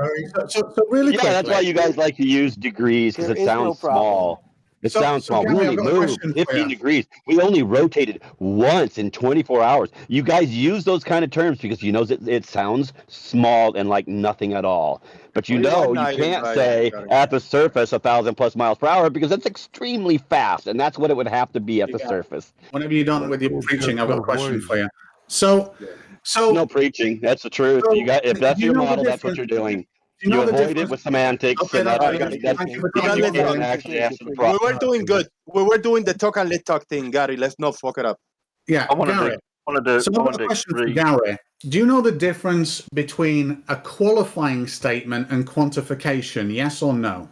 So really quickly. Yeah, that's why you guys like to use degrees, because it sounds small. It sounds small. We only moved 15 degrees. We only rotated once in 24 hours. You guys use those kind of terms because you know it sounds small and like nothing at all. But you know you can't say at the surface 1,000+ miles per hour because that's extremely fast, and that's what it would have to be at the surface. Whenever you're done with your preaching, I've got a question for you. So no preaching. That's the truth. You got if that's your model, that's what you're doing. You avoid it with semantics. Okay, and you can't actually answer the problem. We were doing good. We were doing the talk and let talk thing, Gary. Let's not fuck it up. Yeah, Gary. So I've got a question for Gary. Do you know the difference between a qualifying statement and quantification? Yes or no?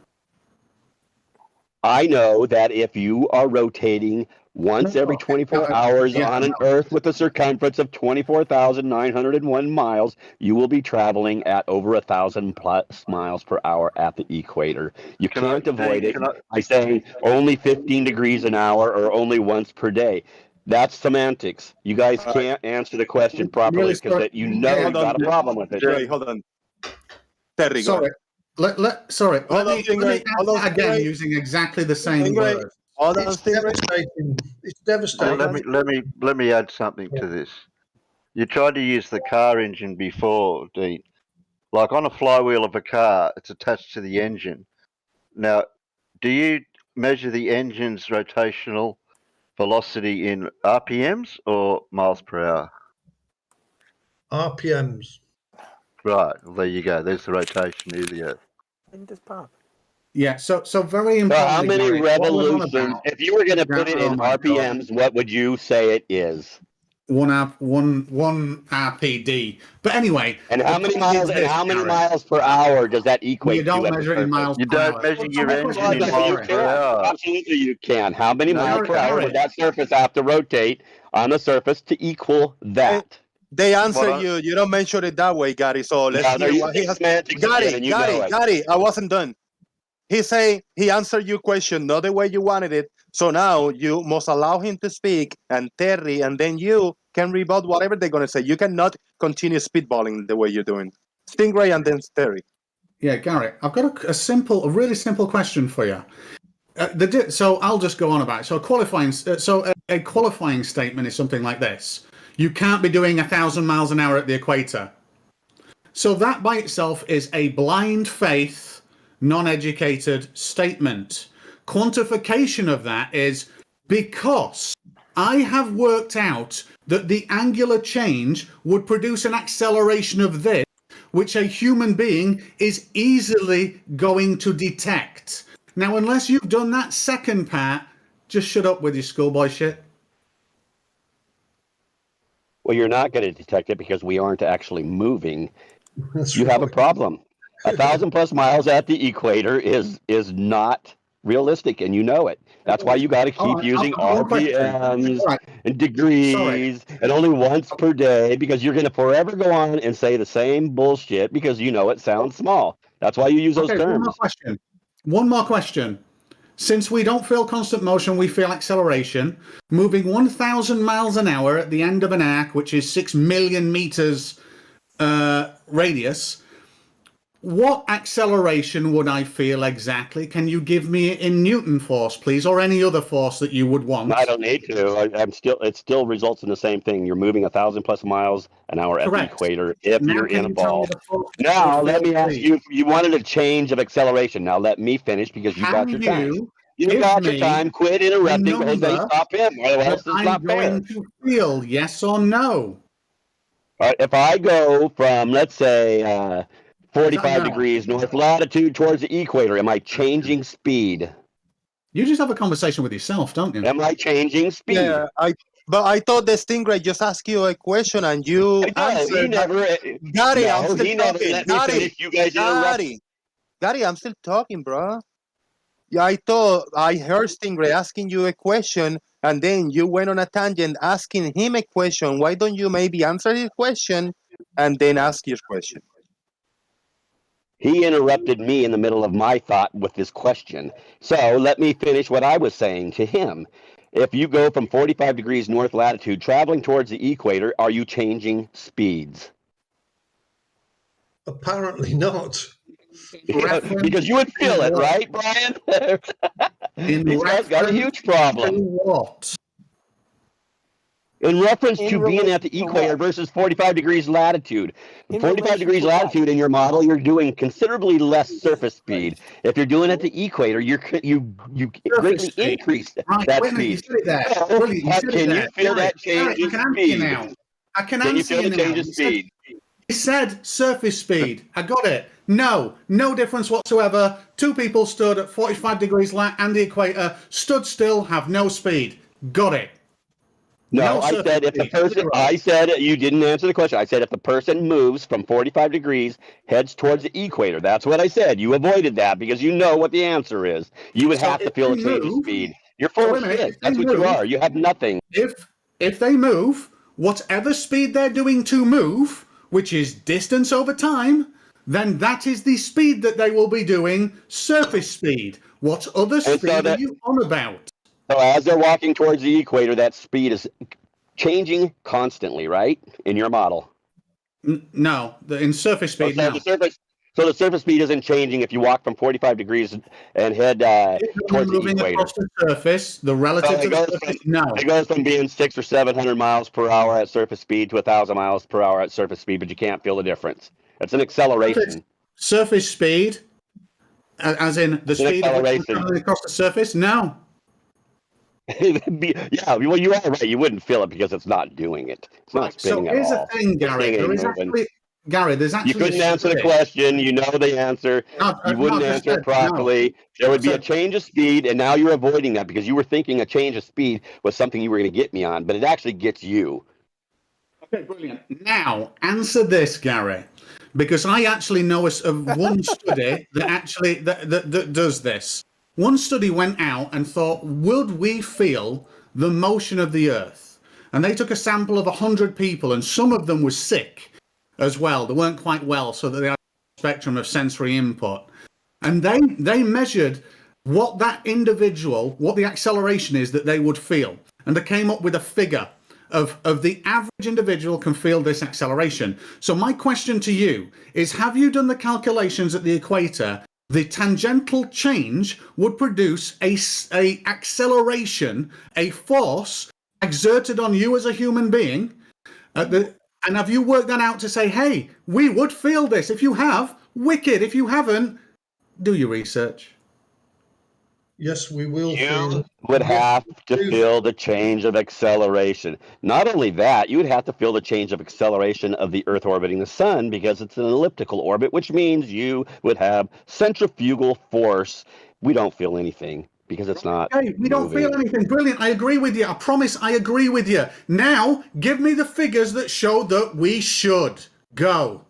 I know that if you are rotating once every 24 hours on an Earth with a circumference of 24,901 miles, you will be traveling at over 1,000+ miles per hour at the equator. You can't avoid it by saying only 15 degrees an hour or only once per day. That's semantics. You guys can't answer the question properly because you know you got a problem with it. Wait, hold on. Terry, sorry. Let me ask again using exactly the same word. It's devastating. It's devastating. Let me add something to this. You tried to use the car engine before, Dean. Like on a flywheel of a car, it's attached to the engine. Now, do you measure the engine's rotational velocity in RPMs or miles per hour? RPMs. Right. Well, there you go. There's the rotation of the Earth. Yeah. So very important. How many revolutions? If you were going to put it in RPMs, what would you say it is? One RPD. But anyway. And how many miles? And how many miles per hour does that equate to? You don't measure it in miles. You don't measure your engine in miles per hour. Absolutely, you can. How many miles per hour would that surface have to rotate on the surface to equal that? They answer you. You don't mention it that way, Gary. So let's hear what he has. Gary, I wasn't done. He answered your question not the way you wanted it. So now you must allow him to speak, and Terry, and then you can rebut whatever they're going to say. You cannot continue spitballing the way you're doing. Stingray and then Terry. Yeah, Gary, I've got a really simple question for you. So I'll just go on about it. So a qualifying statement is something like this. You can't be doing 1,000 miles an hour at the equator. So that by itself is a blind faith, non-educated statement. Quantification of that is because I have worked out that the angular change would produce an acceleration of this, which a human being is easily going to detect. Now, unless you've done that second part, just shut up with your schoolboy shit. Well, you're not going to detect it because we aren't actually moving. You have a problem. 1,000+ miles at the equator is not realistic, and you know it. That's why you got to keep using RPMs and degrees and only once per day, because you're going to forever go on and say the same bullshit because you know it sounds small. That's why you use those terms. One more question. Since we don't feel constant motion, we feel acceleration. Moving 1,000 miles an hour at the end of an arc, which is 6 million meters radius, what acceleration would I feel exactly? Can you give me in Newton force, please, or any other force that you would want? I don't need to. It still results in the same thing. You're moving 1,000+ miles an hour at the equator if you're in a ball. Now, let me ask you, you wanted a change of acceleration. Now, let me finish because you got your time. You got your time. Quit interrupting. Jose, stop him. Otherwise, it's not fair. I'm going to feel yes or no. All right, if I go from, let's say, 45 degrees north latitude towards the equator, am I changing speed? You just have a conversation with yourself, don't you? Am I changing speed? Yeah, but I thought the Stingray just asked you a question and you answered. Gary, I'm still talking. Gary, I'm still talking, bro. Yeah, I thought I heard Stingray asking you a question and then you went on a tangent asking him a question. Why don't you maybe answer his question and then ask your question? He interrupted me in the middle of my thought with this question. So let me finish what I was saying to him. If you go from 45 degrees north latitude traveling towards the equator, are you changing speeds? Apparently not. Because you would feel it, right, Brian? These guys got a huge problem. What? In reference to being at the equator versus 45 degrees latitude. 45 degrees latitude in your model, you're doing considerably less surface speed. If you're doing it at the equator, you greatly increase that speed. Can you feel that change in speed? I can you answer feel you the now. change in speed? He said surface speed. I got it. No difference whatsoever. Two people stood at 45 degrees and the equator, stood still, have no speed. Got it. No, I said if the person, I said you didn't answer the question. I said if the person moves from 45 degrees, heads towards the equator. That's what I said. You avoided that because you know what the answer is. You would have to feel a change of speed. You're full of shit. That's what you are. You have nothing. If they move, whatever speed they're doing to move, which is distance over time, then that is the speed that they will be doing, surface speed. What other speed are you on about? So as they're walking towards the equator, that speed is changing constantly, right? In your model. No, in surface speed, no. So the surface speed isn't changing if you walk from 45 degrees and head towards the equator. Across the surface, the relative to the surface, no. It goes from being 600 or 700 miles per hour at surface speed to 1,000 miles per hour at surface speed, but you can't feel the difference. It's an acceleration. Surface speed, as in the speed of which you're traveling across the surface? No. Yeah, well, you are right. You wouldn't feel it because it's not doing it. It's not spinning at all. So here's the thing, Gary. There's actually you couldn't answer the question. You know the answer. You wouldn't answer it properly. No. There would be a change of speed, and now you're avoiding that because you were thinking a change of speed was something you were going to get me on, but it actually gets you. Okay, brilliant. Now, answer this, Gary, because I actually know of one study that actually that does this. One study went out and thought, would we feel the motion of the Earth? And they took a sample of 100 people, and some of them were sick as well. They weren't quite well, so that they had a spectrum of sensory input. And they measured what that individual, what the acceleration is that they would feel. And they came up with a figure of the average individual can feel this acceleration. So my question to you is, have you done the calculations at the equator? The tangential change would produce a acceleration, a force exerted on you as a human being. And have you worked that out to say, hey, we would feel this? If you have, wicked. If you haven't, do your research. Yes, we will. You would have to feel the change of acceleration. Not only that, you would have to feel the change of acceleration of the Earth orbiting the Sun because it's an elliptical orbit, which means you would have centrifugal force. We don't feel anything because it's not. Okay, we don't feel anything. Brilliant. I agree with you. I promise I agree with you. Now, give me the figures that show that we should. Go.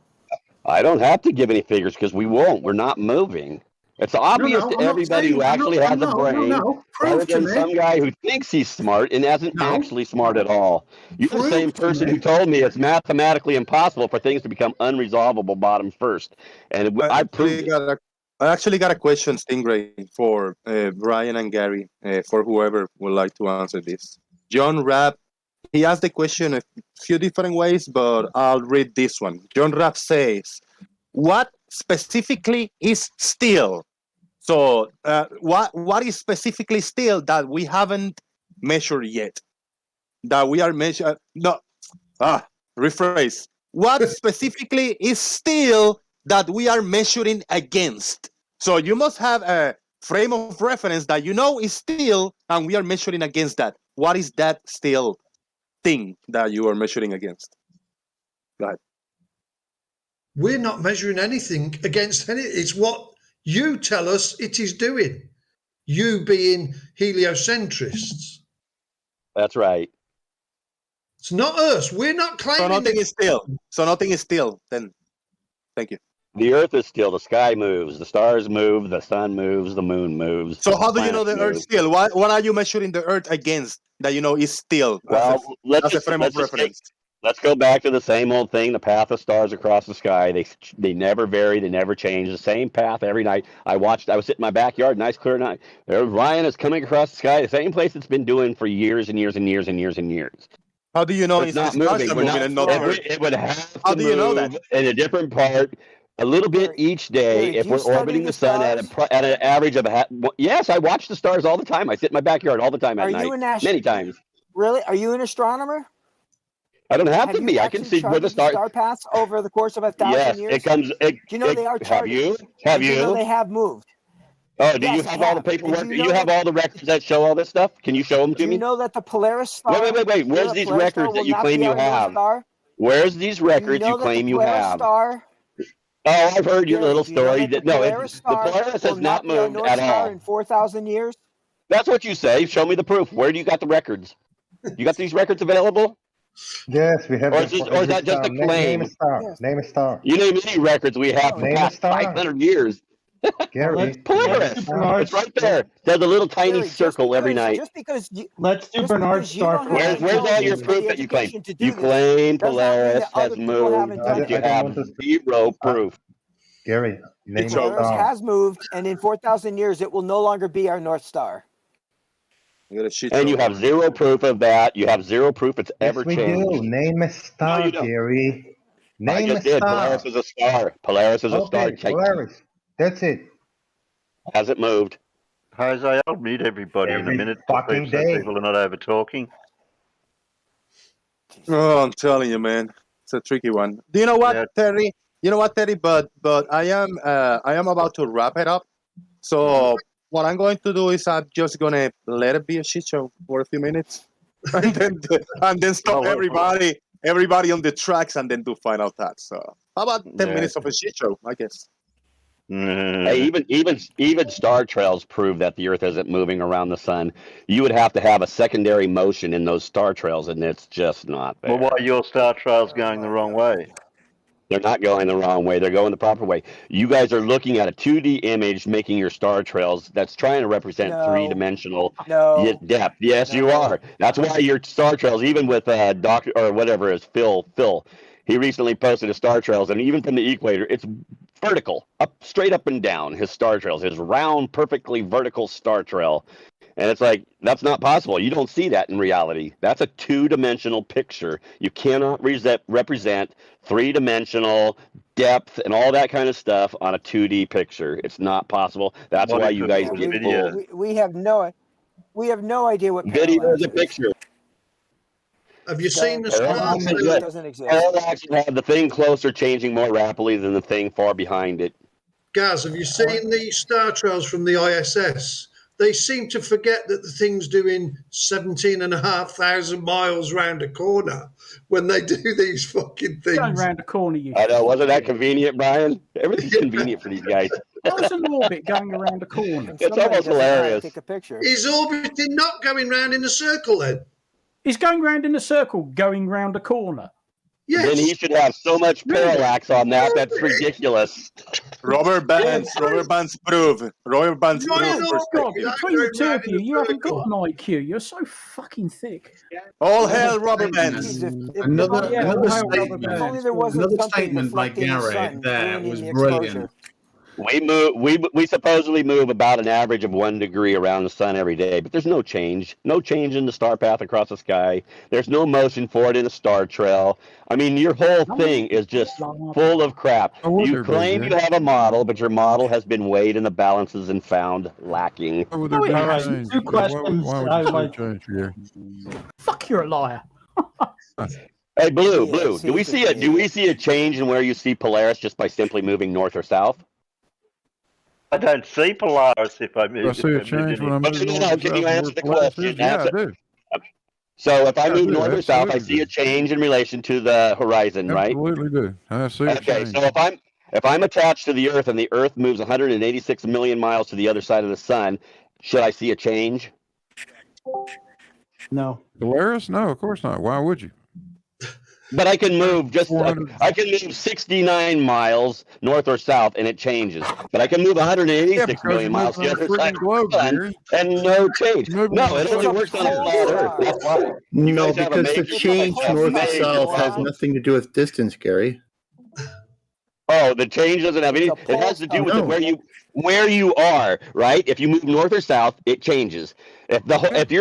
I don't have to give any figures because we won't. We're not moving. It's obvious to everybody who actually has a brain, rather than some guy who thinks he's smart and isn't actually smart at all. You're the same person who told me it's mathematically impossible for things to become unresolvable bottom first. And I proved it. I actually got a question, Stingray, for Brian and Gary, for whoever would like to answer this. John Rapp, he asked the question a few different ways, but I'll read this one. John Rapp says, what specifically is still? So what is specifically still that we haven't measured yet? That we are measuring? Rephrase. What specifically is still that we are measuring against? So you must have a frame of reference that you know is still, and we are measuring against that. What is that still thing that you are measuring against? Go ahead. We're not measuring anything against any. It's what you tell us it is doing. You being heliocentrists. That's right. It's not us. We're not claiming. So nothing is still. So nothing is still. Then, thank you. The Earth is still. The sky moves. The stars move. The sun moves. The moon moves. So how do you know the Earth still? What are you measuring the Earth against? that you know is still. Well, As a frame of reference. Let's go back to the same old thing. The path of stars across the sky. They never vary. They never change. The same path every night. I was sitting in my backyard, nice clear night. There, Ryan is coming across the sky. The same place it's been doing for years and years and years and years and years. How do you know it's not moving? It would have How to do you know move that? in a different part, a little bit each day. Gary, if do you we're study orbiting the the sun at an average of yes, I watch the stars all the time. I sit in my backyard all the time at night, many times. Really? Are you an astronomer? I don't have to be. I can see where the star paths over the course of 1,000 years. Yes, it comes. Do you know they are charted? Have you? Do you know they have moved? Oh, do you have all the paperwork? Do you have all the records that show all this stuff? Can you show them to Do me? you know that the Polaris star? Wait. Where's these records that you claim you have? Where's these records you claim you have? Oh, I've heard your little story. The Polaris has not moved at all. In 4,000 years. That's what you say. Show me the proof. Where do you got the records? You got these records available? Yes, we have. Or is that just a claim? Name a star. Yes. Name a star. You name any records we have for past 500 years. Gary, Polaris. It's right there. There's a little tiny circle every night. Let's do Bernard's star. Where's all your proof that you claim? You claim Polaris has moved, but you have zero proof. Gary, name a Polaris star. has moved, and in 4,000 years, it will no longer be our North Star. And you have zero proof of that. You have zero proof it's ever we changed. do. Name a star, Gary. Name I just did. a star. Polaris is a star. Polaris is a star. Polaris. That's it. Hasn't moved. Jose, I'll mute everybody in a minute so people are not over talking. Oh, I'm telling you, man, it's a tricky one. Do you know what, Terry? You know what, Terry? But I am about to wrap it up. So what I'm going to do is I'm just gonna let it be a shit show for a few minutes, and then stop everybody on the tracks, and then do final thoughts. So how about 10 minutes of a shit show? I guess. Hey, even star trails prove that the Earth isn't moving around the sun. You would have to have a secondary motion in those star trails, and it's just not there. Well, why are your star trails going the wrong way? They're not going the wrong way. They're going the proper way. You guys are looking at a 2D image making your star trails that's trying to represent three-dimensional depth. Yes, you are. That's why your star trails, even with Doctor or whatever is Phil, he recently posted his star trails, and even from the equator, it's vertical, straight up and down. His star trails, his round, perfectly vertical star trail. And it's like, that's not possible. You don't see that in reality. That's a two-dimensional picture. You cannot represent three-dimensional depth and all that kind of stuff on a 2D picture. It's not possible. That's why you guys get fooled. We have no idea what Video is a picture. Have you seen the stars? stars? Doesn't exist. Parallax will have the thing closer changing more rapidly than the thing far behind it. Gaz, have you seen the star trails from the ISS? They seem to forget that the thing's doing 17,500 miles round a corner when they do these fucking things. Going round a corner, you. I know, wasn't that convenient, Brian? Everything's convenient for these guys. That was an orbit going around a corner. It's almost hilarious. Take a picture. Is orbiting not going round in a circle then? He's going round in a circle, going round a corner. Yes. Then he should have so much parallax on that. That's ridiculous. Robert Bands proof. Robert Bands proof. God, between the two of you haven't got an IQ. You're so fucking thick. All hell, Robert Bands. Another statement by Gary there was brilliant. We supposedly move about an average of 1 degree around the sun every day, but there's no change in the star path across the sky. There's no motion for it in a star trail. I mean, your whole thing is just full of crap. You claim you have a model, but your model has been weighed in the balances and found lacking. All right, 2 questions. Fuck, you're a liar. Hey, Blue, do we see a change in where you see Polaris just by simply moving north or south? I don't see Polaris if I move. I see a change when I move north. Can you answer the question? Yeah, I do. So if I move north or south, I see a change in relation to the horizon, right? Absolutely do. I see a change. So if I'm attached to the Earth and the Earth moves 186 million miles to the other side of the sun, should I see a change? No. Polaris? No, of course not. Why would you? But I can move I 400. can move 69 miles north or south, and it changes. But I can move 186 because million you're miles moving to on the a other side freaking of globe, the sun, Gary. and no change. You're moving No, on a it only freaking works on a globe. flat Earth. That's why. You No, guys have a because the major change north to major south has puzzle. nothing to do with distance, Gary. Oh, the change doesn't have any. It has to do with where you are, right? If you move north or south, it changes. If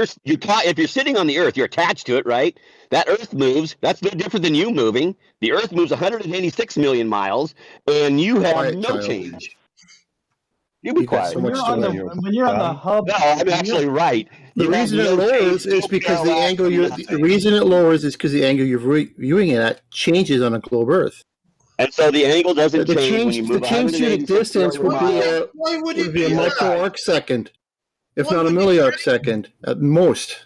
you're sitting on the Earth, you're attached to it, right? That Earth moves. That's no different than you moving. The Earth moves 186 million miles, and you have Quiet, no child. change. You be You got quiet. so much to learn. When you're on the hub, No, I'm actually right. The You have reason it no lowers change, is no because the parallax, angle you. nothing. The reason it lowers is because the angle you're viewing it at changes on a globe Earth. And so the angle doesn't The change when you change, move the change to the 186 distance would million be miles. a Why would it would be a be micro that? arc second, if Why not a would it milli-arc second at most.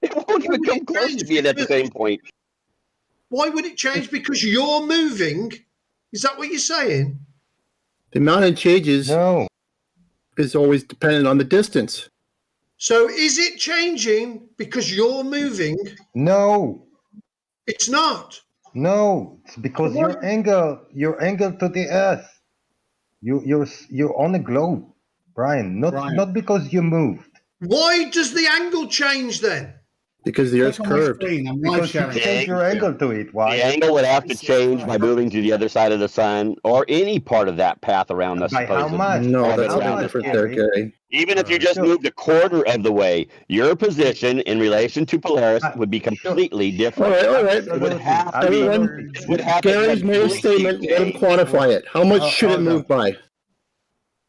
It won't even come close to being at the same point. Why would it change? Because you're moving. Is that what you're saying? The amount it changes No. is always dependent on the distance. So is it changing because you're moving? No. It's not. No. It's because your angle to the Earth. You're on a globe, Brian. Not because you moved. Why does the angle change then? Because the Earth's curved. Because you change your angle to it. Why? The angle would have to change by moving to the other side of the sun or any part of that path around us. By how much? No, By that's how not much, different there, Gary. Even if you just moved a quarter of the way, your position in relation to Polaris would be completely different. All right. It would have to be. Everyone, It would have to Gary's made a completely statement. Let him change. quantify it. How much should it move by?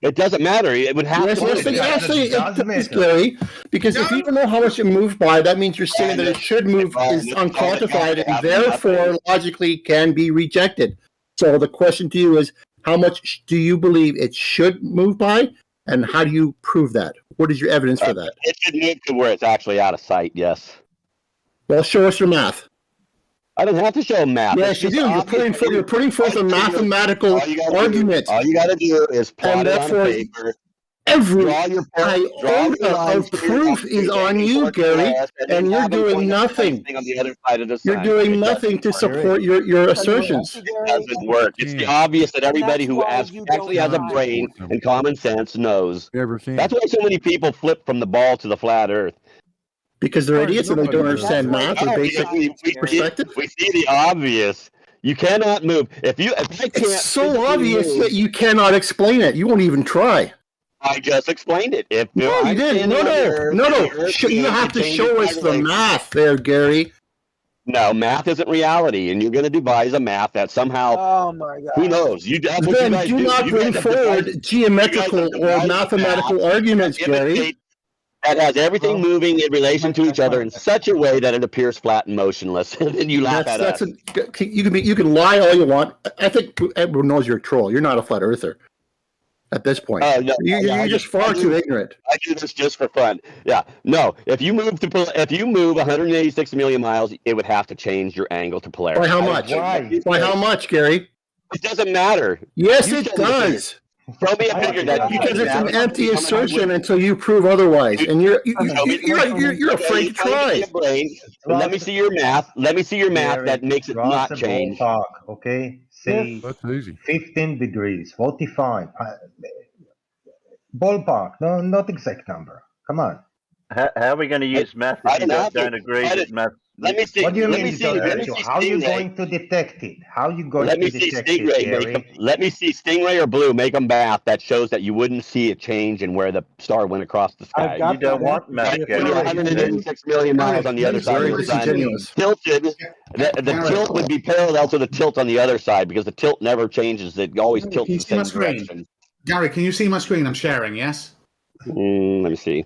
It doesn't matter. It would have Yes, to. yes, move. actually, it does, Gary. Because if you don't know how much it moved by, that means you're saying that it should move is unquantified and therefore logically can be rejected. So the question to you is, how much do you believe it should move by, and how do you prove that? What is your evidence for that? It should move to where it's actually out of sight. Yes. Well, show us your math. I don't have to show math. Yes, you do. You're putting forth a mathematical argument. All you got to do is plot And it on therefore, paper. Every Draw your iota of proof is on you, Gary, and you're doing nothing. On the other side of the You're sun. doing nothing to support your assertions. It doesn't work. It's obvious that everybody who actually has a brain and common sense knows. That's why so many people flip from the ball to the flat Earth. Because they're idiots and they don't understand math or basic perspective. We see the obvious. You cannot move. If I can't. It's so obvious that you cannot explain it. You won't even try. I just explained it. No, you didn't. No. You have to show us the math there, Gary. No, math isn't reality, and you're going to devise a math that somehow. Oh my God! Who knows? Then do not bring forward geometrical or mathematical arguments, Gary. That has everything moving in relation to each other in such a way that it appears flat and motionless, and then you laugh at us. You can lie all you want. I think everyone knows you're a troll. You're not a flat earther. At this point, No, you're just far too ignorant. I do this just for fun. Yeah, no. If you move 186 million miles, it would have to change your angle to Polaris. By how much? By how much, Gary? It doesn't matter. Yes, it does. Show me a figure that because it's an empty assertion until you prove otherwise, and you're afraid to try. Let me see your math. Let me see your math that makes it not change. Ballpark, okay, say that's easy. 15 degrees, 45. Ballpark, no, not exact number. Come on. How are we going to use math if you don't agree with math? Let me see. What do you mean? Let me see how are you going to detect it? How are you going to detect it, Gary? Let me see Stingray or Blue make a math that shows that you wouldn't see a change in where the star went across the sky. You don't want math, When you're 186 million miles on the other side of the sun, tilted, the tilt would be parallel to the tilt on the other side because the tilt never changes. It always tilts in the same direction. Gary, can you see my screen? I'm sharing, yes? Let me see.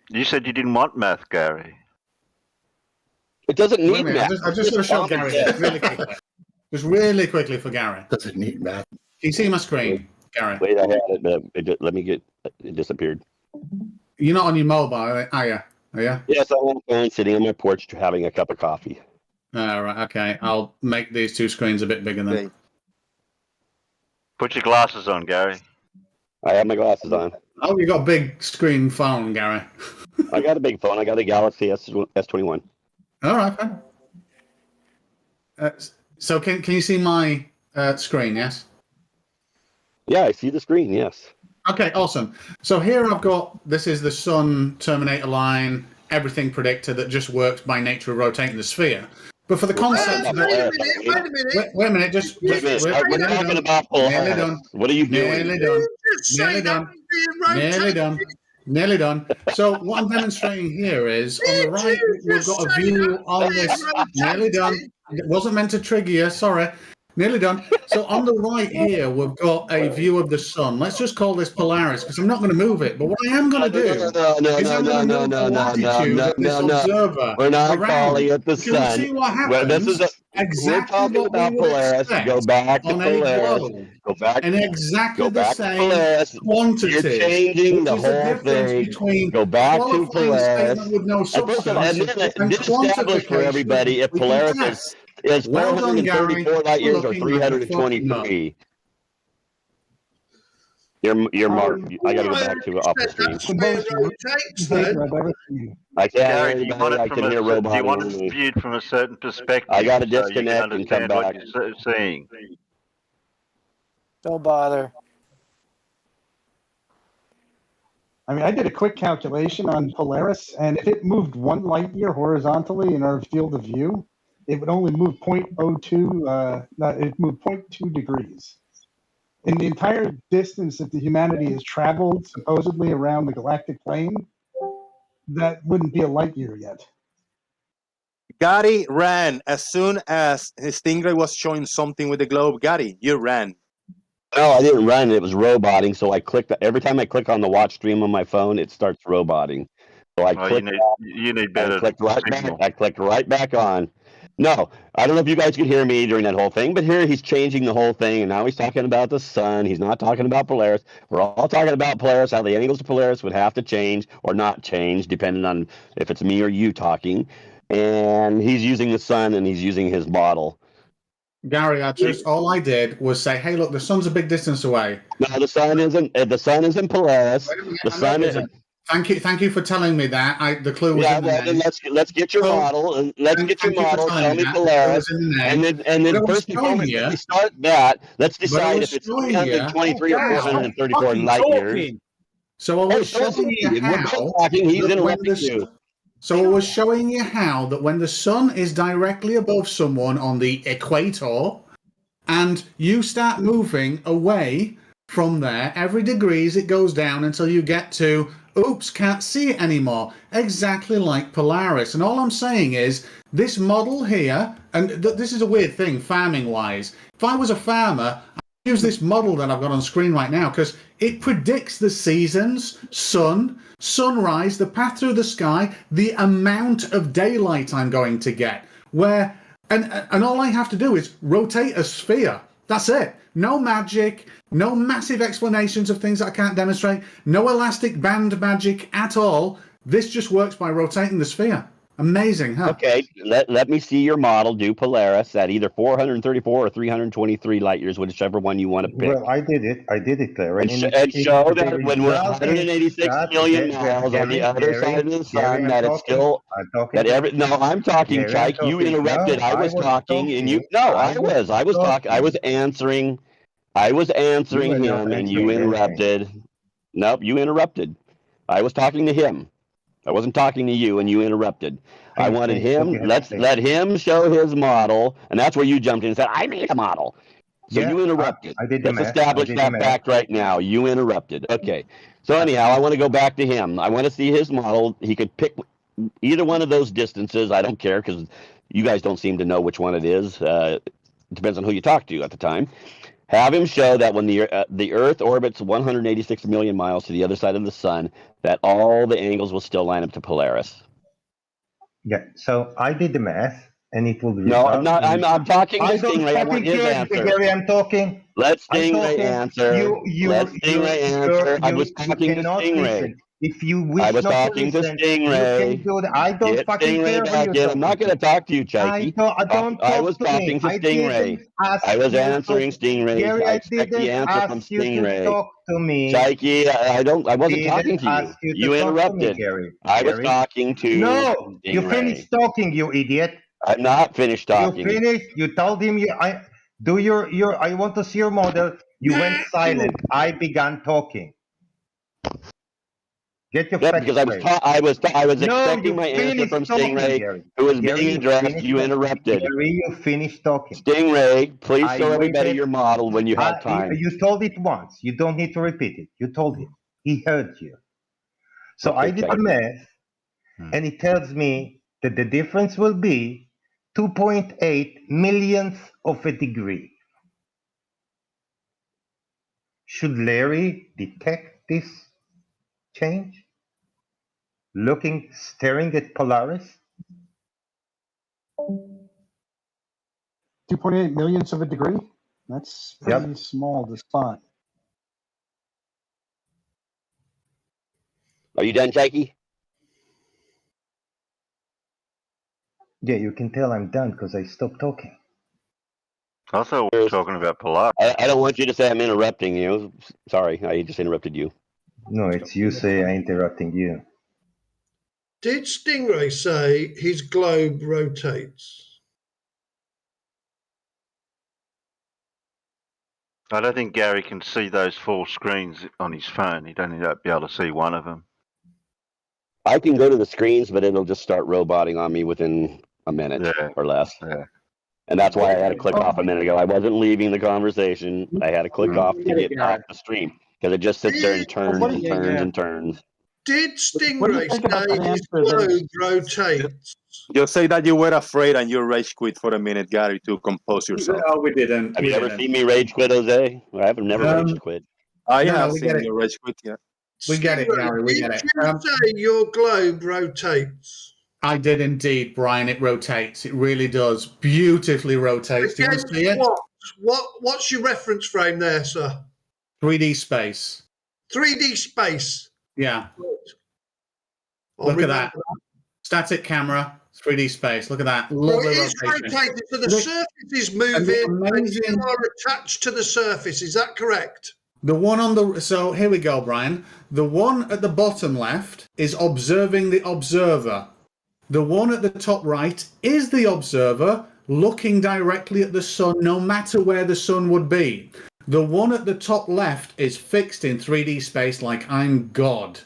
You said you didn't want math, Gary. It doesn't need math. I'm just going to show Gary really quickly. Just really quickly for Gary. Doesn't need math. Can you see my screen, Gary? Wait, I had it, but let me get it disappeared. You're not on your mobile, are you? Are you? Yes, I'm on the phone sitting on my porch having a cup of coffee. All right, okay. I'll make these two screens a bit bigger then. Put your glasses on, Gary. I have my glasses on. Oh, you got a big screen phone, Gary. I got a big phone. I got a Galaxy S21. All right, fine. So can you see my screen? Yes. Yeah, I see the screen. Yes. Okay, awesome. So here I've got, this is the Sun Terminator line, everything predictor that just works by nature of rotating the sphere. But for the concept Wait a minute. Wait a minute, just We're talking about Polaris. What are you doing? Nearly done. So what I'm demonstrating here is on the right, we've got a view on this. Nearly done. It wasn't meant to trigger you, sorry. Nearly done. So on the right here, we've got a view of the sun. Let's just call this Polaris because I'm not going to move it. But what I am going to do is I'm going to move the latitude of this observer. We're not around. calling it the Can you sun. see what Well, happens? we're talking about Polaris. Go back to Polaris. Go back. And exactly go the back same to Polaris. quantity. You're changing the which is the whole difference thing. between Go back to qualifying Polaris. statement with no substance and establish for everybody if we can Polaris test. is Well done, 434 Gary. light years or Looking like a fucking 323. You're Mark. I got to go back to off the screen. I can't hear Gary, do you want anybody. I it can from hear do you want robot. it viewed from a certain perspective? I got to so you can disconnect and come understand what back. you're seeing. Don't bother. I mean, I did a quick calculation on Polaris, and if it moved 1 light year horizontally in our field of view, it would only move 0.02. It moved 0.2 degrees. In the entire distance that the humanity has traveled, supposedly around the galactic plane, that wouldn't be a light year yet. Gary ran as soon as his Stingray was showing something with the globe. Gary, you ran. No, I didn't run. It was roboting. So I clicked. Every time I click on the watch stream on my phone, it starts roboting. So I clicked. You need better. I clicked right back. I clicked right back on. No, I don't know if you guys could hear me during that whole thing, but here he's changing the whole thing, and now he's talking about the sun. He's not talking about Polaris. We're all talking about Polaris, how the angles of Polaris would have to change or not change, depending on if it's me or you talking. And he's using the sun, and he's using his model. Gary, all I did was say, "Hey, look, the sun's a big distance away." No, the sun isn't. The sun isn't Polaris. The sun isn't. Thank you for telling me that. The clue was in the name. Let's get your model. And let's get your model. Tell me Polaris, and then first and foremost, when we start that, let's decide if it's 323 or 434 light years. So I was showing you how. He's interrupting you. So I was showing you how that when the sun is directly above someone on the equator, and you start moving away from there, every degrees it goes down until you get to, oops, can't see it anymore. Exactly like Polaris. And all I'm saying is, this model here, and this is a weird thing, farming-wise. If I was a farmer, I'd use this model that I've got on screen right now, because it predicts the seasons, sun, sunrise, the path through the sky, the amount of daylight I'm going to get. And all I have to do is rotate a sphere. That's it. No magic, no massive explanations of things that I can't demonstrate, no elastic band magic at all. This just works by rotating the sphere. Amazing, huh? Okay, let me see your model do Polaris at either 434 or 323 light years, whichever one you want to pick. Well, I did it, Claire. And show that when we're 186 million miles on the other side of the sun, that it's still I'm talking, Chike. You interrupted. I was talking, and you. No, I was talking. I was answering him, and you interrupted. Nope, you interrupted. I was talking to him. I wasn't talking to you, and you interrupted. I wanted him. Let's let him show his model, and that's where you jumped in and said, "I made a model." So you interrupted. Let's establish that fact right now. You interrupted. Okay. So anyhow, I want to go back to him. I want to see his model. He could pick either one of those distances. I don't care because you guys don't seem to know which one it is. It depends on who you talk to at the time. Have him show that when the Earth orbits 186 million miles to the other side of the sun, that all the angles will still line up to Polaris. Yeah, so I did the math, and it will be. No, I'm not. I'm talking to Stingray. I want his answer. Gary, I'm talking. Let Stingray answer. Let Stingray answer. I was talking to Stingray. If you wish I was talking to Stingray. I don't fucking care what you're I'm not going to talk to you, Chikey. I was talking to Stingray. I was answering Stingray. Gary, I expect the answer from Stingray. Talk to me. Chikey, I wasn't talking to you. You interrupted. Gary. I was talking to No, Stingray. you finished talking, you idiot. I'm not finished You talking. finished. You told him I want to see your model. You went silent. I began talking. Get your facts Because straight. I was No, expecting you my answer finished from talking, Stingray, Gary. who was Gary, being you addressed. finished You talking. interrupted. Gary, you finished talking. Stingray, please I show everybody waited. your model when you have time. You told it once. You don't need to repeat it. You told him. He heard you. So I did the math, and it tells me that the difference will be 2.8 millionths of a degree. Should Larry detect this change? Staring at Polaris? 2.8 millionths of a degree? That's pretty small to spot. Are you done, Jakey? Yeah, you can tell I'm done because I stopped talking. I thought we were talking about Polaris. I don't want you to say I'm interrupting you. Sorry, I just interrupted you. No, it's you say I'm interrupting you. Did Stingray say his globe rotates? I don't think Gary can see those full screens on his phone. He'd only be able to see one of them. I can go to the screens, but it'll just start roboting on me within a minute or less. Yeah. And that's why I had to click off a minute ago. I wasn't leaving the conversation. I had to click off to get off the stream because it just sits there and turns and turns and turns. Did Stingray say his globe rotates? Just say that you were afraid and you rage quit for a minute, Gary, to compose yourself. No, we didn't. Have you ever seen me rage quit, Jose? I have never rage quit. I have seen you rage quit, yeah. We get it, Gary. We get it. Did you say your globe rotates? I did indeed, Brian. It rotates. It really does. Beautifully rotates. Do you want to see it? What's your reference frame there, sir? 3D space. 3D space. Yeah. Look at that. Static camera, 3D space. Look at that. Lovely it is rotated, so the surface is moving and you are attached to the surface. Is that correct? The one on the... So here we go, Brian. The one at the bottom left is observing the observer. The one at the top right is the observer looking directly at the sun, no matter where the sun would be. The one at the top left is fixed in 3D space like I'm God.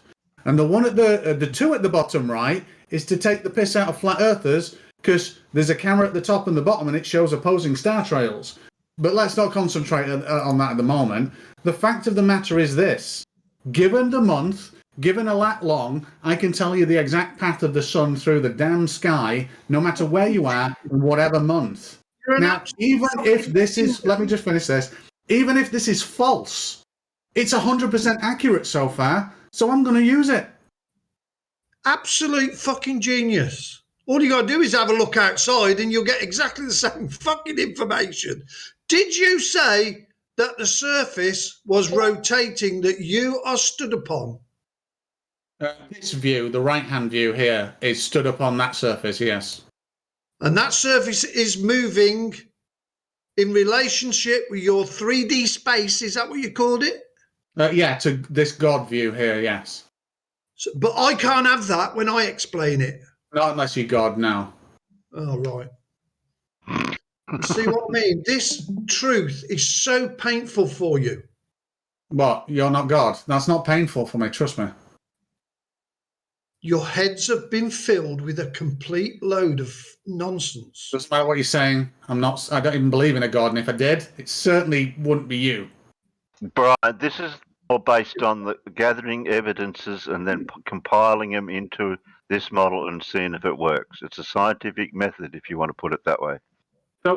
And the one at the two at the bottom right is to take the piss out of flat earthers because there's a camera at the top and the bottom and it shows opposing star trails. But let's not concentrate on that at the moment. The fact of the matter is this. Given the month, given a lat long, I can tell you the exact path of the sun through the damn sky, no matter where you are, in whatever month. Now, even if this is... Let me just finish this. Even if this is false, it's 100% accurate so far, so I'm going to use it. Absolute fucking genius. All you got to do is have a look outside and you'll get exactly the same fucking information. Did you say that the surface was rotating that you are stood upon? This view, the right-hand view here, is stood up on that surface, yes. And that surface is moving in relationship with your 3D space, is that what you called it? Yeah, to this God view here, yes. So, but I can't have that when I explain it. Not unless you're God now. Oh, right. See what I mean? This truth is so painful for you. What? You're not God? That's not painful for me, trust me. Your heads have been filled with a complete load of nonsense. Doesn't matter what you're saying. I don't even believe in a God, and if I did, it certainly wouldn't be you. Brian, this is all based on the gathering evidences and then compiling them into this model and seeing if it works. It's a scientific method, if you want to put it that way.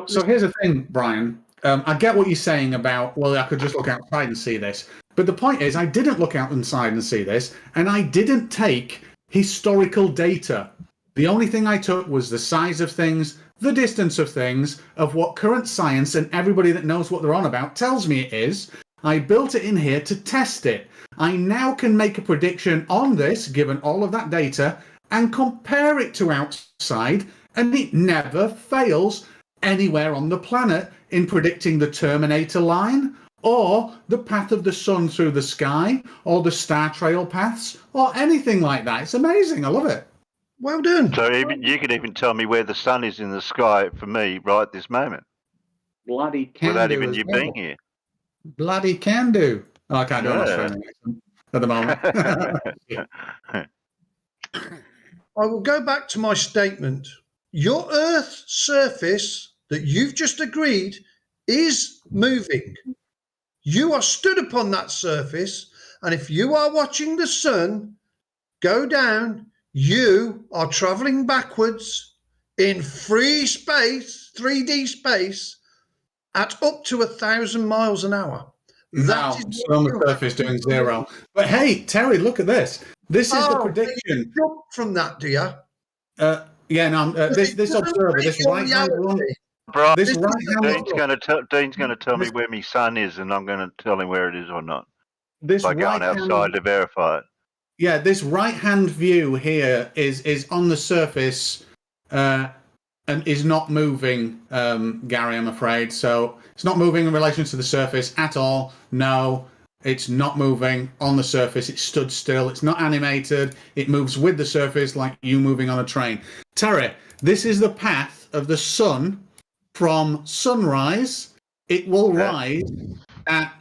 So here's the thing, Brian. I get what you're saying about, well, I could just look outside and see this. But the point is, I didn't look out inside and see this, and I didn't take historical data. The only thing I took was the size of things, the distance of things, of what current science and everybody that knows what they're on about tells me it is. I built it in here to test it. I now can make a prediction on this, given all of that data, and compare it to outside, and it never fails anywhere on the planet in predicting the Terminator line, or the path of the sun through the sky, or the star trail paths, or anything like that. It's amazing. I love it. Well done. So even you can even tell me where the sun is in the sky for me right this moment. Bloody can without do even as you well. being here. Bloody can do. Oh, I can't do an Australian accent at the moment. I will go back to my statement. Your Earth's surface that you've just agreed is moving. You are stood upon that surface, and if you are watching the sun go down, you are traveling backwards in free space, 3D space, at up to 1,000 miles an hour. Now, on the surface doing 0. But hey, Terry, look at this. This is the prediction. You jump from that, do you? Yeah, no. This observer, this right hand one. Right. This right hand. Dean's going to tell me where my sun is, and I'm going to tell him where it is or not. This by going outside to verify it. Yeah, this right-hand view here is on the surface and is not moving, Gary, I'm afraid. So it's not moving in relation to the surface at all. No, it's not moving on the surface. It stood still. It's not animated. It moves with the surface like you moving on a train. Terry, this is the path of the sun from sunrise. It will rise at,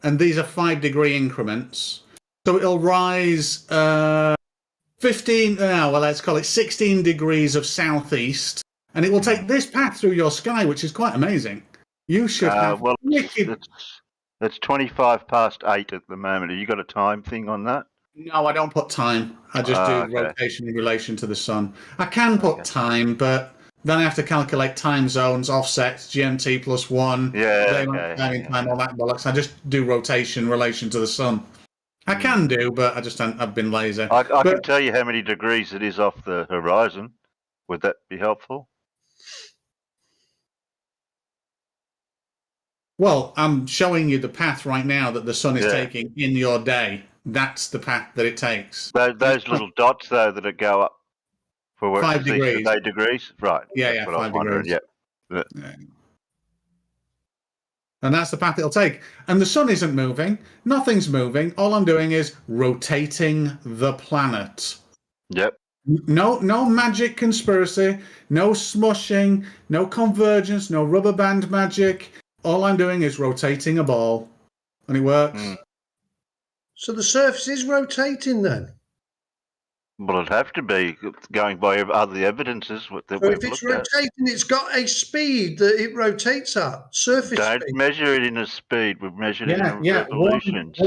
and these are 5-degree increments. So it'll rise 15, well, let's call it 16 degrees of southeast, and it will take this path through your sky, which is quite amazing. You should have... Well, it's 25 past 8 at the moment. Have you got a time thing on that? No, I don't put time. I just do rotation in relation to the sun. I can put time, but then I have to calculate time zones, offsets, GMT plus 1, time, all that bollocks. I just do rotation in relation to the sun. I can do, but I've been lazy. I can tell you how many degrees it is off the horizon. Would that be helpful? Well, I'm showing you the path right now that the sun is taking in your day. That's the path that it takes. Those little dots, though, that go up for what 5 degrees. 8 degrees? Right. Yeah, That's what 5 degrees. Yeah. And that's the path it'll take. And the sun isn't moving. Nothing's moving. All I'm doing is rotating the planet. Yep. No magic conspiracy. No smushing. No convergence. No rubber band magic. All I'm doing is rotating a ball. And it works. So the surface is rotating then? Well, it'd have to be going by other evidences that So we've if it's looked at. rotating, it's got a speed that it rotates at. Surface Don't speed. measure it in a speed. We've measured it in Yeah. revolutions.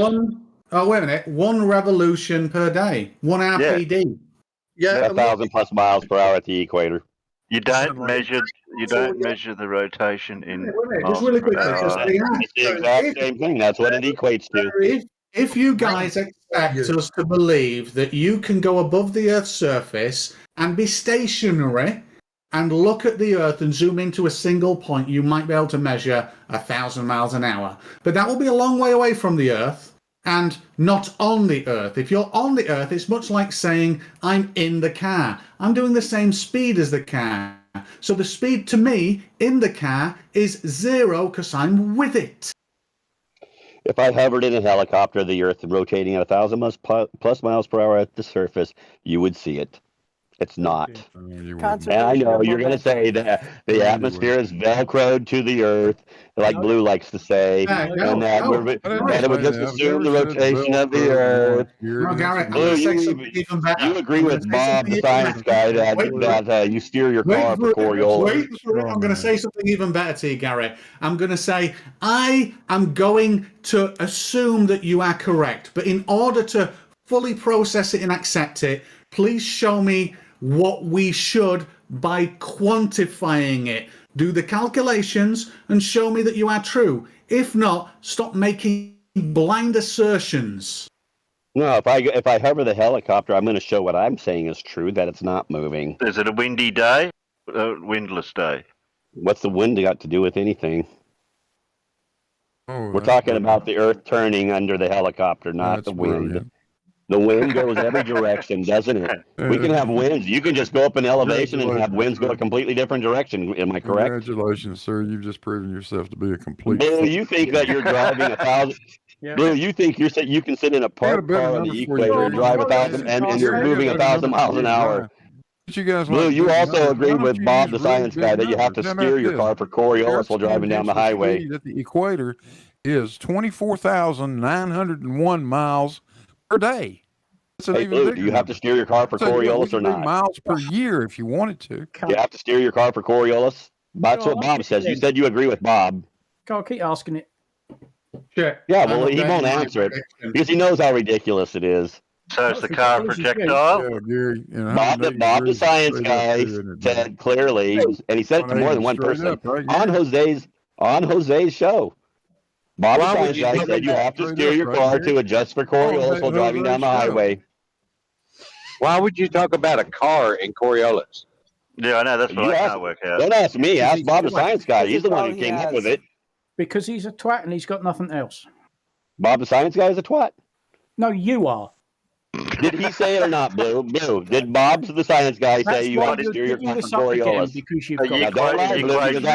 Oh, wait a minute. 1 revolution per day. 1 RPD. Yeah. 1,000 plus miles per hour at the equator. You don't measure the rotation in Just really quick. It's the exact same thing. That's what it equates to. If you guys expect us to believe that you can go above the Earth's surface and be stationary and look at the Earth and zoom into a single point, you might be able to measure 1,000 miles an hour. But that will be a long way away from the Earth and not on the Earth. If you're on the Earth, it's much like saying, I'm in the car. I'm doing the same speed as the car. So the speed to me in the car is 0 because I'm with it. If I hovered in a helicopter, the Earth rotating at 1,000 plus miles per hour at the surface, you would see it. It's not. And I know you're going to say that the atmosphere is velcroed to the Earth, like Blue likes to say, and that it would just assume the rotation of the Earth. No, Garrett, Blue, you agree with Bob, the science guy, that you steer your car for Coriolis. I'm going to say something even better to you, Gary. I'm going to say, I am going to assume that you are correct, but in order to fully process it and accept it, please show me what we should by quantifying it. Do the calculations and show me that you are true. If not, stop making blind assertions. No, if I hover the helicopter, I'm going to show what I'm saying is true, that it's not moving. Is it a windy day? A windless day? What's the wind got to do with anything? We're talking about the Earth turning under the helicopter, not the wind. Brilliant. The wind goes every direction, doesn't it? We can have winds. You can just go up in elevation and have winds go a completely different direction. Am I correct? Congratulations, sir. You've just proven yourself to be a complete... Blue, you think that you're driving 1,000... Blue, you think you can sit in a parked car on the equator and drive 1,000 and you're moving 1,000 miles an hour. You guys Blue, like you big also numbers. agree Why don't with you Bob, use the really science big guy, that you have numbers? to How about steer your this? car for The Coriolis Earth's while driving down the tangential highway. speed at the equator is 24,901 miles per day. That's an Hey, even Blue, bigger do you have to number. steer your car for So we Coriolis can or do not? miles per year if you wanted to. Do you have to steer your car for Coriolis? That's what Bob says. You said you agree with Bob. Can't keep asking it. Sure. Yeah, well, he won't answer it because he knows how ridiculous it is. So it's the car a projectile? Yeah, Gary. And Bob, the science guy, said clearly, and he said it to more than one straight person up, right on here. Jose's show. Bob, the Why would science you guy, do said you that? have to Straight steer up, your right car here. to adjust for Coriolis while driving down the highway. Why would you talk about a car in Coriolis? Yeah, I know. That's what I can't work out. Don't ask me. Because Ask he's Bob, a the twat. science guy. Because He's the it's one all who he came up has. with it. Because he's a twat and he's got nothing else. Bob, the science guy, is a twat. No, you are. Did he say it or not, Blue? Blue, did Bob, the science guy, That's say you why have to you're steer your digging car for this up again, Coriolis? because you've Now, got. don't lie, Blue, because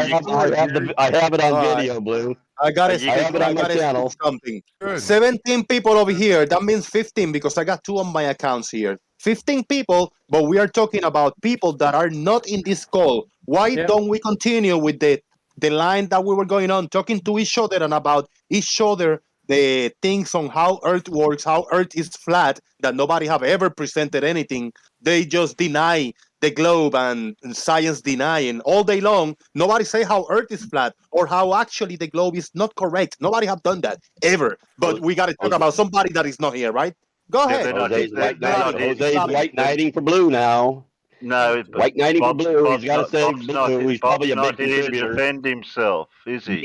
I have it on video, Blue. I got I have it on my channel. something. 17 people over here. That means 15 because I got 2 on my accounts here. 15 people, but we are talking about people that are not in this call. Why don't we continue with the line that we were going on, talking to each other and about each other, the things on how Earth works, how Earth is flat, that nobody have ever presented anything. They just deny the globe and science denying all day long. Nobody say how Earth is flat or how actually the globe is not correct. Nobody have done that ever. But we got to talk about somebody that is not here, right? Go ahead. Jose's white knighting for Blue now. No, white knighting for Blue. Bob's He's got to say Bob's not, Blue. He's Bob's probably a not big here to contributor. defend himself, is he?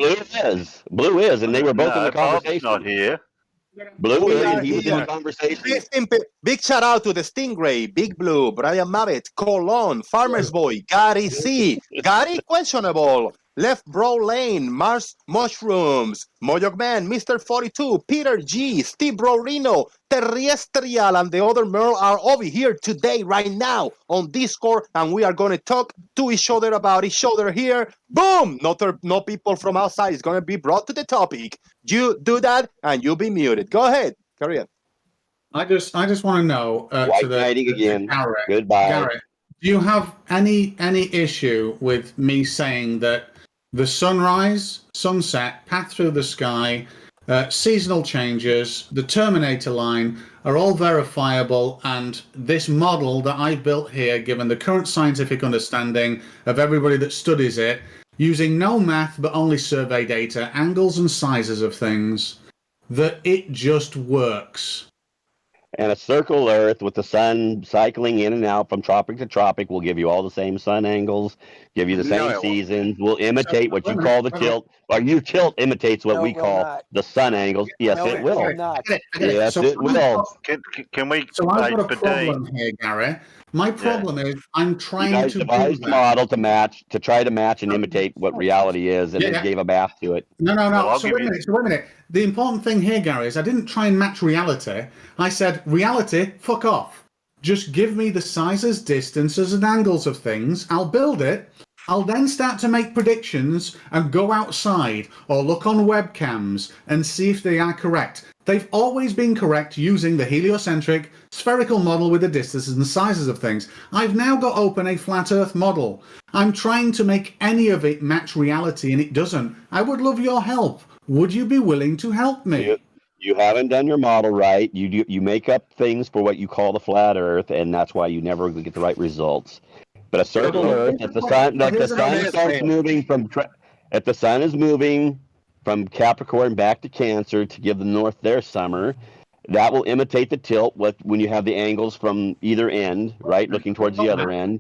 Blue is, and they were both in the Bob's conversation. not here. Blue We is, are and he was in the here. conversation. 15 big shout out to the Stingray, Big Blue, Brian Mabbett, Colon, Farmer's Boy, Gary C, Gary Questionable, Left Bro Lane, Mars Mushrooms, Mojok Man, Mr. 42, Peter G, Steve Bro Reno, Terrestrial, and the other Merle are over here today, right now, on Discord, and we are going to talk to each other about each other here. Boom! No people from outside is going to be brought to the topic. You do that, and you'll be muted. Go ahead, carry on. I just want to know White knighting again. Garrett, Goodbye. Garrett, do you have any issue with me saying that the sunrise, sunset, path through the sky, seasonal changes, the Terminator line are all verifiable, and this model that I've built here, given the current scientific understanding of everybody that studies it, using no math but only survey data, angles and sizes of things, that it just works? And a circle Earth with the sun cycling in and out from tropic to tropic will give you all the same sun angles, give you the same seasons, will imitate what you call the tilt. Or your tilt imitates what we call the sun angles. Yes, it will. Yes, it will. Can we? So I've got a problem here, Gary. My problem is I'm You trying guys to devised a model to try to match and imitate what reality is, and then gave a bath to it. No. So wait a minute. The important thing here, Gary, is I didn't try and match reality. I said, reality, fuck off. Just give me the sizes, distances, and angles of things. I'll build it. I'll then start to make predictions and go outside or look on webcams and see if they are correct. They've always been correct using the heliocentric spherical model with the distances and sizes of things. I've now got open a flat Earth model. I'm trying to make any of it match reality, and it doesn't. I would love your help. Would you be willing to help me? You haven't done your model right. You make up things for what you call the flat Earth, and that's why you never get the right results. But a circle Earth, if the sun starts moving if the sun is moving from Capricorn back to Cancer to give the North their summer, that will imitate the tilt when you have the angles from either end, right, looking towards the other end.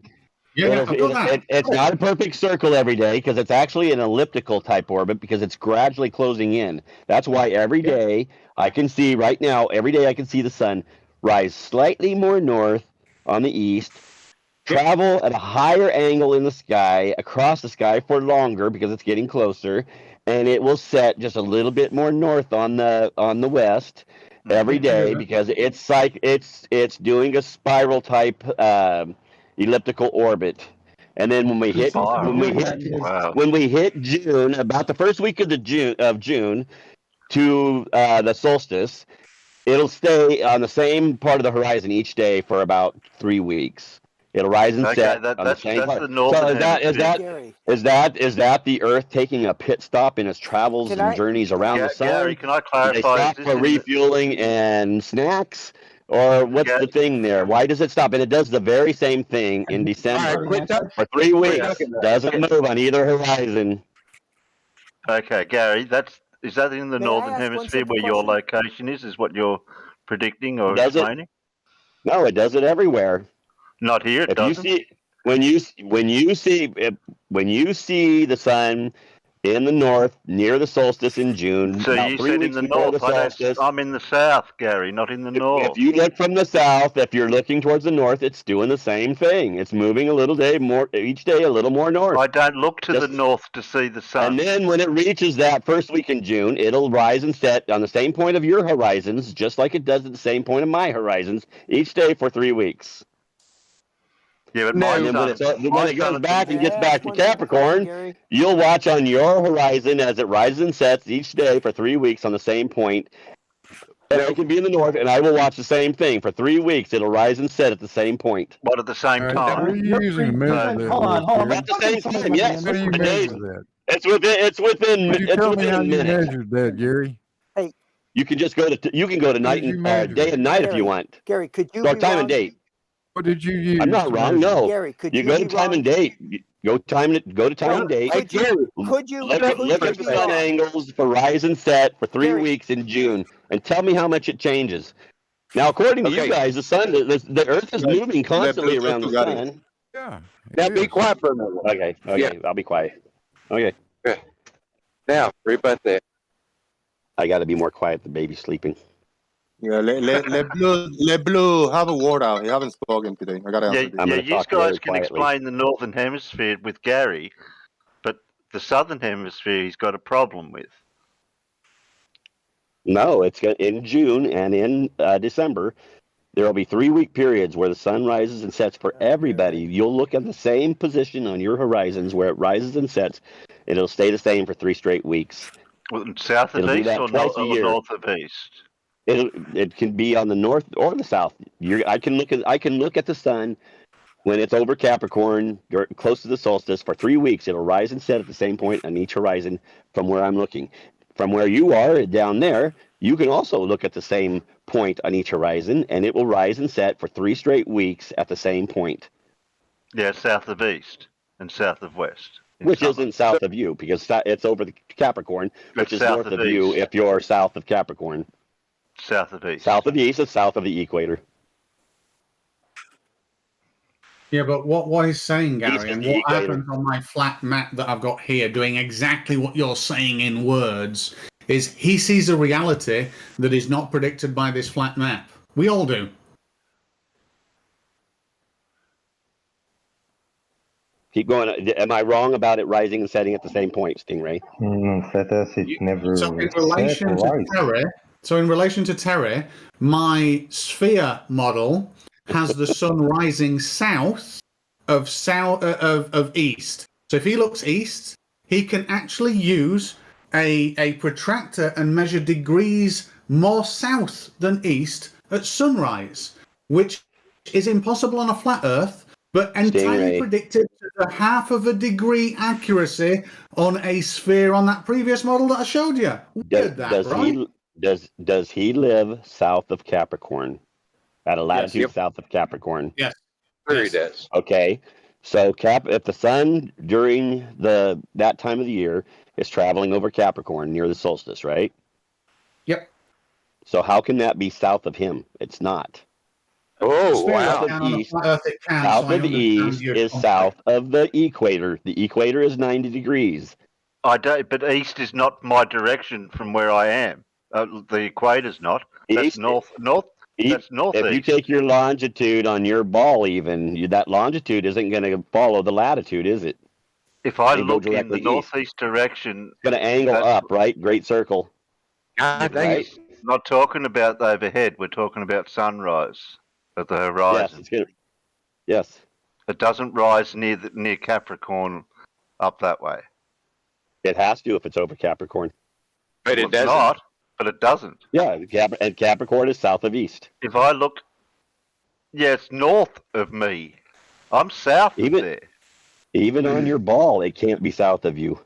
It's not a perfect circle every day because it's actually an elliptical type orbit because it's gradually closing in. That's why every day I can see the sun rise slightly more north on the east, travel at a higher angle in the sky, across the sky for longer because it's getting closer, and it will set just a little bit more north on the west every day because it's doing a spiral type elliptical orbit. And then when we hit June, about the first week of June to the solstice, it'll stay on the same part of the horizon each day for about 3 weeks. It'll rise and Okay, set on the that's same part. the northern So hemisphere. is that the Earth taking a pit stop in its travels and journeys around the sun? Gary, can I Do they clarify? stop for refueling and snacks, or what's the thing there? Why does it stop? And it does the very same thing in December for 3 weeks. Doesn't move on either horizon. Okay, Gary, is that in the May I northern ask one hemisphere simple where your question? location is what you're predicting or Does it? explaining? No, it does it everywhere. Not here. It doesn't. When you see the sun in the north near the solstice in June, So about you 3 said in weeks the before north. the solstice. I'm in the south, Gary, not in the north. If you look from the south, if you're looking towards the north, it's doing the same thing. It's moving a little day more each day, a little more north. I don't look to the north to see the sun. And then when it reaches that first week in June, it'll rise and set on the same point of your horizons, just like it does at the same point of my horizons, each day for 3 weeks. Yeah, but And then when it goes back and gets back to Capricorn, you'll watch on your horizon as it rises and sets each day for 3 weeks on the same point. And I can be in the north, and I will watch the same thing for 3 weeks. It'll rise and set at the same point. But at the same What time. are you using to measure that? Hold on. At the same time, yes. How do you measure that? It's within. Could you It's tell me within how a you minute. measured that, Gary? You can just go to night and day and night if you want. Gary, could you Go be time wrong? and date. What did you use? I'm not to wrong. measure? No. Gary, could you you go be to time wrong? and date. Go to time and date. Could you Look could at you the be sun wrong? angles for rise and set for 3 Gary. weeks in June, and tell me how much it changes. Now, according to you guys, the Earth is moving constantly around the sun. Yeah. Now be quiet for a minute. Okay, I'll be quiet. Okay. Now, rebut that. I got to be more quiet. The baby's sleeping. Yeah, let Blue have a word out. He haven't spoken today. I gotta answer this. You guys can explain the northern hemisphere with Gary, but the southern hemisphere he's got a problem with. No, it's in June and in December. There will be 3 week periods where the sun rises and sets for everybody. You'll look at the same position on your horizons where it rises and sets. It'll stay the same for 3 straight weeks. Well, south of It'll do east that or twice a year. north of east? It can be on the north or the south. I can look at the sun when it's over Capricorn, close to the solstice, for 3 weeks. It'll rise and set at the same point on each horizon from where I'm looking. From where you are down there, you can also look at the same point on each horizon, and it will rise and set for 3 straight weeks at the same point. Yeah, south of east and south of west. Which isn't south of you, because it's over the Capricorn, which is south north of of you east. if you're south of Capricorn. South of east. South of east is south of the equator. Yeah, but what he's saying, East Gary, of and the what equator. happens on my flat map that I've got here, doing exactly what you're saying in words, is he sees a reality that is not predicted by this flat map. We all do. Keep going. Am I wrong about it rising and setting at the same point, Stingray? Saturn, it never So in relation set to right. Terry, my sphere model has the sun rising south of east. So if he looks east, he can actually use a protractor and measure degrees more south than east at sunrise, which is impossible on a flat Earth, but entirely Stingray. predicted to the 1/2 degree accuracy on a sphere on that previous model that I showed you. Weird that, right? Does he live south of Capricorn? At a latitude Yep. south of Capricorn? Yes. Sure he does. Okay. So if the sun during that time of the year is traveling over Capricorn near the solstice, right? Yep. So how can that be south of him? It's not. Oh, wow. South of east is south of the equator. The equator is 90 degrees. I don't, but east is not my direction from where I am. The equator's not. That's East- north. That's northeast. If you take your longitude on your ball, that longitude isn't going to follow the latitude, is it? If I They go look in directly the east. northeast direction, It's going to angle up, right? Great circle. God, Right? not talking about overhead. We're talking about sunrise at the Yes, horizon. it's good. Yes. It doesn't rise near Capricorn up that way. It has to if it's over Capricorn. But Well, it it's doesn't. not, but it doesn't. Yeah, and Capricorn is south of east. If I look, yeah, it's north of me. I'm south of Even there. even on your ball, it can't be south of you.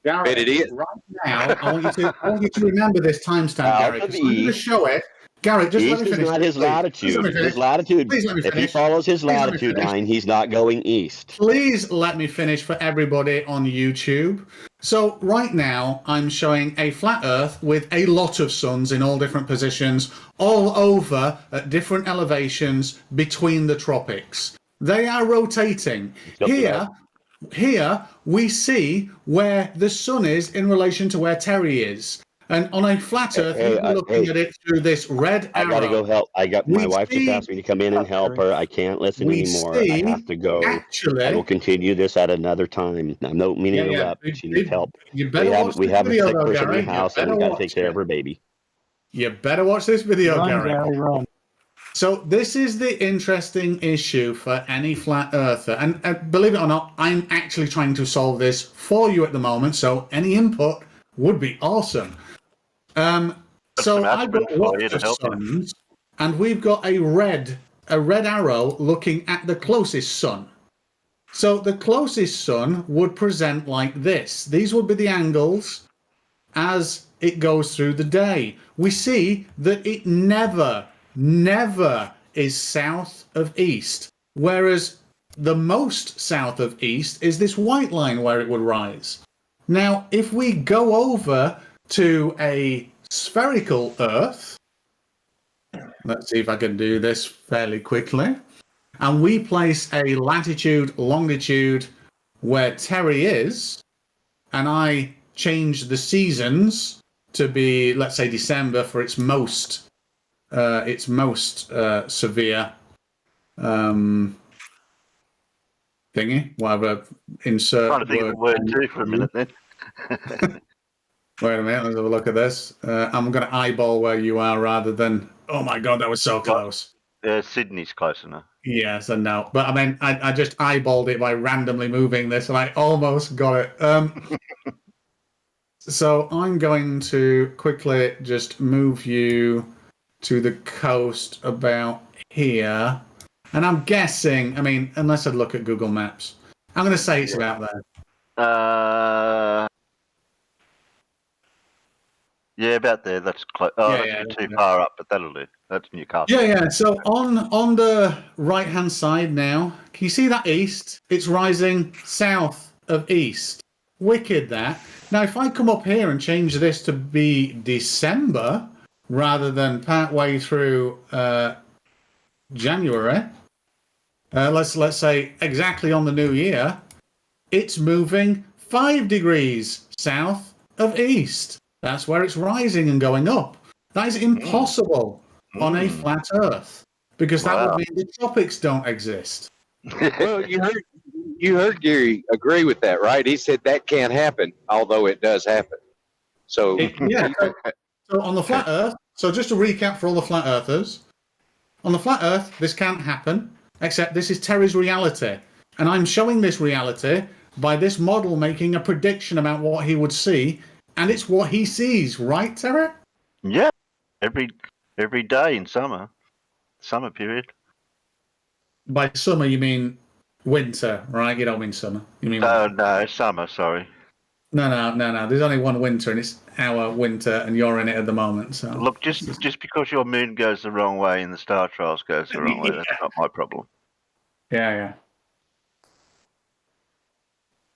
Garrett, Bet it is. right now, I want you to remember this timestamp, South Garrett. of 'Cause I'm going to east. show it. Garrett, just let East me is finish. not his Please. Just let latitude. me finish. His latitude. Please let me If he finish. follows his Please let me latitude finish. line, he's not going east. Please let me finish for everybody on YouTube. So right now, I'm showing a flat Earth with a lot of suns in all different positions, all over at different elevations between the tropics. They are rotating. Here we see where the sun is in relation to where Terry is. And on a flat Earth, you'll be looking at it through this red arrow. I gotta go help. My wife just see- asked me to come in and help her. I can't listen we anymore. I see, have to go. actually- I will continue this at another time. I don't mean to interrupt. She needs help. You better watch We this have a video, sick though, person in Gary. the house, You and we better got to take watch care it. of her baby. You better watch this video, Run, Gary. Gary, run. So this is the interesting issue for any flat earther. And believe it or not, I'm actually trying to solve this for you at the moment. So any input would be awesome. So I've got lots of suns, and we've got a red arrow looking at the closest sun. So the closest sun would present like this. These would be the angles as it goes through the day. We see that it never is south of east, whereas the most south of east is this white line where it would rise. Now, if we go over to a spherical Earth, let's see if I can do this fairly quickly, and we place a latitude, longitude where Terry is, and I change the seasons to be, let's say, December for its most severe thingy. Whatever. Insert. Trying to think of the word too for a minute then. Wait a minute. Let's have a look at this. I'm going to eyeball where you are rather than. Oh my god, that was so close. Sydney's close enough. Yes and no, but I mean, I just eyeballed it by randomly moving this, and I almost got it. So I'm going to quickly just move you to the coast about here. And I'm guessing, I mean, unless I look at Google Maps, I'm going to say it's about there. Yeah, about there. That's close. Oh, that's too far up, but that'll do. That's Newcastle. Yeah. So on the right-hand side now, can you see that east? It's rising south of east. Wicked, that. Now, if I come up here and change this to be December rather than partway through January, let's say exactly on the new year, it's moving 5 degrees south of east. That's where it's rising and going up. That is impossible on a flat Earth, because that would mean the tropics don't exist. Well, you heard Gary agree with that, right? He said that can't happen, although it does happen. So So on the flat Earth, so just to recap for all the flat earthers, on the flat Earth, this can't happen, except this is Terry's reality. And I'm showing this reality by this model making a prediction about what he would see, and it's what he sees, right, Terry? Yeah, every day in summer period. By summer, you mean winter, right? You don't mean summer. You mean no, summer. Sorry. No. There's only one winter, and it's our winter, and you're in it at the moment. So look, just because your moon goes the wrong way and the star trials goes the wrong way, that's not my problem. Yeah.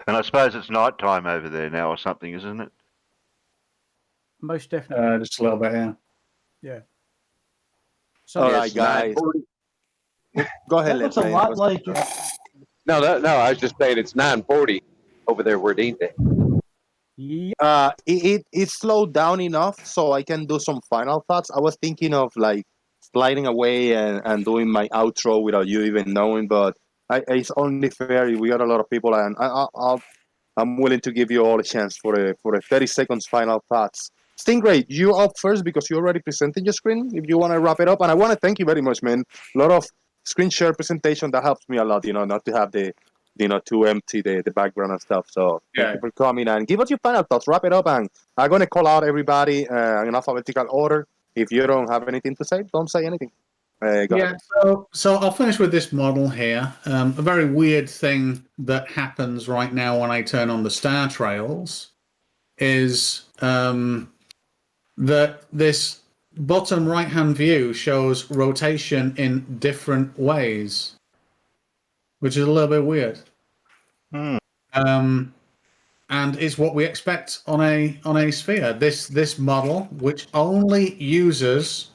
And I suppose it's night time over there now or something, isn't it? Most definitely. Just a little bit, yeah. Yeah. So, all right, guys. Go ahead. That looks a lot like. No. I was just saying it's 9:40 over there where Dean's at. It slowed down enough so I can do some final thoughts. I was thinking of like sliding away and doing my outro without you even knowing, but it's only fair. We got a lot of people, and I'm willing to give you all a chance for a 30 seconds final thoughts. Stingray, you up first because you already presented your screen. If you want to wrap it up, and I want to thank you very much, man. A lot of screen share presentation that helps me a lot. Not to have too empty the background and stuff. So thank you for coming and give us your final thoughts. Wrap it up, and I'm gonna call out everybody in alphabetical order. If you don't have anything to say, don't say anything. Go Yeah, ahead. so I'll finish with this model here. A very weird thing that happens right now when I turn on the star trails is that this bottom right-hand view shows rotation in different ways, which is a little bit weird. And is what we expect on a sphere. This model, which only uses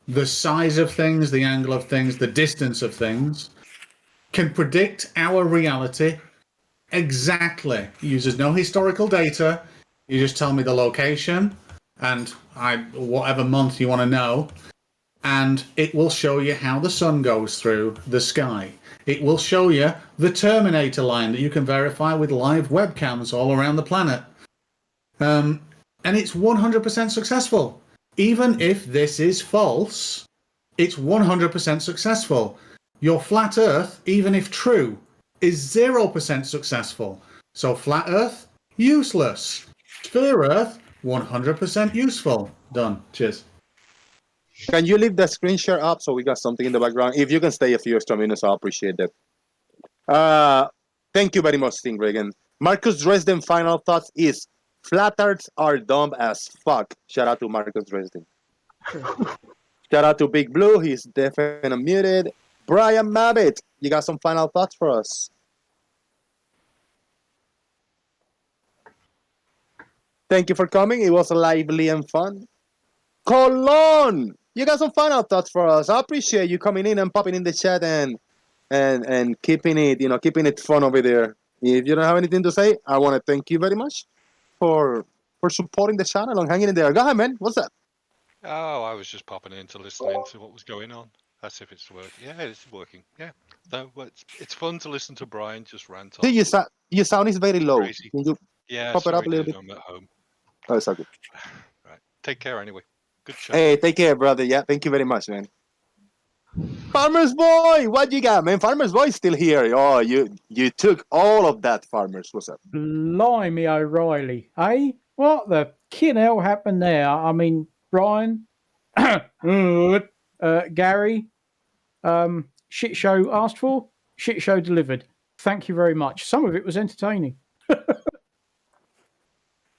the size of things, the angle of things, the distance of things, can predict our reality exactly. Uses no historical data. You just tell me the location and whatever month you want to know, and it will show you how the sun goes through the sky. It will show you the Terminator line that you can verify with live webcams all around the planet. And it's 100% successful. Even if this is false, it's 100% successful. Your flat Earth, even if true, is 0% successful. So flat Earth, useless. Sphere Earth, 100% useful. Done. Cheers. Can you leave the screen share up so we got something in the background? If you can stay a few extra minutes, I'll appreciate that. Thank you very much, Stingregan. Marcus Dresden final thoughts is flat earths are dumb as fuck. Shout out to Marcus Dresden. Shout out to Big Blue, he's definitely muted. Brian Mabbett, you got some final thoughts for us? Thank you for coming. It was lively and fun. Colon, you got some final thoughts for us. I appreciate you coming in and popping in the chat and keeping it fun over there. If you don't have anything to say, I want to thank you very much for supporting the channel and hanging in there. Go ahead, man. What's up? Oh, I was just popping in to listen to what was going on. That's if it's working. Yeah, it's working. Yeah. So, but it's fun to listen to Brian just rant on. Dude, your sound is very low. Crazy. Can you Yeah, pop it sorry, up a little dude, bit? I'm at home. Oh, it's all good. Right. Take care anyway. Good show. Hey, take care, brother. Yeah, thank you very much, man. Farmer's Boy, what you got, man? Farmer's Boy's still here. Oh, you took all of that, Farmers. What's up? Blimey O'Reilly, eh? What the hell happened there? I mean, Brian, Gary, shit show asked for, shit show delivered. Thank you very much. Some of it was entertaining.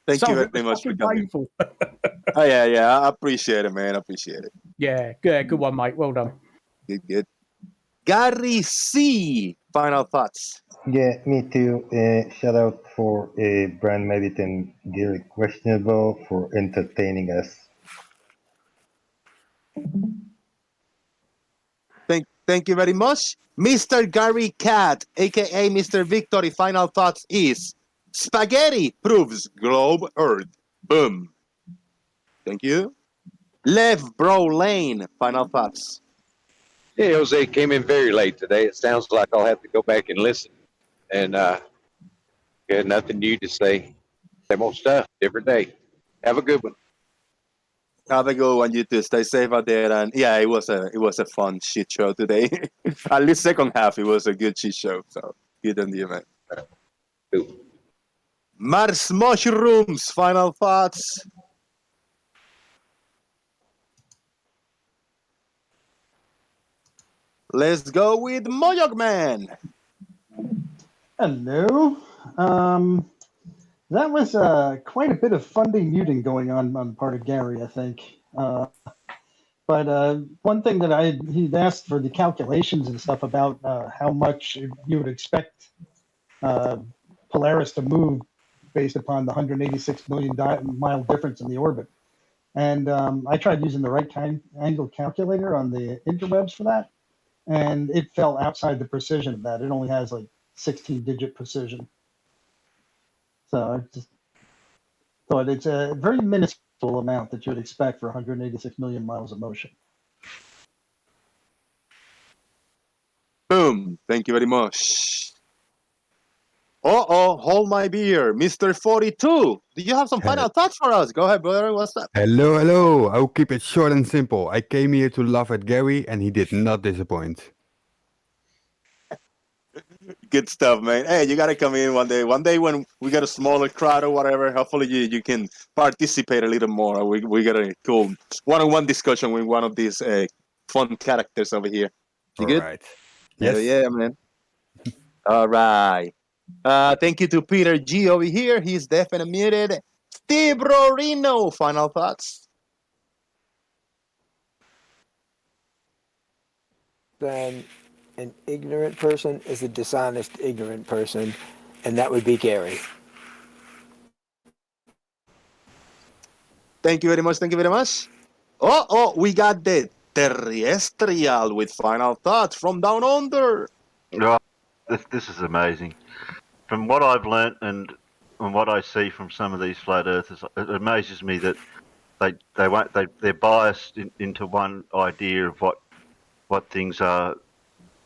Thank you very much for coming. Oh yeah, I appreciate it, man. I appreciate it. Yeah, good one, mate. Well done. Good. Gary C. Final thoughts. Yeah, me too. Shout out for Brian Mabbett and Gary Questionable for entertaining us. Thank you very much. Mr. Gary Cat, aka Mr. Victory, final thoughts is spaghetti proves globe Earth. Boom. Thank you. Lev Bro Lane, final thoughts. Yeah, Jose came in very late today. It sounds like I'll have to go back and listen. And got nothing new to say. Same old stuff, different day. Have a good one. Have a good one, you too. Stay safe out there. And yeah, it was a fun shit show today. At least second half, it was a good shit show. So good on you, man. Mars Mushrooms, final thoughts. Let's go with Moyog Man. Hello. That was quite a bit of funding muting going on the part of Gary, I think. But one thing that he'd asked for the calculations and stuff about how much you would expect Polaris to move based upon the 186 million mile difference in the orbit. And I tried using the right angle calculator on the interwebs for that, and it fell outside the precision of that. It only has like 16-digit precision. So I just thought it's a very minuscule amount that you would expect for 186 million miles of motion. Boom. Thank you very much. Hold my beer. Mr. 42. Do you have some final thoughts for us? Go ahead, brother. What's up? Hello. I'll keep it short and simple. I came here to laugh at Gary, and he did not disappoint. Good stuff, man. Hey, you gotta come in one day. One day when we get a smaller crowd or whatever, hopefully you can participate a little more. We got a cool one-on-one discussion with one of these fun characters over here. You good? Right. Hell Yes. yeah, man. All right. Thank you to Peter G over here. He's deaf and muted. Steve Rorino, final thoughts. Then an ignorant person is a dishonest, ignorant person, and that would be Gary. Thank you very much. Thank you very much. Oh, we got the terrestrial with final thoughts from down under. Oh, this is amazing. From what I've learnt and what I see from some of these flat earthers, it amazes me that they're biased into one idea of what things are.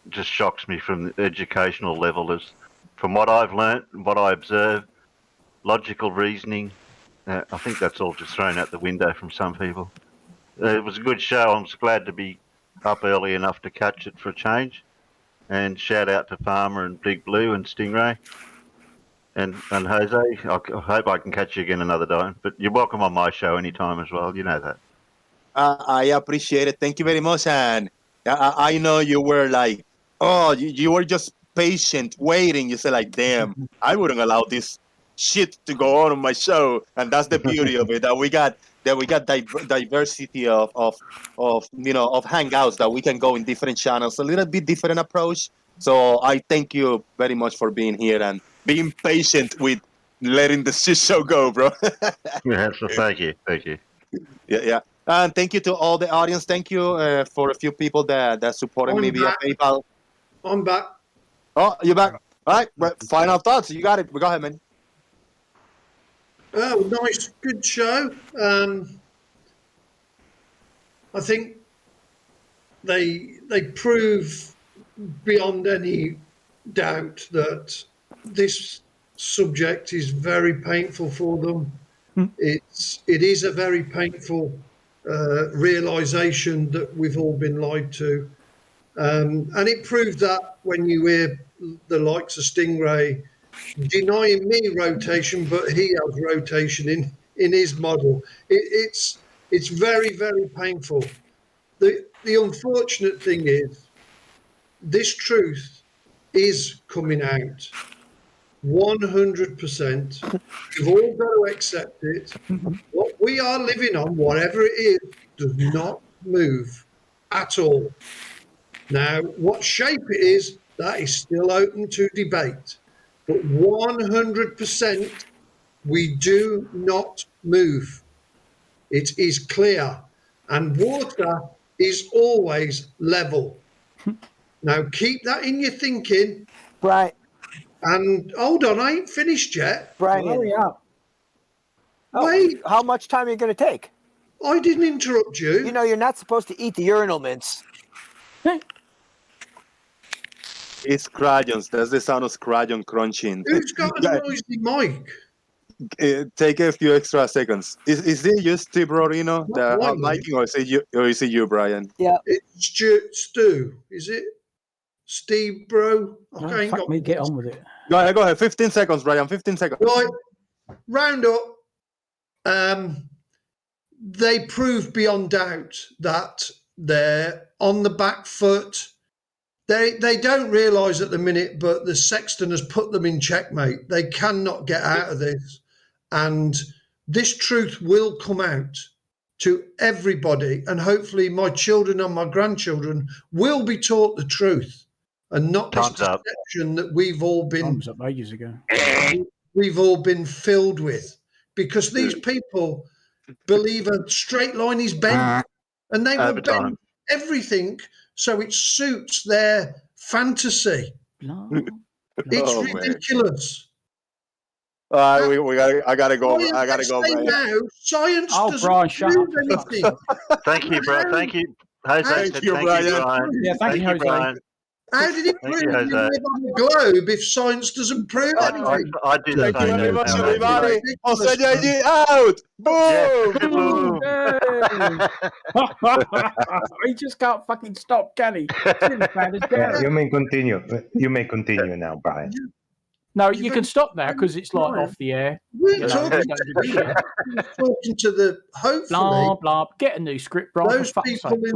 Just shocks me from the educational level. Is from what I've learnt and what I observe, logical reasoning. I think that's all just thrown out the window from some people. It was a good show. I'm glad to be up early enough to catch it for a change. And shout out to Farmer and Big Blue and Stingray and Jose. I hope I can catch you again another time. But you're welcome on my show anytime as well. You know that. I appreciate it. Thank you very much. And I know you were like, you were just patient, waiting. You said like, damn, I wouldn't allow this shit to go on my show. And that's the beauty of it. That we got diversity of hangouts, that we can go in different channels, a little bit different approach. So I thank you very much for being here and being patient with letting the shit show go, bro. Yeah, so thank you. Yeah. And thank you to all the audience. Thank you for a few people that supported me via PayPal. I'm back. Oh, you're back. All right. Final thoughts. You got it. Go ahead, man. Oh, nice, good show. I think they prove beyond any doubt that this subject is very painful for them. It is a very painful realization that we've all been lied to, and it proved that when you hear the likes of Stingray denying me rotation, but he has rotation in his model. It's very, very painful. The unfortunate thing is this truth is coming out 100%. We've all got to accept it. What we are living on, whatever it is, does not move at all. Now, what shape it is, that is still open to debate. But 100%, we do not move. It is clear. And water is always level. Now, keep that in your thinking. Right. And hold on, I ain't finished yet. Brian, Hurry up. Wait. How much time are you going to take? I didn't interrupt you. You know, you're not supposed to eat the urinal mints. It's crayons. That's the sound of crayon crunching. Who's got a noisy mic? Take a few extra seconds. Is it you, Steve Rorino, that my hot mic, or is it you, Brian? Yeah. It's Stu. Is it Steve, bro? Okay, Fuck me, get on with it. Go ahead. 15 seconds, Brian. 15 seconds. Right. Round up. They prove beyond doubt that they're on the back foot. They don't realise at the minute, but the Sexton has put them in checkmate. They cannot get out of this. And this truth will come out to everybody. And hopefully my children and my grandchildren will be taught the truth and not this deception that we've all been Time's up ages ago. we've all been filled with. Because these people believe a straight line is bent. And they will bend everything so it suits their fantasy. It's ridiculous. I gotta go. I gotta go. Brian. Now, science doesn't Brian, shut prove up. anything. Thank you, bro. Thank you, Jose. Thank you, Brian. Yeah, thank you, Jose. Brian. How did it prove you live on the globe if science doesn't prove anything? I do the Thank you same. very much, now, everybody. Jose JG out. Boom. He just can't fucking stop, can he? Yeah, you may continue. You may continue now, Brian. No, you can stop now because it's like off the air. We're talking to the hopefully blah blah. Get a new script, Brian. those for fuck's people sake. in